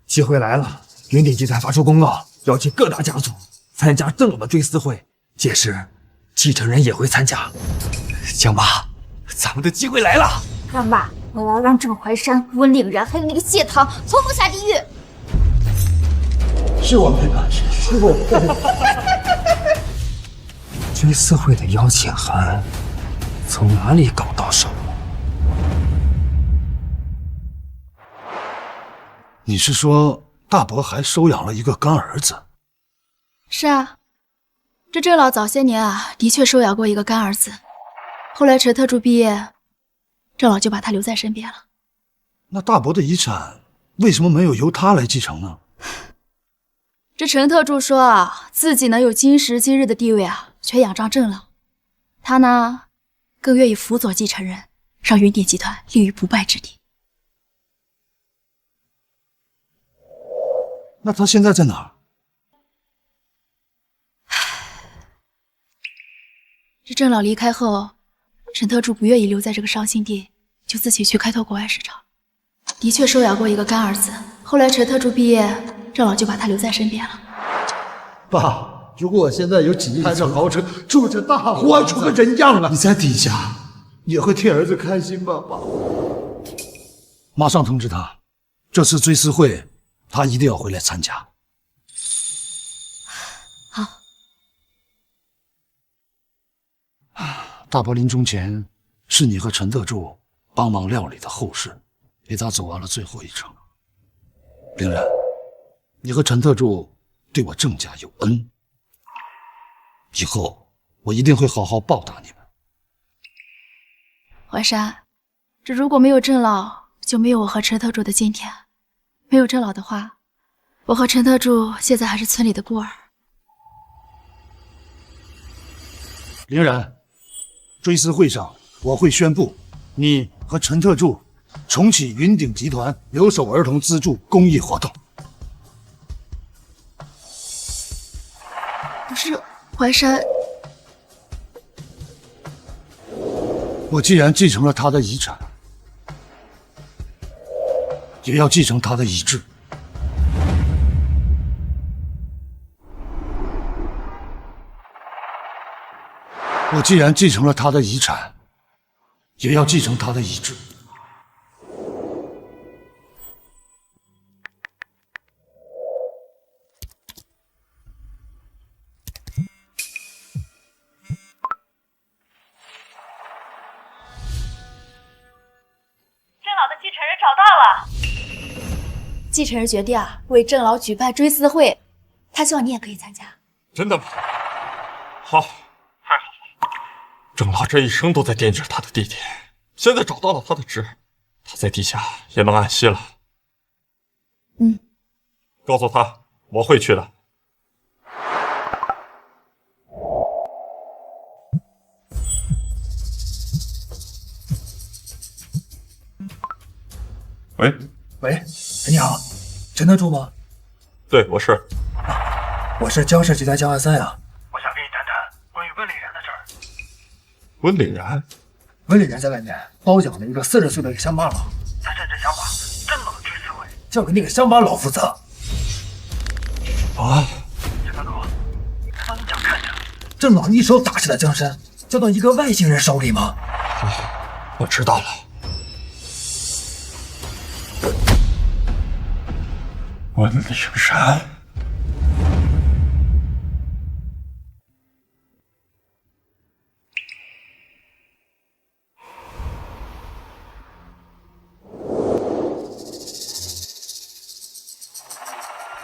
机会来了，云鼎集团发出公告，邀请各大家族参加郑老的追思会，届时继承人也会参加。江爸，咱们的机会来了！干爸，我要让郑怀山、温岭然还有那个谢堂统统下地狱！是我没本事，是我没本事。追思会的邀请函从哪里搞到手？你是说大伯还收养了一个干儿子？是啊，这郑老早些年啊，的确收养过一个干儿子。后来陈特助毕业，郑老就把他留在身边了。那大伯的遗产为什么没有由他来继承呢？这陈特助说啊，自己能有今时今日的地位啊，全仰仗郑老。他呢，更愿意辅佐继承人，让云鼎集团立于不败之地。那他现在在哪儿？这郑老离开后，陈特助不愿意留在这个伤心地，就自己去开拓国外市场。的确收养过一个干儿子，后来陈特助毕业，郑老就把他留在身边了。爸，如果我现在有几亿，开着豪车，住着大活，活出个人样啊！你在底下也会替儿子开心吧，爸？马上通知他，这次追思会他一定要回来参加。好。大伯临终前，是你和陈特助帮忙料理的后事，陪他走完了最后一程。凌然，你和陈特助对我郑家有恩，以后我一定会好好报答你们。淮山，这如果没有郑老，就没有我和陈特助的今天。没有郑老的话，我和陈特助现在还是村里的孤儿。凌然，追思会上我会宣布，你和陈特助重启云鼎集团留守儿童资助公益活动。不是，淮山，我既然继承了他的遗产，也要继承他的遗志。我既然继承了他的遗产，也要继承他的遗志。郑老的继承人找到了。继承人决定啊，为郑老举办追思会，他希望你也可以参加。真的吗？好，太好了！郑老这一生都在惦记着他的弟弟，现在找到了他的侄，他在地下也能安息了。嗯，告诉他我会去的。喂，喂，你好，陈特助吗？对，我是。我是焦氏集团江汉三呀，我想跟你谈谈关于温凛然的事儿。温凛然，温凛然在外面包养了一个40岁的乡巴佬，他甚至想把郑老的追思会交给那个乡巴佬负责。啊！陈大哥，帮你想看着，郑老一手打下的江山交到一个外星人手里吗？我知道了。温凛然。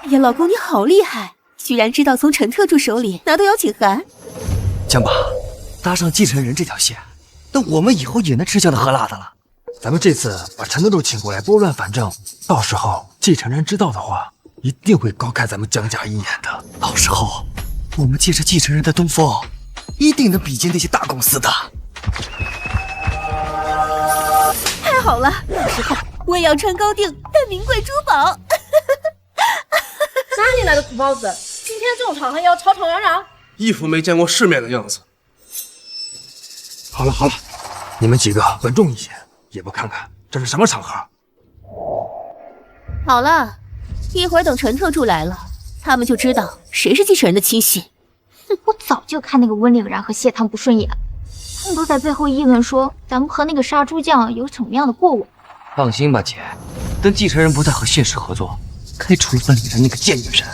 哎呀，老公你好厉害，居然知道从陈特助手里拿到邀请函。江爸，搭上继承人这条线，那我们以后也能吃香的喝辣的了。咱们这次把陈特助请过来拨乱反正，到时候继承人知道的话，一定会高看咱们江家一眼的。到时候我们借着继承人的东风，一定能比肩那些大公司的。太好了，到时候我也要穿高定戴名贵珠宝。哪里来的土包子？今天这种场合也要吵吵嚷嚷？一副没见过世面的样子。好了好了，你们几个稳重一些，也不看看这是什么场合。好了，一会儿等陈特助来了，他们就知道谁是继承人的亲信。哼，我早就看那个温凛然和谢棠不顺眼，他们都在背后议论说咱们和那个杀猪匠有什么样的过往。放心吧，姐，等继承人不再和谢氏合作，开除了温凛然那个贱女人，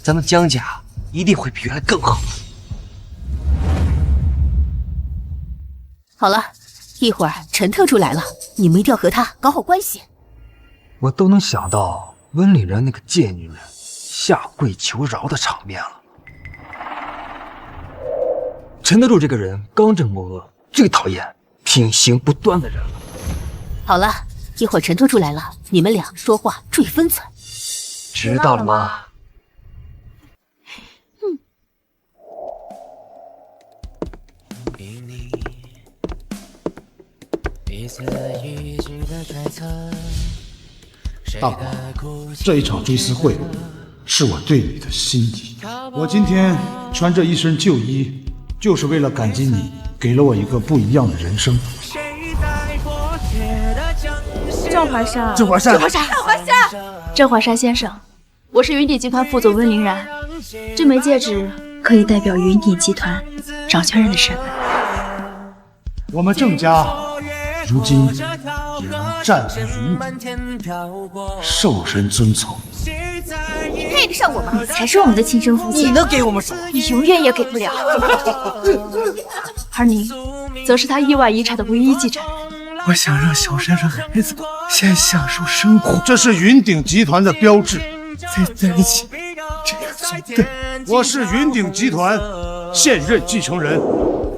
咱们江家一定会比原来更好。好了，一会儿陈特助来了，你们一定要和他搞好关系。我都能想到温岭人那个贱女人下跪求饶的场面了。陈特助这个人刚正莫恶，最讨厌品行不端的人了。好了，一会儿陈特助来了，你们俩说话注意分寸。知道了吗？大伯，这一场追思会是我对你的心意。我今天穿这一身旧衣，就是为了感激你给了我一个不一样的人生。郑华山，郑华山，郑华山先生，我是云鼎集团副总温凌然，这枚戒指可以代表云鼎集团掌权人的身份。我们郑家如今也能站稳云顶，受人尊崇。你配得上我吗？你才是我们的亲生父亲，你能给我们什么？你永远也给不了。而您，则是他意外遗产的唯一继承人。我想让小山和孩子先享受生活，这是云鼎集团的标志。在一起，这样做对。我是云鼎集团现任继承人。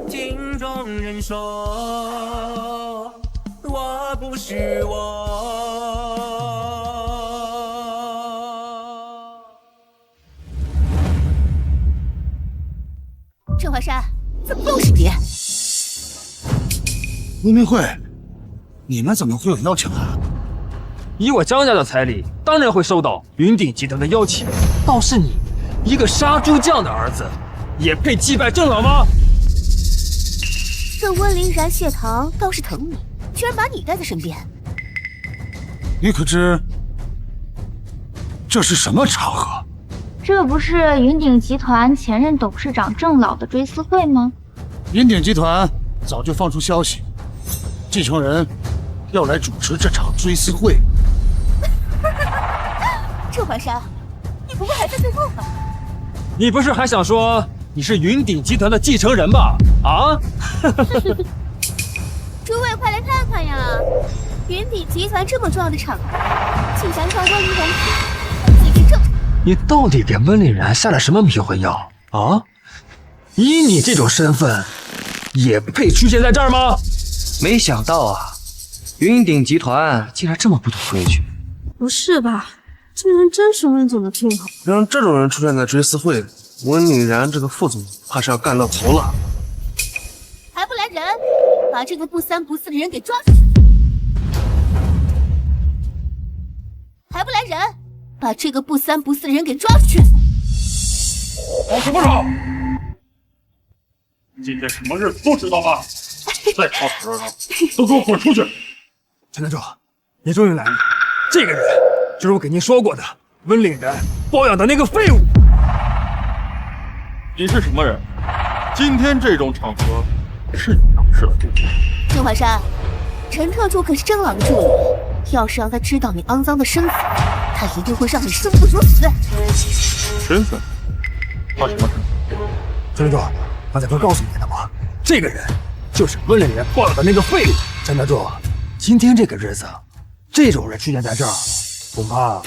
听众人说，我不是我。郑华山，怎么又是你？温明慧，你们怎么会有邀请啊？以我张家的财力，当然会收到云鼎集团的邀请。倒是你，一个杀猪匠的儿子，也配祭拜郑老吗？这温凌然、谢棠倒是疼你，居然把你带在身边。你可知这是什么场合？这不是云鼎集团前任董事长郑老的追思会吗？云鼎集团早就放出消息，继承人要来主持这场追思会。郑华山，你不会还在对梦吧？你不是还想说你是云鼎集团的继承人吧？啊！诸位快来看看呀！云鼎集团这么重要的场合，竟然让温凌然继续正。你到底给温凌然下了什么迷魂药啊？以你这种身份，也配出现在这儿吗？没想到啊，云鼎集团竟然这么不懂规矩。不是吧？这人真是温总的聘好。让这种人出现在追思会里，温凛然这个副总怕是要干到头了。还不来人，把这个不三不四的人给抓出去！还不来人，把这个不三不四的人给抓出去！吵什么吵？今天什么日子都知道吧？再吵吵嚷嚷，都给我滚出去！陈特助，你终于来了。这个人就是我给您说过的温凛然包养的那个废物。你是什么人？今天这种场合是你当事的对不对？郑华山，陈特助可是郑老的助理，要是让他知道你肮脏的身份，他一定会让你生不如死。身份？他什么身份？陈特助，刚才不是告诉你了吗？这个人就是温凛然包养的那个废物。陈特助，今天这个日子，这种人出现在这儿，恐怕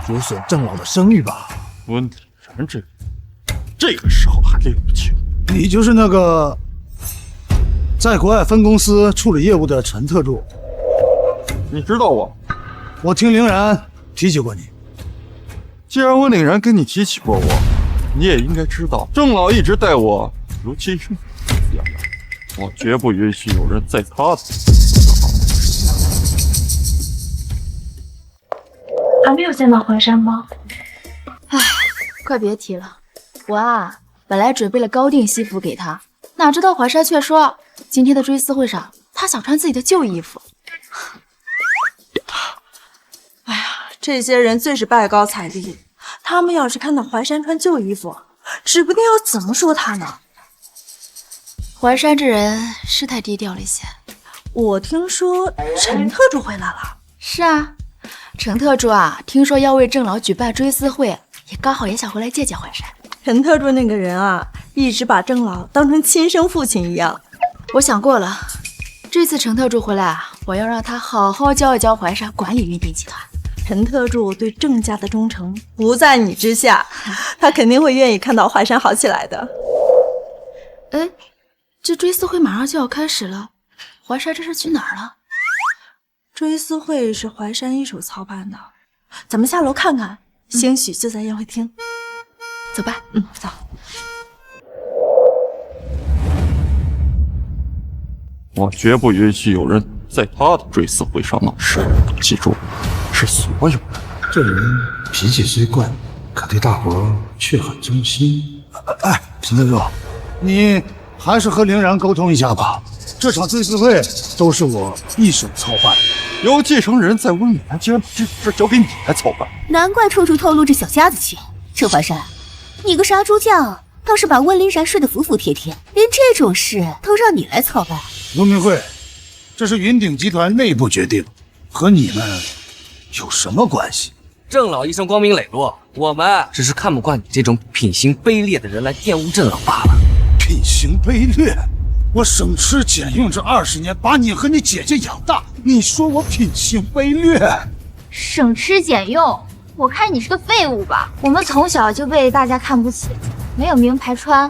有损郑老的声誉吧？温凛然这个时候还拎不清。你就是那个在国外分公司处理业务的陈特助。你知道我？我听凌然提起过你。既然温凛然跟你提起过我，你也应该知道，郑老一直待我如亲生子一样，我绝不允许有人在他的。还没有见到华山吗？唉，快别提了。我啊，本来准备了高定西服给他，哪知道华山却说今天的追思会上，他想穿自己的旧衣服。哎呀，这些人最是拜高踩低，他们要是看到淮山穿旧衣服，指不定要怎么说他呢。淮山这人是太低调了一些。我听说陈特助回来了。是啊，陈特助啊，听说要为郑老举办追思会，也刚好也想回来见见淮山。陈特助那个人啊，一直把郑老当成亲生父亲一样。我想过了，这次陈特助回来啊，我要让他好好教一教怀山管理云鼎集团。陈特助对郑家的忠诚不在你之下，他肯定会愿意看到淮山好起来的。哎，这追思会马上就要开始了，怀山这是去哪儿了？追思会是淮山一手操办的，咱们下楼看看，兴许就在宴会厅。走吧。走。我绝不允许有人在他的追思会上闹事，记住，是所有人。这人脾气虽怪，可对大伙却很忠心。哎，陈特助，你还是和凌然沟通一下吧。这场追思会都是我一手操办的，有继承人在温岭南，竟然把这事交给你来操办，难怪处处透露着小家子气。这淮山，你个杀猪匠，倒是把温凌然睡得服服帖帖，连这种事都让你来操办。卢明慧，这是云鼎集团内部决定，和你们有什么关系？郑老一生光明磊落，我们只是看不惯你这种品行卑劣的人来玷污郑老罢了。品行卑劣？我省吃俭用这20年，把你和你姐姐养大，你说我品行卑劣？省吃俭用，我看你是个废物吧。我们从小就被大家看不起，没有名牌穿，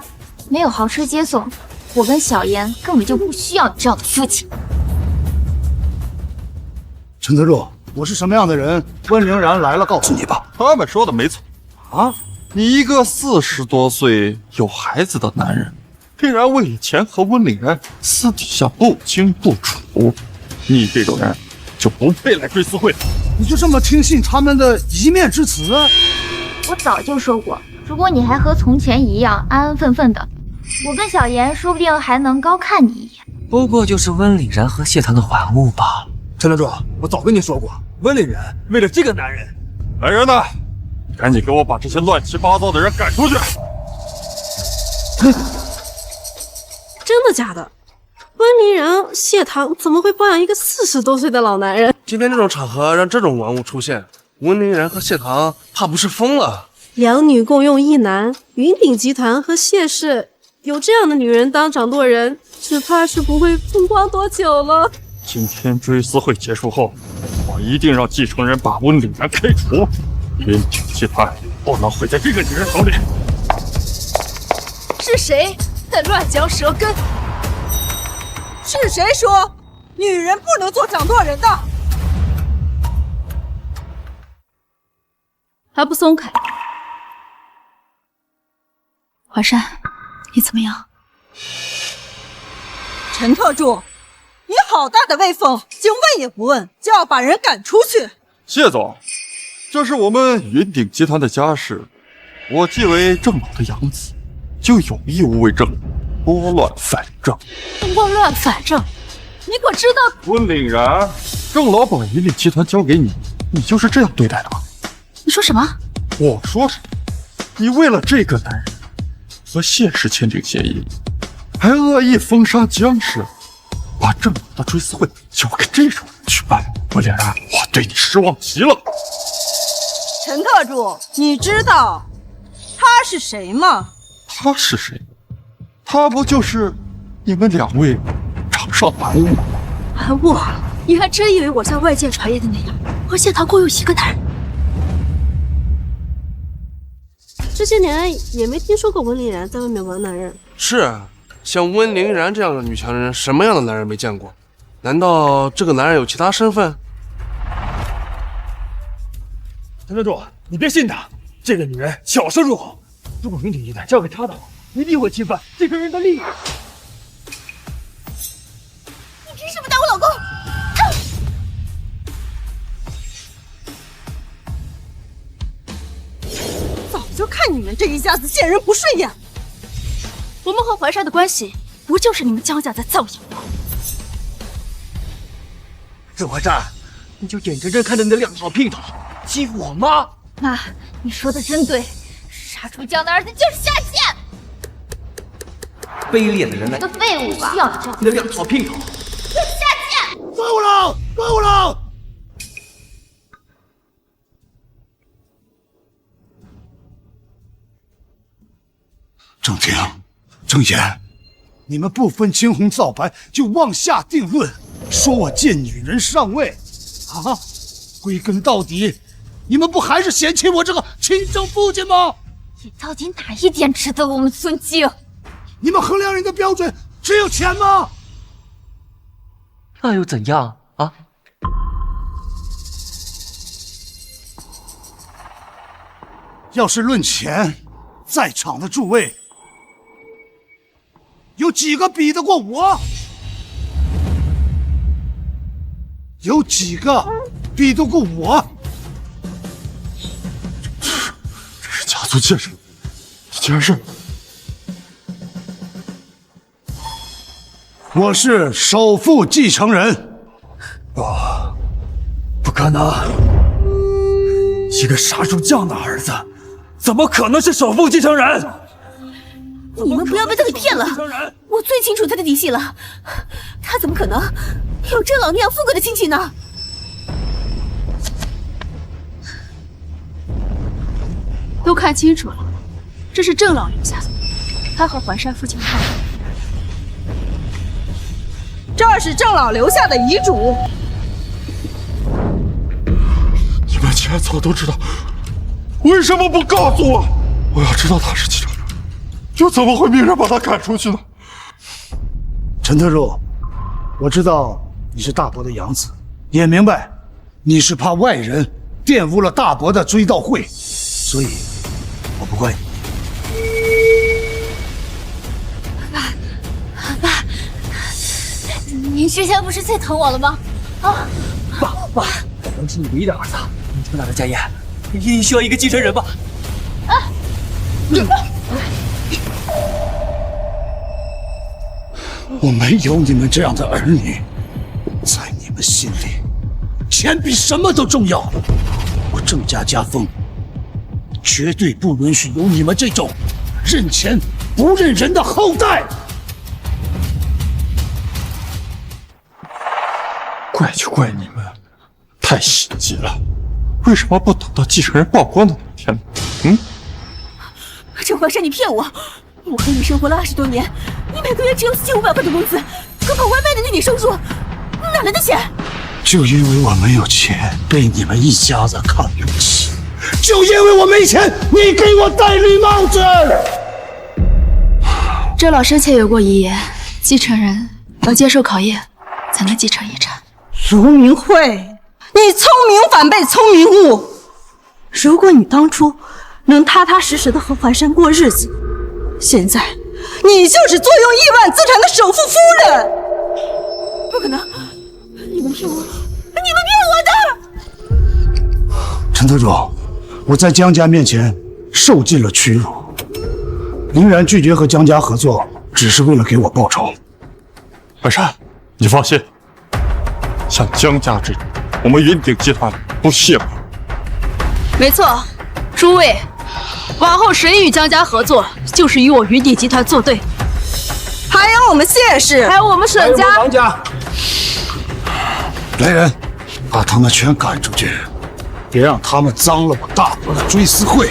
没有豪车接送，我跟小妍根本就不需要你这样的父亲。陈特助，我是什么样的人，温凌然来了告诉你吧。他们说的没错啊，你一个40多岁有孩子的男人，竟然为了钱和温凌然私底下不清不楚，你这种人就不配来追思会。你就这么听信他们的一面之词？我早就说过，如果你还和从前一样安安分分的，我跟小妍说不定还能高看你一眼。不过就是温凛然和谢棠的玩物罢了。陈特助，我早跟你说过，温凛然为了这个男人。来人呐，赶紧给我把这些乱七八糟的人赶出去！真的假的？温凌然、谢棠怎么会包养一个40多岁的老男人？今天这种场合让这种玩物出现，温凌然和谢棠怕不是疯了？两女共用一男，云鼎集团和谢氏有这样的女人当掌舵人，只怕是不会风光多久了。今天追思会结束后，我一定让继承人把温凛然开除，云鼎集团不能毁在这个女人手里。是谁在乱嚼舌根？是谁说女人不能做掌舵人的？还不松开！华山，你怎么样？陈特助，你好大的威风，竟问也不问就要把人赶出去！谢总，这是我们云鼎集团的家事，我既为郑老的养子，就有义务为郑老拨乱反正。拨乱反正？你可知道？温凛然，郑老把云鼎集团交给你，你就是这样对待的吗？你说什么？我说什么？你为了这个男人和谢氏签订协议，还恶意封杀江氏，把郑老的追思会交给这种人去办，温凛然，我对你失望极了。陈特助，你知道他是谁吗？他是谁？他不就是你们2位掌上玩物吗？玩物？你还真以为我像外界传言的那样，和谢棠共有一个男人？这些年也没听说过温凛然在外面玩男人。是啊，像温凌然这样的女强人，什么样的男人没见过？难道这个男人有其他身份？陈特助，你别信她，这个女人巧舌如簧，如果云鼎集团交给她的话，一定会侵犯这个人的利益。你凭什么打我老公？早就看你们这一家子见人不顺眼。我们和怀山的关系，不就是你们江家在造谣吗？郑怀山，你就眼睁睁看着你的2条姘头欺负我妈？妈，你说的真对，杀猪匠的儿子就是下贱。卑劣的人来，个废物吧！需要你这样你的2条姘头就是下贱！够了，够了！郑婷，郑言，你们不分青红皂白就妄下定论，说我见女人上位，啊！归根到底，你们不还是嫌弃我这个亲生父亲吗？你到底哪一点值得我们尊敬？你们衡量人的标准只有钱吗？那又怎样啊？要是论钱，在场的诸位，有几个比得过我？有几个比得过我？这是家族戒指，你竟然是……我是首富继承人。不可能！一个杀猪匠的儿子，怎么可能是首富继承人？你们不要被他给骗了！我最清楚他的底细了，他怎么可能有郑老那样富贵的亲戚呢？都看清楚了，这是郑老留下的，他和环山父亲判的。这是郑老留下的遗嘱。你们既然早都知道，为什么不告诉我？我要知道他是继承人，又怎么会命人把他赶出去呢？陈特助，我知道你是大伯的养子，也明白你是怕外人玷污了大伯的追悼会，所以我不怪你。爸，你之前不是最疼我了吗？啊，爸，我能是你唯一的儿子，你这么大的家业，也需要一个继承人吧？啊！我没有你们这样的儿女，在你们心里，钱比什么都重要。我郑家家风绝对不允许有你们这种认钱不认人的后代。怪就怪你们太心急了，为什么不等到继承人曝光的那天呢？郑环山，你骗我！我和你生活了20多年，你每个月只有4500块的工资，更跑外卖的那点收入，哪来的钱？就因为我没有钱，被你们一家子看不起；就因为我没钱，你给我戴绿帽子。郑老生前有过遗言，继承人要接受考验，才能继承遗产。卢明慧，你聪明反被聪明误。如果你当初能踏踏实实的和怀山过日子，现在你就是坐拥亿万资产的首富夫人。不可能！你们骗我！你们骗我的！陈特助，我在江家面前受尽了屈辱。林然拒绝和江家合作，只是为了给我报仇。怀山，你放心，像江家这种，我们云鼎集团不屑吧？没错，诸位，往后谁与江家合作，就是与我云鼎集团作对。还有我们谢氏，还有我们沈家、王家。来人，把他们全赶出去，别让他们脏了我大伯的追思会。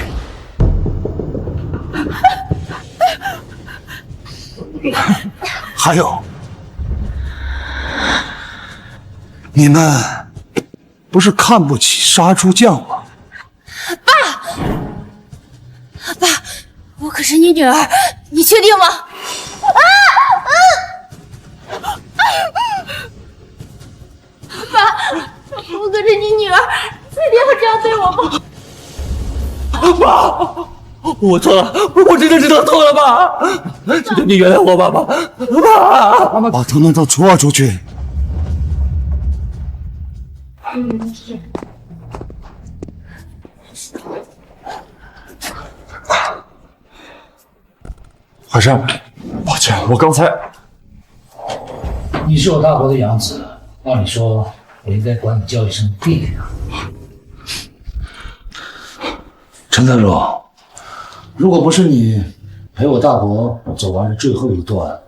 还有，你们不是看不起杀猪匠吗？爸，我可是你女儿，你确定吗？爸，我可是你女儿，确定要这样对我吗？爸，我错了，我真的知道错了，爸，求你原谅我，爸爸，爸，把他们都拖出去。怀山，抱歉，我刚才……你是我大伯的养子，按理说我应该管你叫一声弟弟啊。陈特助，如果不是你陪我大伯走完了最后一段，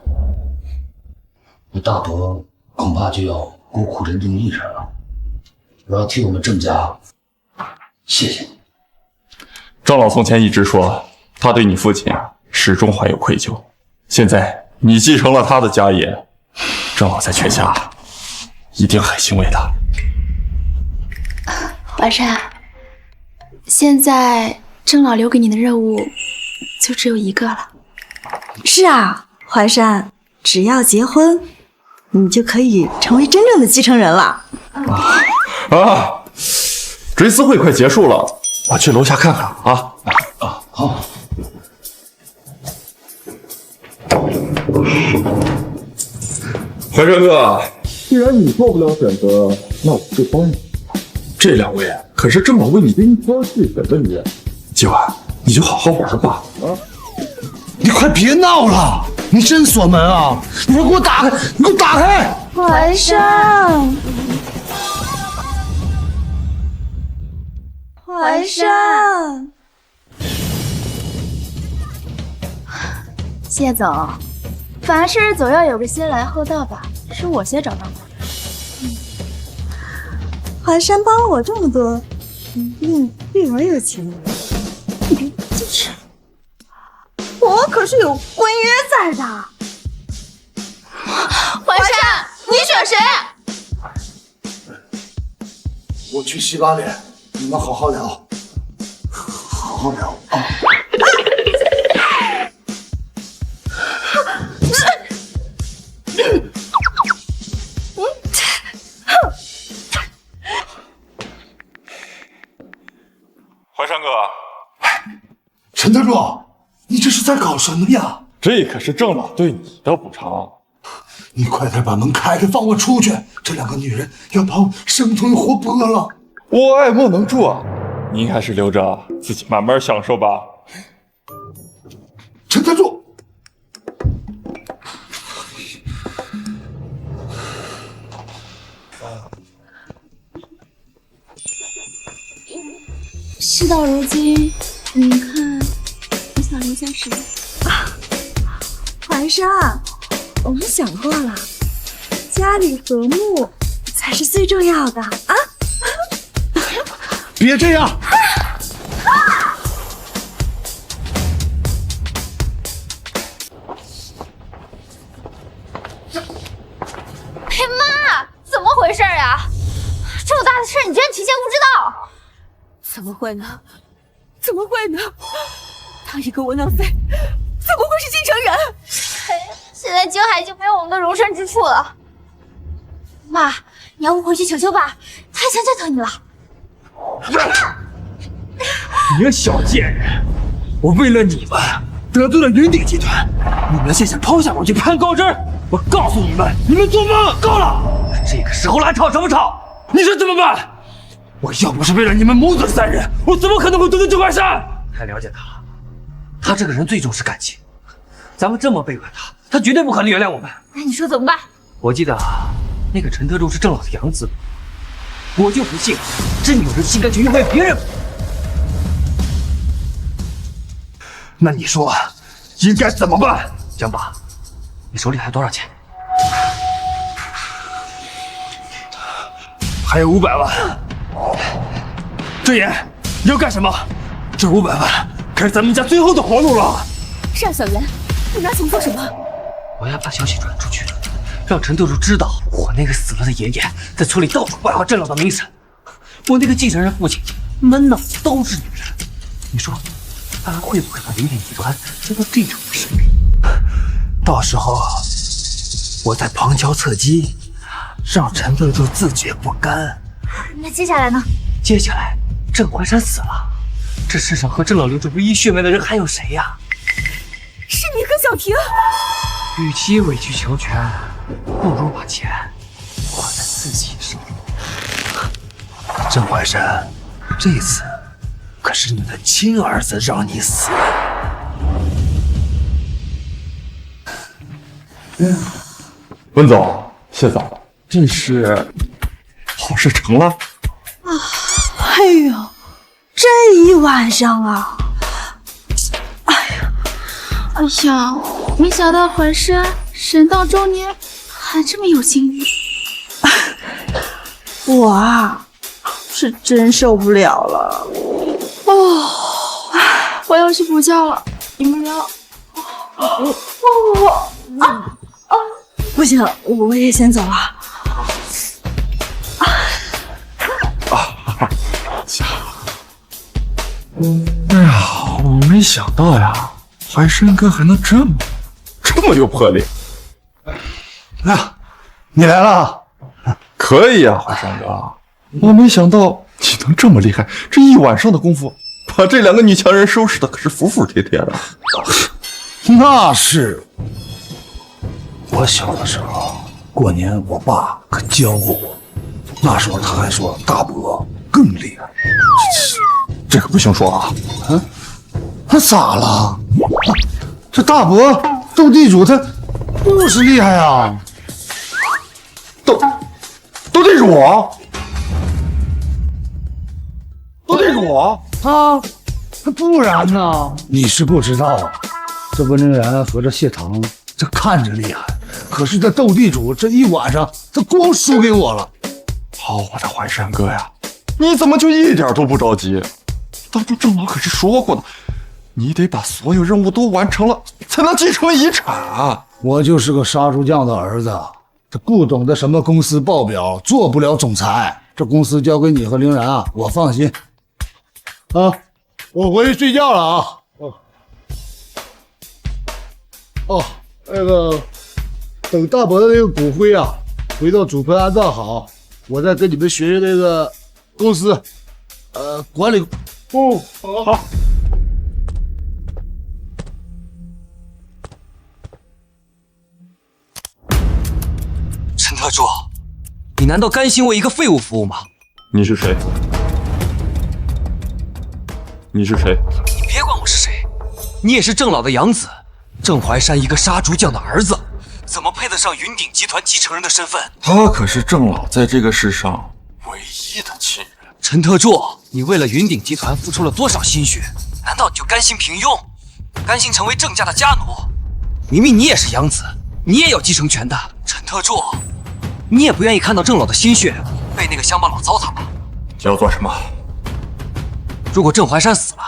我大伯恐怕就要孤苦人丁一人了。我要替我们郑家谢谢你。郑老从前一直说他对你父亲始终怀有愧疚，现在你继承了他的家业，郑老在泉下一定很欣慰的。华山，现在郑老留给你的任务就只有一个了。是啊，淮山，只要结婚，你就可以成为真正的继承人了。啊，追思会快结束了，我去楼下看看啊。好。淮山哥，既然你做不了选择，那我就帮你。这两位可是郑老为你因挑细选的女人，今晚你就好好玩吧。啊！你快别闹了！你真锁门啊！你快给我打开！你给我打开！淮山，淮山，谢总，凡事总要有个先来后到吧，是我先找到的。淮山帮了我这么多，一定对我有情。就是我可是有婚约在的。淮山，你选谁？我去洗把脸，你们好好聊，好好聊啊！淮山哥，陈特助，你这是在搞什么呀？这可是郑老对你的补偿。你快点把门开开，放我出去！这两个女人要把我生吞活剥了。我爱莫能助啊，您还是留着自己慢慢享受吧。陈特助，事到如今，你看你想留下谁？淮山，我们想过了，家里和睦才是最重要的啊！别这样！哎妈，怎么回事呀？这么大的事你居然提前不知道？怎么会呢？怎么会呢？他一个窝囊废，怎么会是继承人？现在京海已经没有我们的容身之处了。妈，你要不回去求求爸，他已经认可你了。你个小贱人！我为了你们得罪了云鼎集团，你们现在抛下我去攀高枝，我告诉你们，你们做梦！够了！这个时候还吵什么吵？你说怎么办？我要不是为了你们母子三人，我怎么可能会得罪郑淮山？太了解他了，他这个人最重视感情，咱们这么背叛他，他绝对不可能原谅我们。那你说怎么办？我记得那个陈特助是郑老的养子，我就不信真有人心甘情愿为别人。那你说应该怎么办？江爸，你手里还有多少钱？还有500万。郑岩，你要干什么？这500万可是咱们家最后的活路了。是啊，小袁，你拿钱做什么？我要把消息传出去，让陈特助知道我那个死了的爷爷在村里到处败坏郑老的名声。我那个继承人父亲满脑子都是女人，你说他还会不会把云鼎集团交到这种的手里？到时候我再旁敲侧击，让陈特助自觉不甘。那接下来呢？接下来郑淮山死了，这世上和郑老留着唯一血脉的人还有谁呀？是你和小婷。与其委曲求全，不如把钱花在自己手里。郑淮山，这次可是你的亲儿子让你死。温总，谢总，这是好事成了。哎呦，这一晚上啊！哎呀，没想到淮山人到中年还这么有情义。我啊，是真受不了了。哦，我要去补觉了，你们聊。不行，我也先走了。哎呀，我没想到呀，怀山哥还能这么有魄力。来呀，你来了。可以呀，怀山哥，我没想到你能这么厉害，这一晚上的功夫，把这2个女强人收拾的可是服服帖帖的。那是，我小的时候过年，我爸可教过我，那时候他还说大伯更厉害。这个不行说啊。他咋了？这大伯斗地主他就是厉害啊！斗地主？斗地主啊？不然呢？你是不知道啊，这温凌然和这谢堂，这看着厉害，可是这斗地主这一晚上，他光输给我了。好我的怀山哥呀，你怎么就一点都不着急？当初郑老可是说过的，你得把所有任务都完成了，才能继承遗产。我就是个杀猪匠的儿子，这不懂得什么公司报表，做不了总裁。这公司交给你和凌然啊，我放心。啊，我回去睡觉了啊。那个，等大伯的那个骨灰啊，回到祖坟安葬好，我再跟你们学学那个公司，管理。好。陈特助，你难道甘心为一个废物服务吗？你是谁？你是谁？你别管我是谁，你也是郑老的养子，郑怀山一个杀猪匠的儿子，怎么配得上云鼎集团继承人的身份？他可是郑老在这个世上唯一的亲人。陈特助，你为了云鼎集团付出了多少心血？难道你就甘心平庸，甘心成为郑家的家奴？明明你也是养子，你也有继承权的。陈特助，你也不愿意看到郑老的心血被那个乡巴佬糟蹋吧？你要做什么？如果郑怀山死了，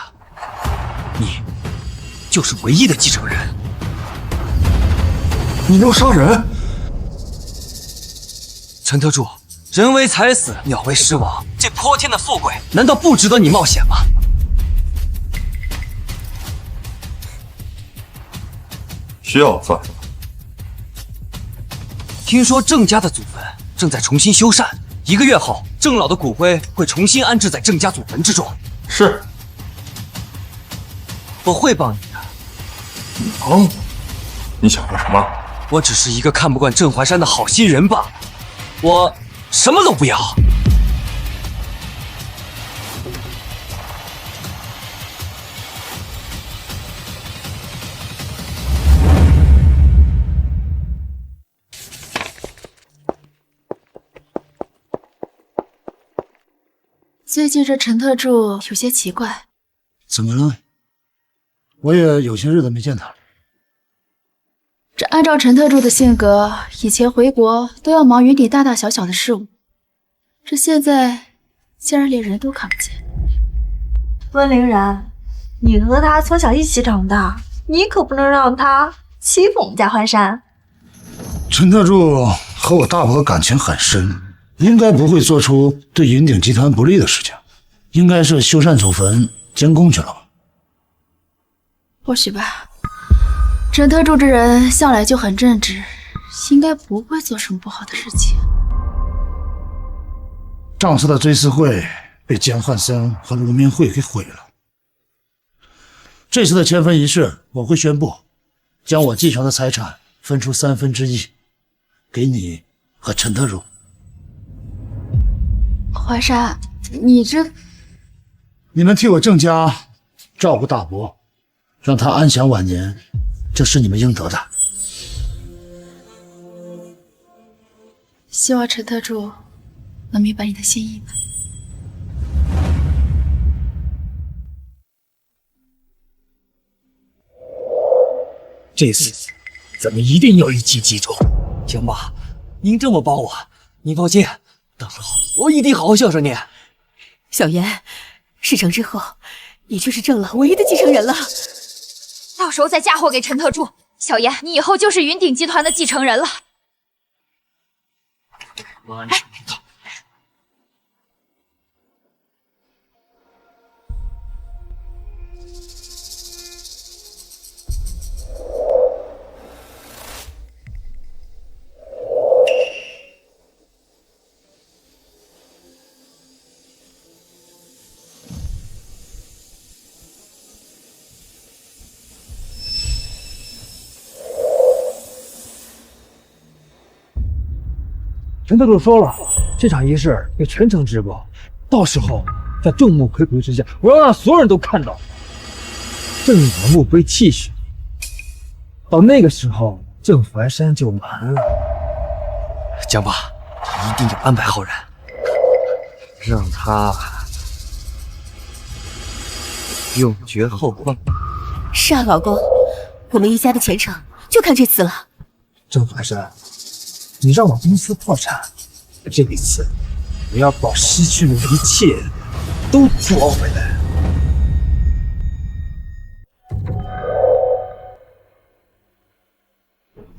你就是唯一的继承人。你要杀人？陈特助，人为财死，鸟为食亡，这泼天的富贵，难道不值得你冒险吗？需要做什么？听说郑家的祖坟正在重新修缮，1个月后，郑老的骨灰会重新安置在郑家祖坟之中。是，我会帮你的。帮？你想要什么？我只是一个看不惯郑怀山的好心人罢了，我什么都不要。最近这陈特助有些奇怪。怎么了？我也有些日子没见他了。这按照陈特助的性格，以前回国都要忙云顶大大小小的事务，这现在竟然连人都看不见。温凌然，你和他从小一起长大，你可不能让他欺负我们家怀山。陈特助和我大伯感情很深，应该不会做出对云鼎集团不利的事情，应该是修缮祖坟监工去了吧？或许吧。陈特助这人向来就很正直，应该不会做什么不好的事情。上次的追思会被江汉森和卢明慧给毁了。这次的迁坟仪式，我会宣布，将我继承的财产分出1/3，给你和陈特助。怀山，你这……你们替我郑家照顾大伯，让他安享晚年，这是你们应得的。希望陈特助能明白你的心意吧。这次咱们一定要一击即中。行吧，您这么帮我，您放心，到时候我一定好好孝顺您。小妍，事成之后，你就是郑老唯一的继承人了。到时候再嫁祸给陈特助，小妍，你以后就是云鼎集团的继承人了。陈特主说了，这场仪式会全程直播，到时候在众目睽睽之下，我要让所有人都看到正老墓碑泣血。到那个时候，郑凡山就完了。江爸，一定要安排好人，让他永绝后患。是啊，老公，我们一家的前程就看这次了。郑凡山，你让我公司破产，这一次我要把失去的一切都夺回来。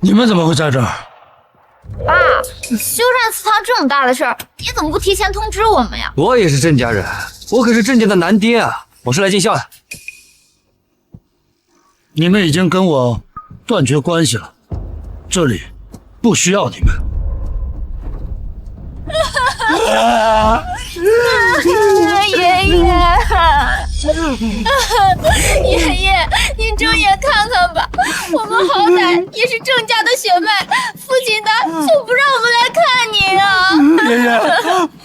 你们怎么会在这儿？爸，修缮祠堂这么大的事儿，你怎么不提前通知我们呀？我也是郑家人，我可是郑家的男爹啊！我是来尽孝的。你们已经跟我断绝关系了，这里不需要你们。爷爷，爷爷，您睁眼看看吧，我们好歹也是郑家的血脉，父亲他就不让我们来看您啊！爷爷，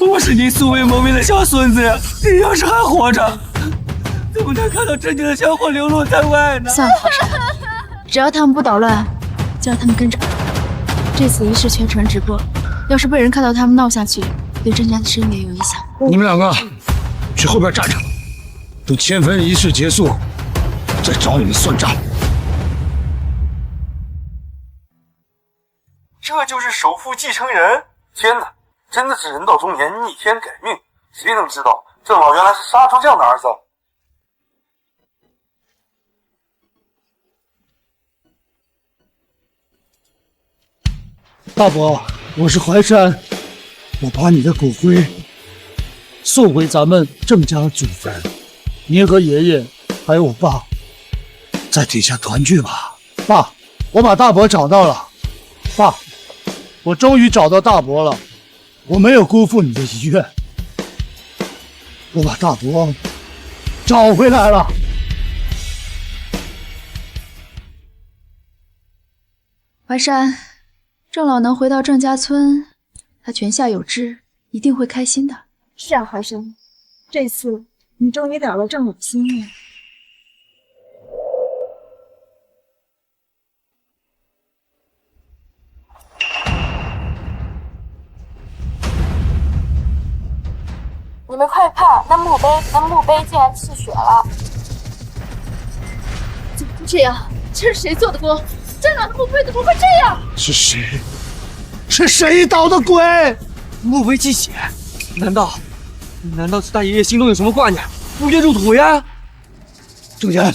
我是您素未谋面的小孙子呀，你要是还活着，怎么能看到郑家的香火流落在外呢？算了，皇上，只要他们不捣乱，就让他们跟着。这次仪式全程直播，要是被人看到他们闹下去，对郑家的声誉有影响。你们两个去后边站着，等迁坟仪式结束，再找你们算账。这就是首富继承人！天哪，真的是人到中年逆天改命！谁能知道郑老原来是杀猪匠的儿子？大伯，我是怀山，我把你的骨灰送回咱们郑家祖坟，您和爷爷还有我爸在底下团聚吧。爸，我把大伯找到了。爸，我终于找到大伯了，我没有辜负你的遗愿，我把大伯找回来了。怀山，郑老能回到郑家村，他泉下有知，一定会开心的。是啊，怀生，这次你终于了了郑老心愿。你们快看，那墓碑竟然泣血了！怎么会这样？这是谁做的锅？郑老的墓碑怎么会这样？是谁？是谁捣的鬼？墓碑泣血？难道是大爷爷心中有什么挂念，不愿入土呀？郑言，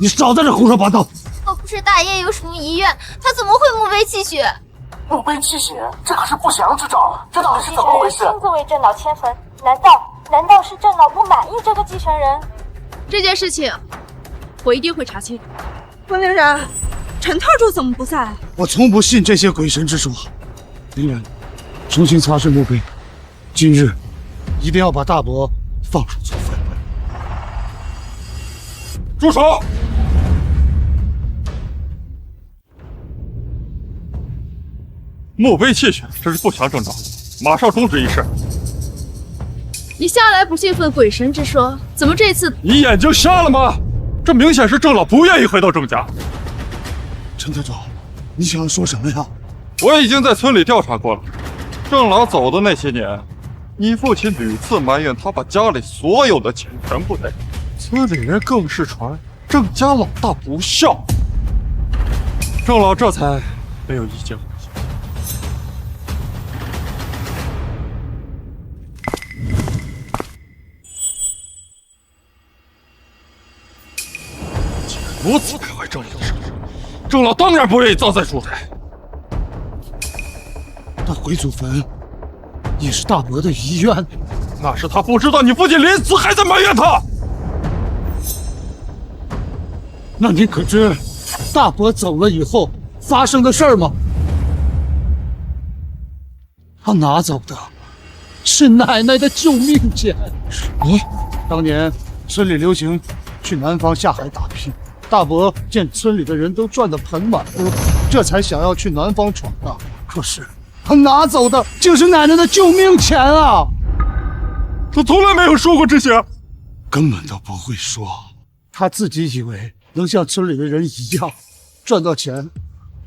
你少在这胡说八道！若不是大爷有什么遗愿，他怎么会墓碑泣血？墓碑泣血，这可是不祥之兆，这到底是怎么回事？亲自为郑老迁坟，难道是郑老不满意这个继承人？这件事情我一定会查清。温陵然，陈特助怎么不在？我从不信这些鬼神之说。陵然，重新擦拭墓碑，今日一定要把大伯放入祖坟。住手！墓碑泣血，这是不祥征兆，马上终止仪式。你向来不信奉鬼神之说，怎么这次……你眼睛瞎了吗？这明显是郑老不愿意回到郑家。陈特助，你想要说什么呀？我已经在村里调查过了，郑老走的那些年，你父亲屡次埋怨他把家里所有的钱全部带走，村里人更是传郑家老大不孝，郑老这才没有意见。如此败坏郑老的声誉，郑老当然不愿意葬在烛台。但回祖坟也是大伯的遗愿。那是他不知道你父亲临死还在埋怨他。那你可知大伯走了以后发生的事儿吗？他拿走的是奶奶的救命钱。当年村里流行去南方下海打拼，大伯见村里的人都赚得盆满钵，这才想要去南方闯荡。可是他拿走的就是奶奶的救命钱啊！他从来没有说过这些，根本都不会说。他自己以为能像村里的人一样赚到钱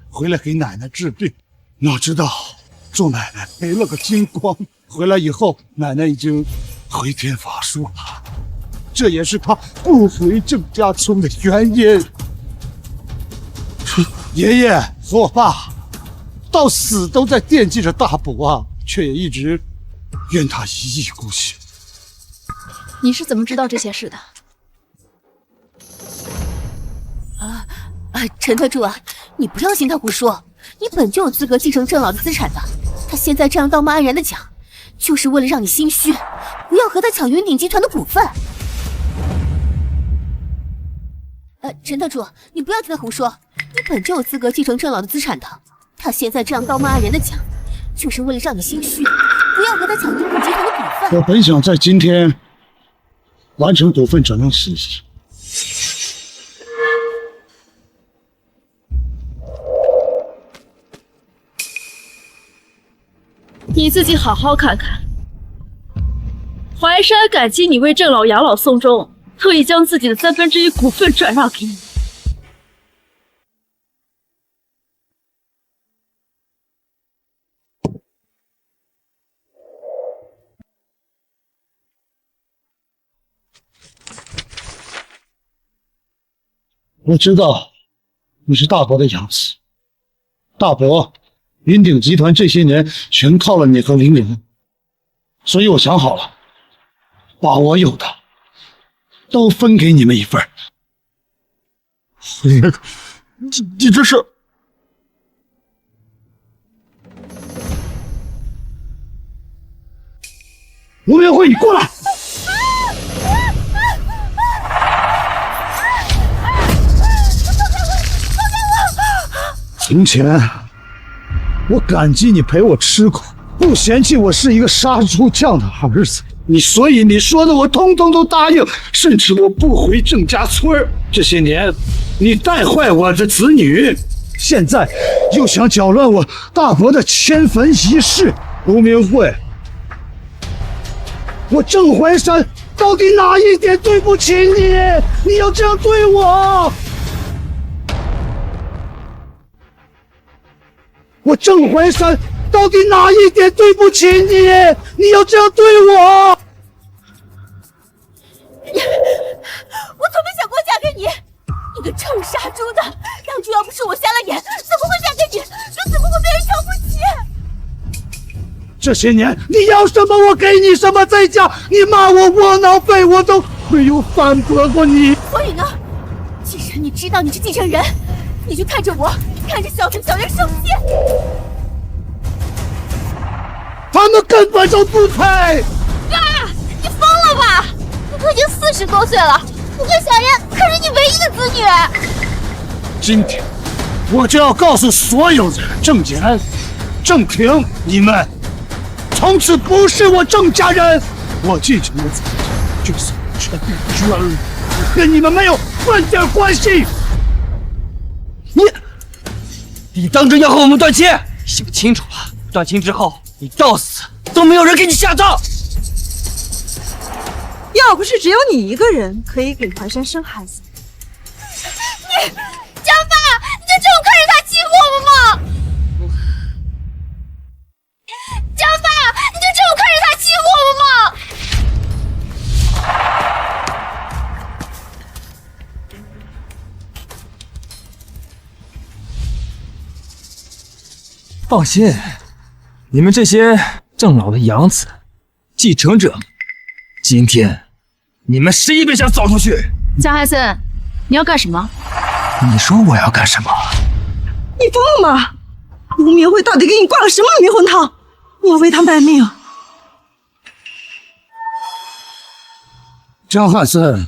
回来给奶奶治病，哪知道祝奶奶赔了个精光。回来以后，奶奶已经回天乏术了，这也是他不回郑家村的原因。爷爷和我爸到死都在惦记着大伯啊，却也一直怨他一意孤行。你是怎么知道这些事的？陈特助啊，你不要信他胡说，你本就有资格继承郑老的资产的。他现在这样道貌岸然的讲，就是为了让你心虚，不要和他抢云鼎集团的股份。陈特助，你不要听他胡说，你本就有资格继承郑老的资产的。他现在这样道貌岸然的讲，就是为了让你心虚，不要和他抢云鼎集团的股份。我本想在今天完成股份转让事宜。你自己好好看看。淮山感激你为郑老养老送终，特意将自己的1/3股份转让给你。我知道你是大伯的养子，大伯云鼎集团这些年全靠了你和林玲，所以我想好了，把我有的都分给你们一份。你这是？吴明慧，你过来！从前我感激你陪我吃苦，不嫌弃我是一个杀猪匠的儿子，所以你说的我通通都答应，甚至我不回郑家村。这些年你带坏我的子女，现在又想搅乱我大伯的迁坟仪式。吴明慧，我郑淮山到底哪一点对不起你？你要这样对我？我郑淮山到底哪一点对不起你？你要这样对我？我从没想过嫁给你，你个臭杀猪的！当初要不是我瞎了眼，怎么会嫁给你？又怎么会被人瞧不起？这些年你要什么我给你什么，在家你骂我窝囊废，我都没有反驳过你。所以呢，既然你知道你是继承人，你就看着我，看着小婷、小妍受气。他们根本就不配！啊！你疯了吧？你都已经40多岁了，我跟小妍可是你唯一的子女。今天我就要告诉所有人，郑言、郑婷，你们从此不是我郑家人。我继承的财产就算全部捐了，跟你们没有半点关系。你当真要和我们断亲？想清楚了，断亲之后，你到死都没有人给你下葬。要不是只有你一个人可以给淮山生孩子，你江爸，你就这么看着他欺负我们吗？江爸，你就这么看着他欺负我们吗？放心，你们这些郑老的养子、继承者，今天你们谁也别想走出去！江海森，你要干什么？你说我要干什么？你疯了吗？吴明慧到底给你灌了什么迷魂汤？你要为他卖命？江汉森，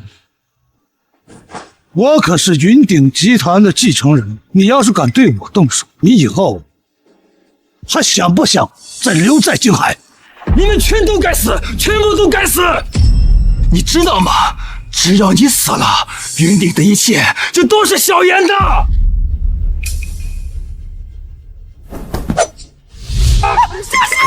我可是云鼎集团的继承人，你要是敢对我动手，你以后还想不想再留在京海？你们全都该死，全部都该死！你知道吗？只要你死了，云顶的一切就都是小妍的。下山！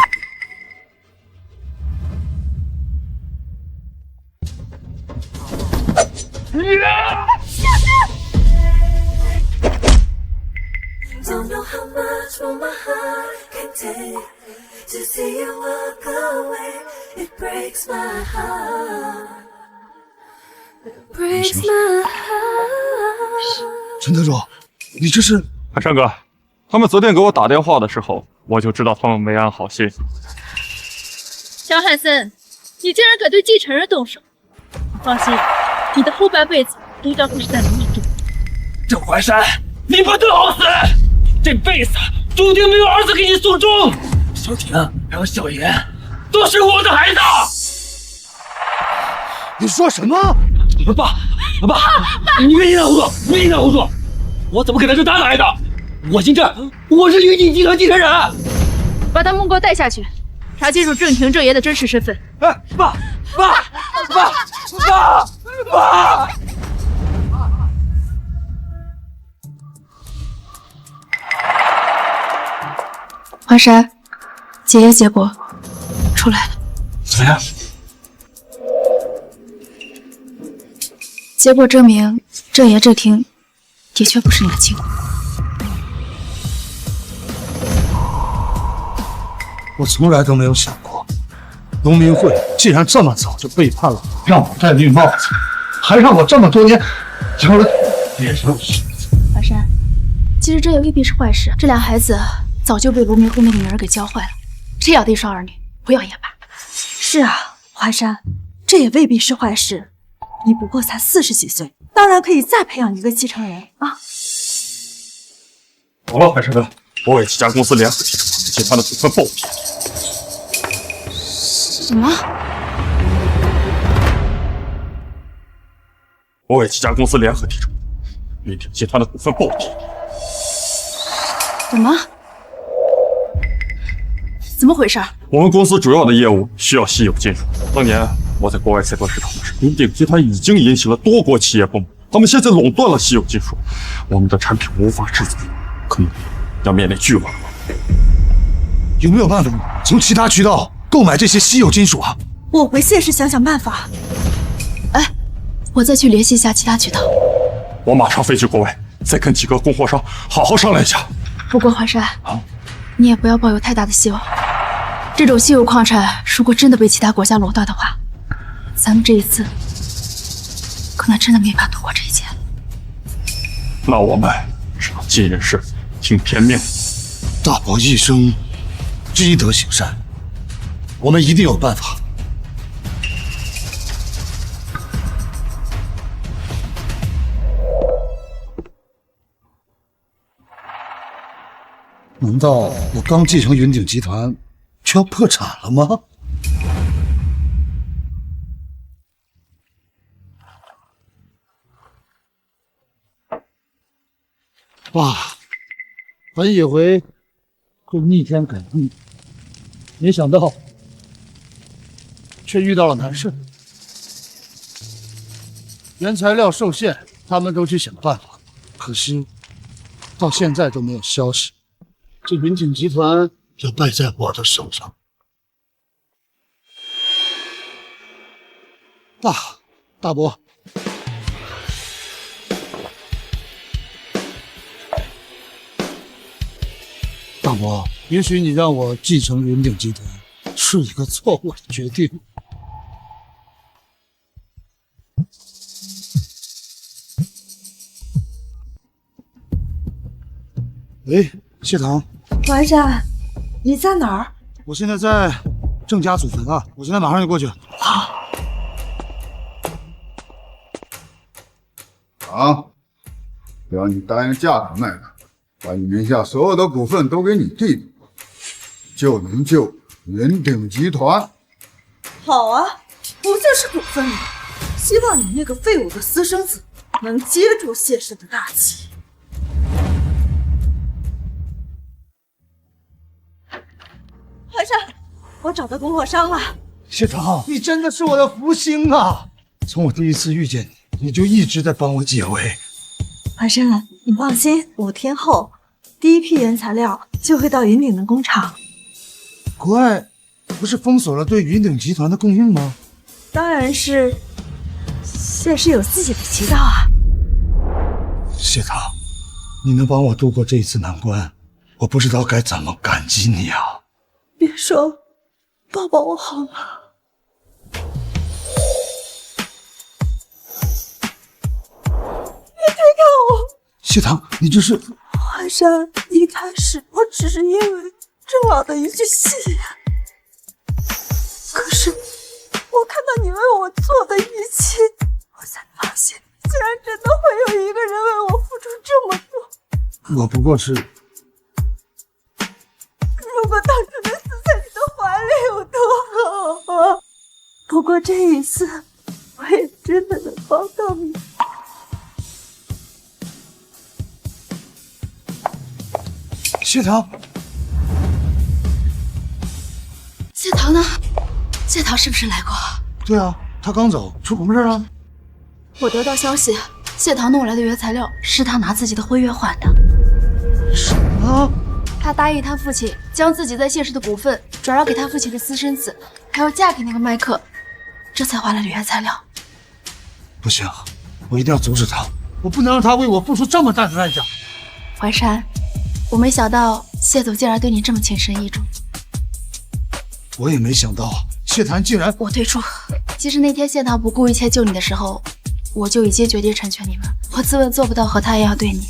下山！Don't know how much more my heart can take to see you walk away. It breaks my heart. It breaks my heart. 陈特助，你这是？海山哥，他们昨天给我打电话的时候，我就知道他们没安好心。江汉森，你竟然敢对继承人动手！放心，你的后半辈子都将会是在牢里度过。郑怀山，你不得好死！这辈子注定没有儿子给你送终。小婷还有小妍都是我的孩子。你说什么？爸，你别引导胡说，别引导胡说！我怎么可能是他的孩子？我姓郑，我是云鼎集团继承人。把他目光带下去，查清楚郑庭郑爷的真实身份。哎，爸！华山，检验结果出来了。怎么样？结果证明，郑爷郑庭的确不是你的亲骨。我从来都没有想过，龙明慧竟然这么早就背叛了，让我戴绿帽子，还让我这么多年养了别人。华山，其实这也未必是坏事。这俩孩子早就被卢明慧那个女人给教坏了，这样的一双儿女，不要也罢。是啊，华山，这也未必是坏事。你不过才40几岁，当然可以再培养一个继承人啊。好了，海山哥，我为几家公司联合提出集团的股份报批。什么？我为几家公司联合提出云鼎集团的股份报批。什么？怎么回事？我们公司主要的业务需要稀有金属。当年我在国外采购市场的时候，云鼎集团已经引起了多国企业不满，他们现在垄断了稀有金属，我们的产品无法制造，可能要面临巨额。有没有办法从其他渠道购买这些稀有金属啊？我回谢氏想想办法。哎，我再去联系一下其他渠道。我马上飞去国外，再跟几个供货商好好商量一下。不过华山，你也不要抱有太大的希望。这种稀有矿产，如果真的被其他国家垄断的话，咱们这一次可能真的没法度过这一劫。那我们只能尽人事，听天命。大伯一生积德行善，我们一定有办法。难道我刚继承云鼎集团就要破产了吗？爸，本以为会逆天改命，没想到却遇到了难事。原材料受限，他们都去想办法，可惜到现在都没有消息。这云锦集团要败在我的手上。大伯，大伯，也许你让我继承云鼎集团是一个错误的决定。喂，谢堂。华山，你在哪儿？我现在在郑家祖坟啊，我现在马上就过去。好。啊，只要你答应嫁给麦克，把你名下所有的股份都给你弟弟，就能救云鼎集团。好啊，不就是股份吗？希望你那个废物的私生子能接住谢氏的大旗。华山，我找到供货商了。谢堂，你真的是我的福星啊！从我第一次遇见你，你就一直在帮我解围。华山，你放心，5天后，第一批原材料就会到云鼎的工厂。国外不是封锁了对云鼎集团的供应吗？当然是，谢氏有自己的渠道啊。谢堂，你能帮我度过这一次难关，我不知道该怎么感激你啊！别说，抱抱我好吗？别推开我！谢堂，你这是……华山，一开始我只是因为郑老的一句戏言，可是我看到你为我做的一切，我才发现，竟然真的会有一个人为我付出这么多。我不过是……如果当初能死在你的怀里有多好啊！不过这一次，我也真的能帮到你。谢堂，谢桃呢？谢桃是不是来过？对啊，他刚走，出什么事了？我得到消息，谢桃弄来的原材料是他拿自己的婚约换的。什么？他答应他父亲将自己在谢氏的股份转让给他父亲的私生子，还要嫁给那个麦克，这才换来了原材料。不行，我一定要阻止他，我不能让他为我付出这么大的代价。淮山，我没想到谢总竟然对你这么情深意重。我也没想到谢檀竟然……我退出。其实那天谢棠不顾一切救你的时候，我就已经决定成全你们。我自问做不到和他一样对你。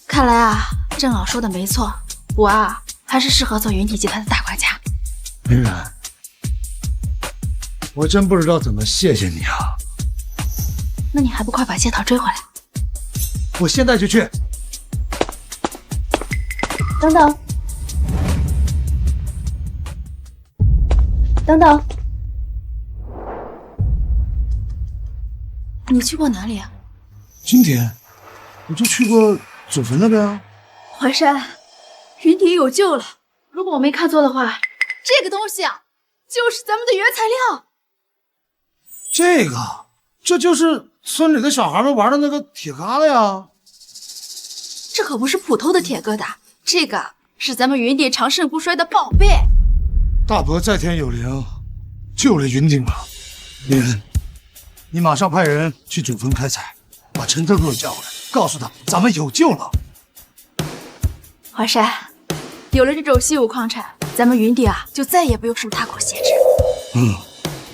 看来啊，郑老说的没错，我啊还是适合做云底集团的大管家。林然，我真不知道怎么谢谢你啊。那你还不快把谢桃追回来？我现在就去。等等，等等，你去过哪里啊？今天我就去过祖坟那边啊。淮山，云底有救了。如果我没看错的话，这个东西啊，就是咱们的原材料。这就是村里的小孩们玩的那个铁疙瘩呀。这可不是普通的铁疙瘩，这个是咱们云顶长盛不衰的宝贝。大伯在天有灵，救了云顶了。林恩，你马上派人去祖坟开采，把陈特给我叫过来，告诉他咱们有救了。淮山，有了这种稀有矿产，咱们云顶啊就再也不用受大国限制。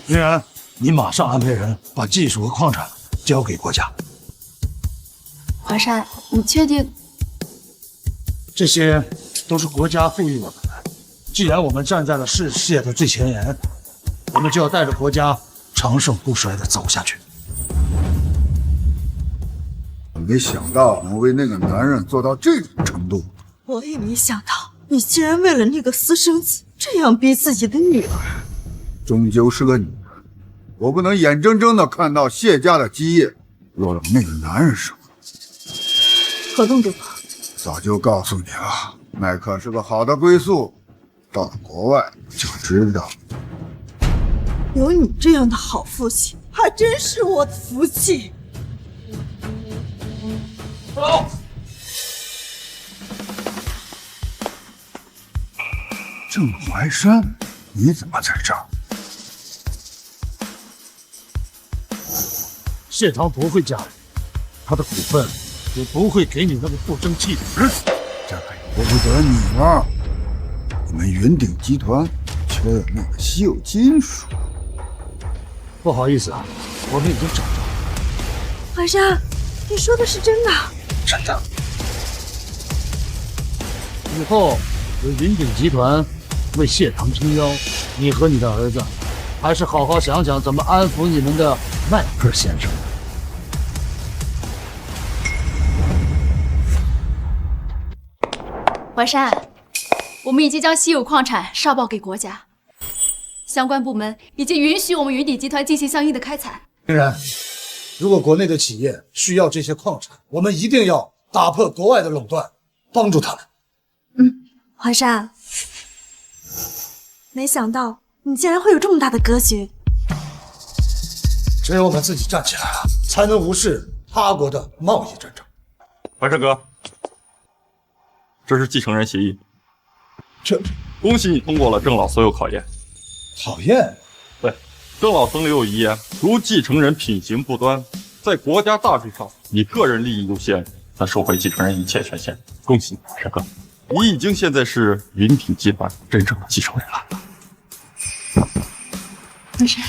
林然，你马上安排人把技术和矿产交给国家。淮山，你确定？这些都是国家赋予我们的。既然我们站在了世界的最前沿，我们就要带着国家长盛不衰地走下去。没想到能为那个男人做到这种程度。我也没想到你竟然为了那个私生子这样逼自己的女儿。终究是个女人，我不能眼睁睁地看到谢家的基业落到那个男人手里。合同如何？早就告诉你了，麦克是个好的归宿，到了国外就知道。有你这样的好父亲，还真是我的福气。走。郑怀山，你怎么在这儿？谢堂不会嫁人，他的股份也不会给你那个不争气的。这可由不得你了。你们云鼎集团缺了那个稀有金属。不好意思啊，我们已经找到了。怀山，你说的是真的？真的。以后有云鼎集团为谢堂撑腰，你和你的儿子还是好好想想怎么安抚你们的麦克先生。淮山，我们已经将稀有矿产上报给国家，相关部门已经允许我们云鼎集团进行相应的开采。林然，如果国内的企业需要这些矿产，我们一定要打破国外的垄断，帮助他们。淮山，没想到你竟然会有这么大的格局。只有我们自己站起来了，才能无视他国的贸易战争。淮山哥，这是继承人协议。恭喜你通过了郑老所有考验。考验？对，郑老曾留有遗言，如继承人品行不端，在国家大事上以个人利益优先，则收回继承人一切权限。恭喜你，淮山哥，你已经现在是云鼎集团真正的继承人了。淮山。